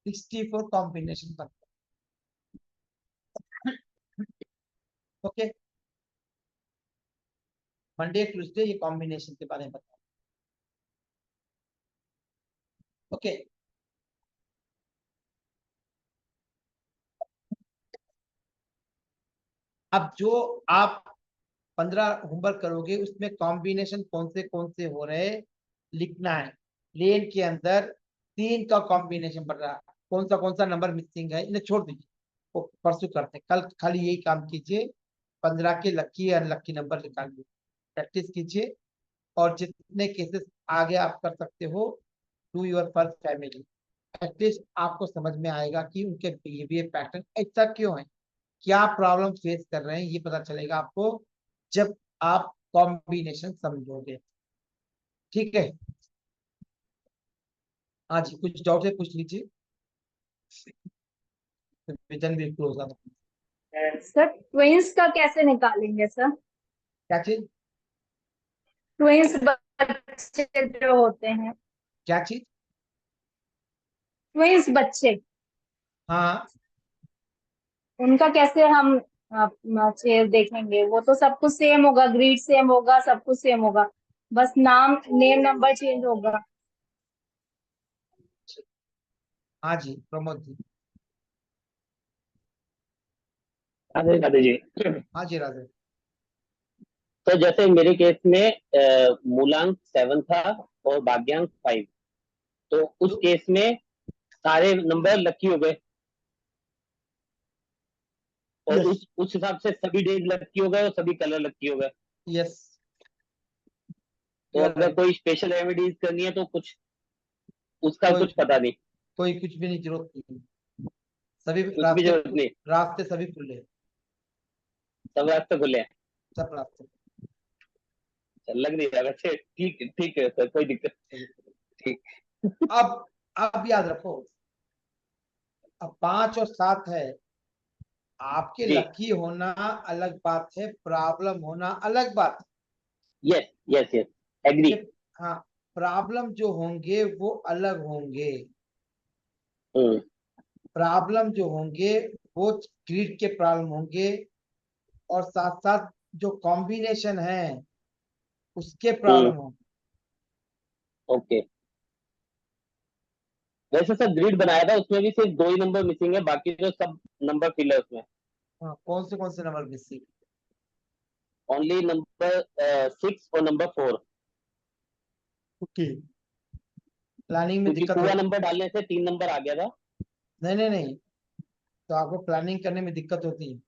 64 कॉम्बिनेशन बनते हैं। ओके, मंडे ट्यूसडे ये कॉम्बिनेशन के बारे में बताओ। ओके, अब जो आप 15 होमवर्क करोगे उसमें कॉम्बिनेशन कौन से हो रहे लिखना है। लेन के अंदर 3 का कॉम्बिनेशन बढ़ रहा है, कौन सा नंबर मिसिंग है, इन्हें छोड़ दीजिए, वो परसों करते हैं, कल खाली यही काम कीजिए। 15 के लकी या अनलकी नंबर निकालिए, प्रैक्टिस कीजिए, और जितने केसेस आगे आप कर सकते हो do your first family, at least आपको समझ में आएगा कि उनके बिहेवियर पैटर्न ऐसा क्यों है, क्या प्रॉब्लम फेस कर रहे हैं, ये पता चलेगा आपको जब आप कॉम्बिनेशन समझोगे। ठीक है, हाँ जी, कुछ डाउट है पूछ लीजिए, विजन भी क्लोज आ। सर ट्विंस का कैसे निकालेंगे सर? क्या चीज ट्विंस बच्चे जो होते हैं, क्या चीज ट्विंस बच्चे, हाँ, उनका कैसे हम चेयर देखेंगे? वो तो सब कुछ सेम होगा, ग्रीड सेम होगा, सब कुछ सेम होगा, बस नाम नेम नंबर चेंज होगा। हाँ जी प्रमोद जी। राधे राधे जी। हाँ जी राधे। तो जैसे मेरे केस में मूलांक 7 था और भाग्यांक 5, तो उस केस में सारे नंबर लकी हो गए, और यस उस हिसाब से सभी डेज लकी हो गए और सभी कलर लकी हो गए। यस, तो अगर कोई स्पेशल रेमेडीज करनी है तो कुछ उसका कुछ पता नहीं, कोई कुछ भी नहीं, जरूरत नहीं, सभी कुछ भी रास्ते जरूरत नहीं, रास्ते सभी खुले हैं, सब रास्ते खुले हैं। सब रास्ते। लग नहीं रहा वैसे, ठीक है सर, कोई दिक्कत नहीं। ठीक। अब याद रखो, अब 5 और 7 है, आपके जी। लकी होना अलग बात है, प्रॉब्लम होना अलग बात है। Yes yes yes, agree. हाँ, प्रॉब्लम जो होंगे वो अलग होंगे, प्रॉब्लम जो होंगे वो ग्रिड के प्रॉब्लम होंगे, और साथ साथ जो कॉम्बिनेशन है उसके प्रॉब्लम होंगे। ओके, वैसे सर ग्रिड बनाया था उसमें भी सिर्फ 2 ही नंबर मिसिंग है, बाकी जो सब नंबर फिल है उसमें। हाँ, कौन से नंबर मिसिंग? ओनली नंबर 6 और नंबर 4। ओके, प्लानिंग में क्योंकि दिक्कत पूरा हो, नंबर डालने से 3 नंबर आ गया था। नहीं, तो आपको प्लानिंग करने में दिक्कत होती है,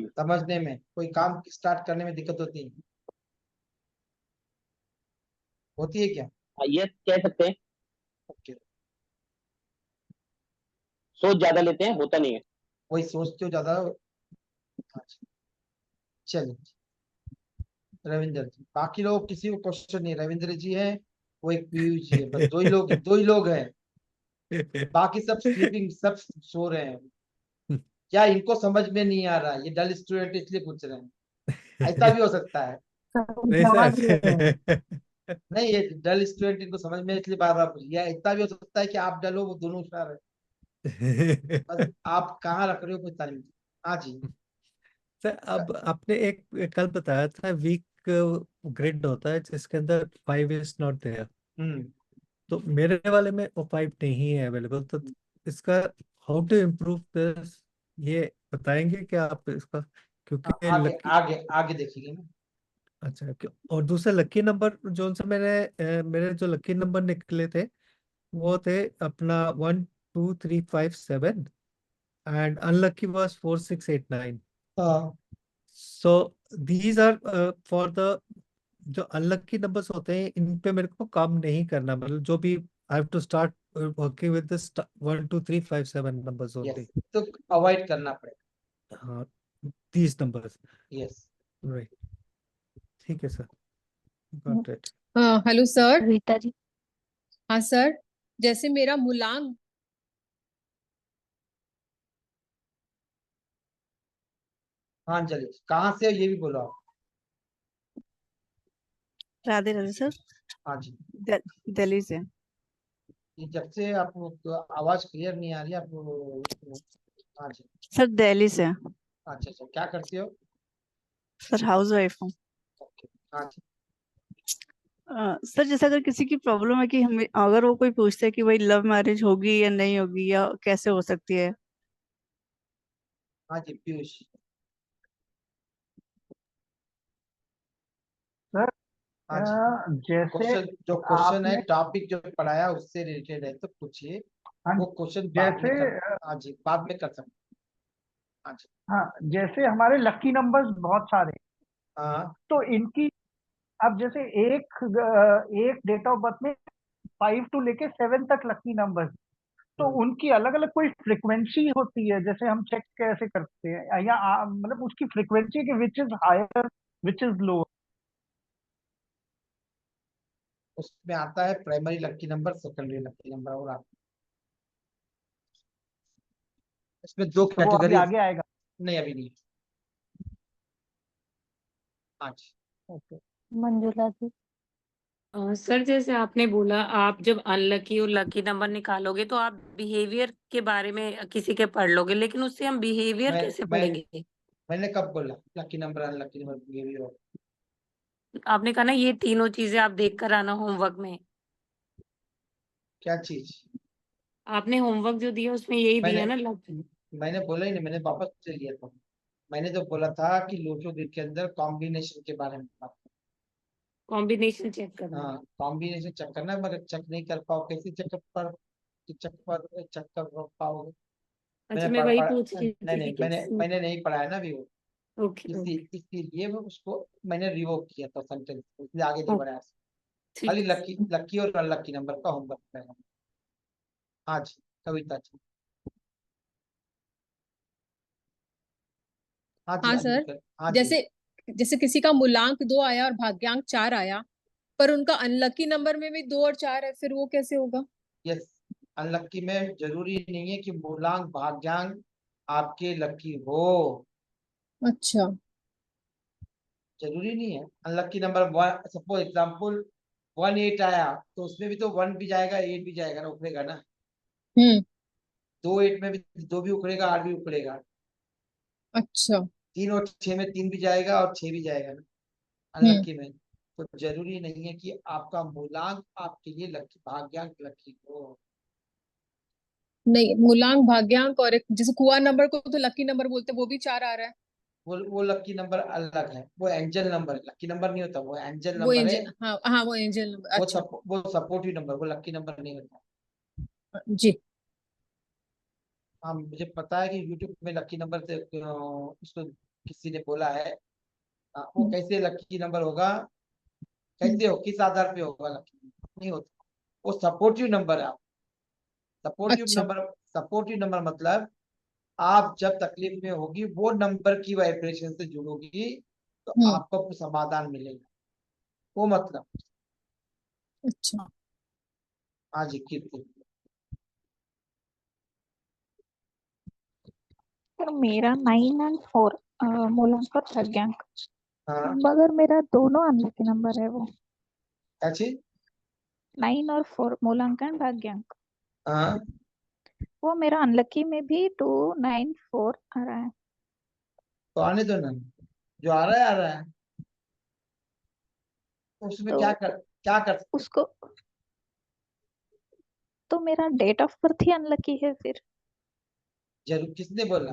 समझने में, कोई काम स्टार्ट करने में दिक्कत होती है है क्या? ये कह सकते हैं, ओके, सोच ज्यादा लेते हैं, होता नहीं है। वही सोचते हो ज्यादा। अच्छा, चलिए रविंद्र जी, बाकी लोग किसी को क्वेश्चन नहीं, रविंद्र जी है, वो एक पीयूष जी है, बस दो ही लोग हैं, बाकी सब स्लीपिंग, सब सो रहे हैं। क्या इनको समझ में नहीं आ रहा, ये डल स्टूडेंट इसलिए पूछ रहे हैं, ऐसा भी हो सकता है। नहीं, ये डल स्टूडेंट इनको समझ में इसलिए बार बार पूछ, या इतना भी हो सकता है कि आप डलो वो दोनों होशियार है, बस आप कहाँ रख रहे हो कोई तारीफ। हाँ जी, सर अब आपने एक कल बताया था वीक ग्रिड होता है जिसके अंदर 5 इज नॉट देयर, तो मेरे वाले में वो 5 नहीं है अवेलेबल, तो इसका हाउ टू इम्प्रूव दिस, ये बताएंगे क्या आप इसका? क्योंकि आगे लकी, आगे आगे देखेंगे ना। अच्छा और दूसरे लकी नंबर जो से मेरे जो लकी नंबर निकले थे वो थे अपना 1 2 3 5 7 एंड अनलकी वाज 4 6 8 9। हाँ so these are for the जो अनलकी नंबर्स होते हैं, इन पे मेरे को काम नहीं करना, मतलब जो भी I have to start working with this 1 2 3 5 7 numbers only. Yes, तो अवॉइड करना पड़ेगा। हाँ, दीज नंबर्स, यस राइट, ठीक है सर, गॉट इट। हाँ हेलो सर। रीता जी। हाँ सर, जैसे मेरा मूलांक हाँ चलिए, कहाँ से ये भी बोलो आप। राधे राधे सर। हाँ जी, दिल्ली से। ये जब से आप आवाज क्लियर नहीं आ रही आप। हाँ जी, सर दिल्ली से। अच्छा अच्छा, क्या करती हो? सर हाउस वाइफ हूँ। हाँ जी, सर जैसे अगर किसी की प्रॉब्लम है कि हमें, अगर वो कोई पूछता है कि भाई लव मैरिज होगी या नहीं होगी या कैसे हो सकती है। हाँ जी पीयूष। सर हाँ जी, जैसे क्वेश्चन है, आपने, टॉपिक जो पढ़ाया उससे रिलेटेड है तो पूछिए। हाँ वो क्वेश्चन बाद में जैसे कर, हाँ जी बाद में कर सकते हैं। हाँ जी, हाँ जैसे हमारे लकी नंबर्स बहुत सारे, हाँ तो इनकी अब जैसे एक डेट ऑफ बर्थ में 5 टू लेके 7 तक लकी नंबर्स, तो उनकी अलग अलग कोई फ्रिक्वेंसी होती है, जैसे हम चेक कैसे करते हैं, या मतलब उसकी फ्रिक्वेंसी की which is higher which is lower? उसमें आता है primary lucky number, secondary lucky number, और आता इसमें दो तो वो अभी कैटेगरी। आगे आएगा। नहीं अभी नहीं। हाँ जी, ओके। मंजुला जी। सर जैसे आपने बोला आप जब अनलकी और लकी नंबर निकालोगे तो आप बिहेवियर के बारे में किसी के पढ़ लोगे, लेकिन उससे हम बिहेवियर मैं कैसे मैं पढ़ेंगे? मैंने कब बोला lucky number unlucky number behaviour? आपने कहा ना ये तीनों चीजें आप देख कर आना होमवर्क में। क्या चीज? आपने होमवर्क जो दिया उसमें यही मैंने दिया ना लकी। मैंने बोला ही नहीं, मैंने वापस से लिया था। मैंने तो बोला था कि लोटो ग्रिड के अंदर कॉम्बिनेशन के बारे में बात। कॉम्बिनेशन चेक करना। हाँ कॉम्बिनेशन चेक करना है, मगर चेक नहीं कर पाओ कैसे चेक कर पाओगे? अच्छा मैंने मैं वही पूछ रही नहीं थी नहीं, कि मैंने नहीं पढ़ा है ना अभी वो। ओके ओके इसीलिए वो उसको मैंने रिवोक किया था सेंटेंस, इसलिए आगे नहीं बढ़ाया। ठीक खाली है। लकी और अनलकी नंबर का होमवर्क करेगा। हाँ जी कविता जी। हाँ जी हाँ सर, अनम्यूट कर, हाँ जी। जैसे जैसे किसी का मूलांक 2 आया और भाग्यांक 4 आया, पर उनका अनलकी नंबर में भी 2 और 4 है, फिर वो कैसे होगा? यस, अनलकी में जरूरी नहीं है कि मूलांक भाग्यांक आपके लकी हो। अच्छा। जरूरी नहीं है। Unlucky number one, suppose example 1 8 आया तो उसमें भी तो 1 भी जाएगा 8 भी जाएगा ना, उखड़ेगा ना। हम्म। 2 8 में भी 2 भी उखड़ेगा 8 भी उखड़ेगा। अच्छा। 3 और 6 में 3 भी जाएगा और 6 भी जाएगा ना हम्म। अनलकी में। तो जरूरी नहीं है कि आपका मूलांक आपके लिए लकी भाग्यांक लकी हो। नहीं, मूलांक भाग्यांक और एक जैसे कुआ नंबर को तो लकी नंबर बोलते हैं, वो भी 4 आ रहा है। वो लकी नंबर अलग है, वो एंजल नंबर है, लकी नंबर नहीं होता, वो एंजल वो नंबर है। एंजल, हाँ हाँ वो एंजल नंबर, अच्छा। वो सपोर्टिव नंबर, वो लकी नंबर नहीं होता। जी। हाँ मुझे पता है कि यूट्यूब में लकी नंबर से उसको किसी ने बोला है। वो हम्म। कैसे लकी नंबर होगा, हम्म। कैसे हो, किस आधार पे होगा लकी नंबर नहीं होता। वो सपोर्टिव नंबर है। अच्छा। सपोर्टिव नंबर मतलब आप जब तकलीफ में होगी वो नंबर की वाइब्रेशन से जुड़ोगी तो हम्म। आपको समाधान मिलेगा, वो मतलब। अच्छा। हाँ जी कीर्ति। सर मेरा 9 एंड 4 मूलांक और भाग्यांक, हाँ मगर मेरा दोनों अनलकी नंबर है वो। क्या चीज? 9 और 4 मूलांक एंड भाग्यांक, हाँ वो मेरा अनलकी में भी 2 9 4 आ रहा है। तो आने दो ना, जो आ रहा है आ रहा है। उसमें तो क्या कर सकते? उसको तो मेरा डेट ऑफ बर्थ ही अनलकी है फिर। जरूर, किसने बोला?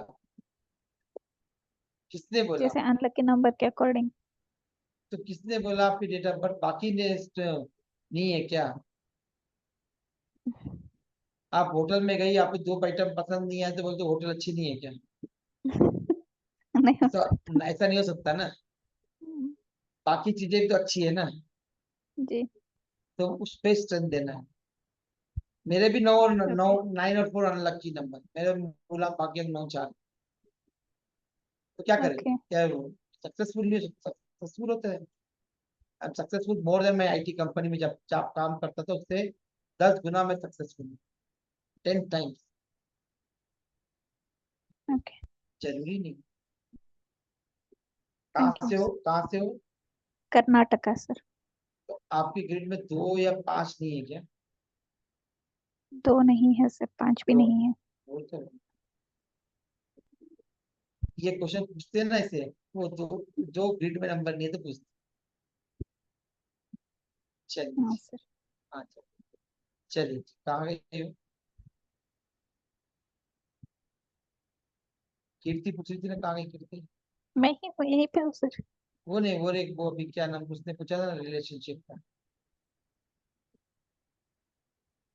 किसने बोला? जैसे अनलकी नंबर के अकॉर्डिंग। तो किसने बोला आपकी डेट ऑफ बर्थ बाकी ने नहीं है क्या? आप होटल में गई, आपको 2 आइटम पसंद नहीं आए तो बोलते होटल अच्छी नहीं है क्या? नहीं हो तो ऐसा नहीं हो सकता ना, हम्म, बाकी चीजें भी तो अच्छी है ना, जी। तो उस पे स्ट्रेंथ देना है। मेरे भी 9 और 9, ओके 9 और 4 अनलकी नंबर, मेरे बोला बाकी 9 4। तो क्या करें? ओके क्या है वो सक्सेसफुल नहीं सक्सेसफुल होता है। अब सक्सेसफुल मोर देन, मैं आईटी कंपनी में जब काम करता था उससे 10 गुना मैं सक्सेसफुल, 10 टाइम्स। ओके जरूरी नहीं। Thank you. कहाँ से हो? कर्नाटका सर। तो आपकी ग्रिड में 2 या 5 नहीं है क्या? 2 नहीं है सर, 5 भी तो नहीं है। वो तो ये क्वेश्चन पूछते हैं ना इसे, वो जो ग्रिड में नंबर नहीं है तो पूछते। चलिए हाँ सर। हाँ चलिए, कहाँ गए हो? कीर्ति पूछ रही थी ना, कहाँ गई कीर्ति? मैं ही हूँ, यहीं पे हूँ सर। वो नहीं, वो अभी क्या नाम उसने पूछा था ना, रिलेशनशिप का।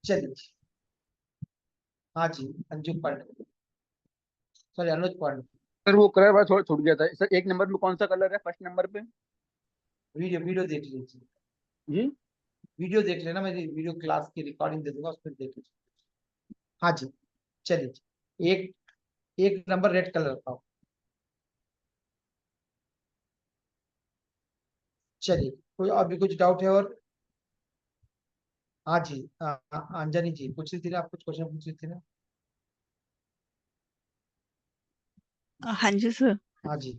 चलिए हाँ जी, अंजू पांडे, सॉरी अनुज पांडे। सर वो कलर वाला थोड़ा छूट गया था सर। 1 नंबर में कौन सा कलर है फर्स्ट नंबर पे? वीडियो देख लीजिए जी वीडियो देख लेना, मैं वीडियो क्लास की रिकॉर्डिंग दे दूंगा, उसमें देख लीजिए। हाँ जी चलिए, एक एक नंबर रेड कलर का। चलिए, कोई अभी कुछ डाउट है और? हाँ जी, अंजनी जी पूछ रही थी ना, आप कुछ क्वेश्चन पूछ रही थी ना? हाँ जी सर। हाँ जी।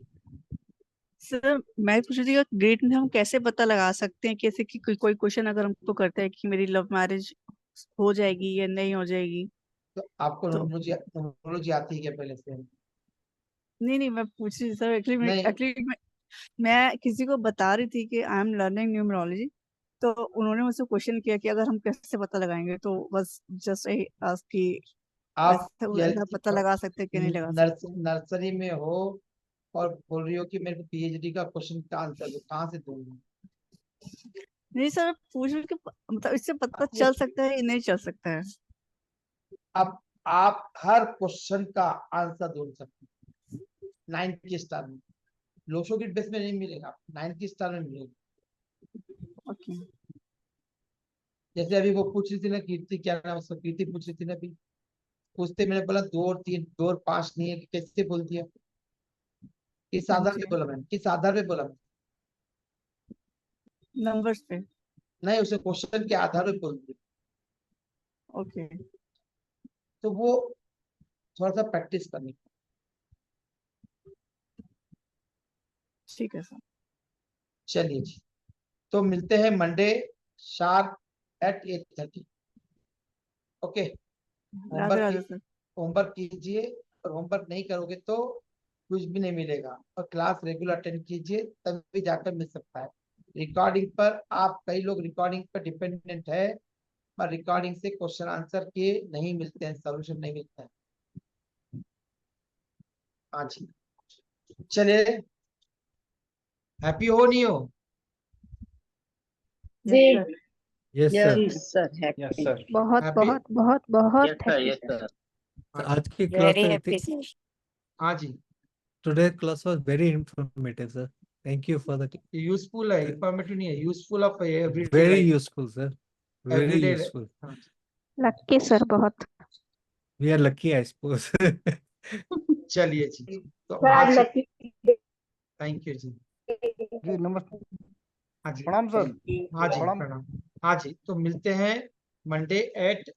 सर मैं पूछ रही थी कि ग्रेड में हम कैसे पता लगा सकते हैं, कैसे कि कोई क्वेश्चन अगर हमको करता है कि मेरी लव मैरिज हो जाएगी या नहीं हो जाएगी। तो आपको तो न्यूमरोलॉजी आती है क्या पहले से? नहीं मैं पूछ रही थी सर, नहीं, एक्चुअली मैं किसी को बता रही थी कि आई एम लर्निंग न्यूमरोलॉजी, तो उन्होंने मुझसे क्वेश्चन किया कि अगर हम कैसे पता लगाएंगे, तो बस जस्ट आई आस्क कि आप ऐसा पता लगा सकते हैं कि नहीं लगा सकते। नर्सरी में हो और बोल रही हो कि मेरे को पीएचडी का क्वेश्चन का आंसर दो, कहाँ से दूंगी? नहीं सर, पूछ रही हूँ कि मतलब इससे पता चल सकता है या नहीं चल सकता है। अब आप हर क्वेश्चन का आंसर ढूंढ सकते हैं 9 की स्टार में, लोशो की बेस में नहीं मिलेगा, 9 की स्टार में मिलेगा। ओके। जैसे अभी वो पूछ रही थी ना कीर्ति, क्या नाम उसका, कीर्ति पूछ रही थी ना अभी, पूछते मैंने बोला 2 और 3, 2 और 5 नहीं है, कि कैसे बोल दिया? किस हाँ आधार पे जी, बोला मैंने, किस आधार पे बोला मैंने? नंबर्स पे। नहीं, उसे क्वेश्चन के आधार पे बोल दिया। ओके तो वो थोड़ा सा प्रैक्टिस करनी। ठीक है सर। चलिए जी, तो मिलते हैं Monday sharp eight 8:30। Okay, Radhe Radhe sir. Homework कीजिए, और होमवर्क नहीं करोगे तो कुछ भी नहीं मिलेगा, और क्लास रेगुलर अटेंड कीजिए, तभी जाकर मिल सकता है। रिकॉर्डिंग पर आप, कई लोग रिकॉर्डिंग पर डिपेंडेंट है, पर रिकॉर्डिंग से क्वेश्चन आंसर के नहीं मिलते हैं, सोल्यूशन नहीं मिलता है। हाँ जी, चलिए, हैप्पी हो नहीं हो? जी yes sir. Yes sir happy. Yes sir. बहुत हैप्पी। बहुत बहुत बहुत yes sir happy yes sir. Sir. आज की क्लास वेरी हैप्पी सर। हाँ जी, today class was very informative sir. Thank you for the useful है, इंफॉर्मेटिव नहीं है, useful of everyday very life, useful sir, very everyday. Useful. Lucky sir बहुत। We are lucky I suppose. चलिए जी, तो sir आज आज से लकी थैंक यू जी। जी नमस्ते। हाँ जी, प्रणाम सर। हाँ जी प्रणाम। प्रणाम। हाँ जी, तो मिलते हैं मंडे एट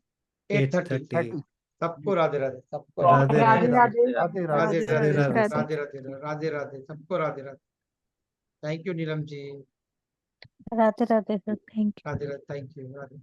8:30। 8:30। सबको राधे राधे, सबको राधे राधे राधे राधे। राधे राधे राधे। राधे राधे राधे राधे। राधे राधे राधे राधे, सबको Radhe Radhe. Thank you Neelam ji, Radhe Radhe sir, thank you. Radhe Radhe, thank you, Radhe.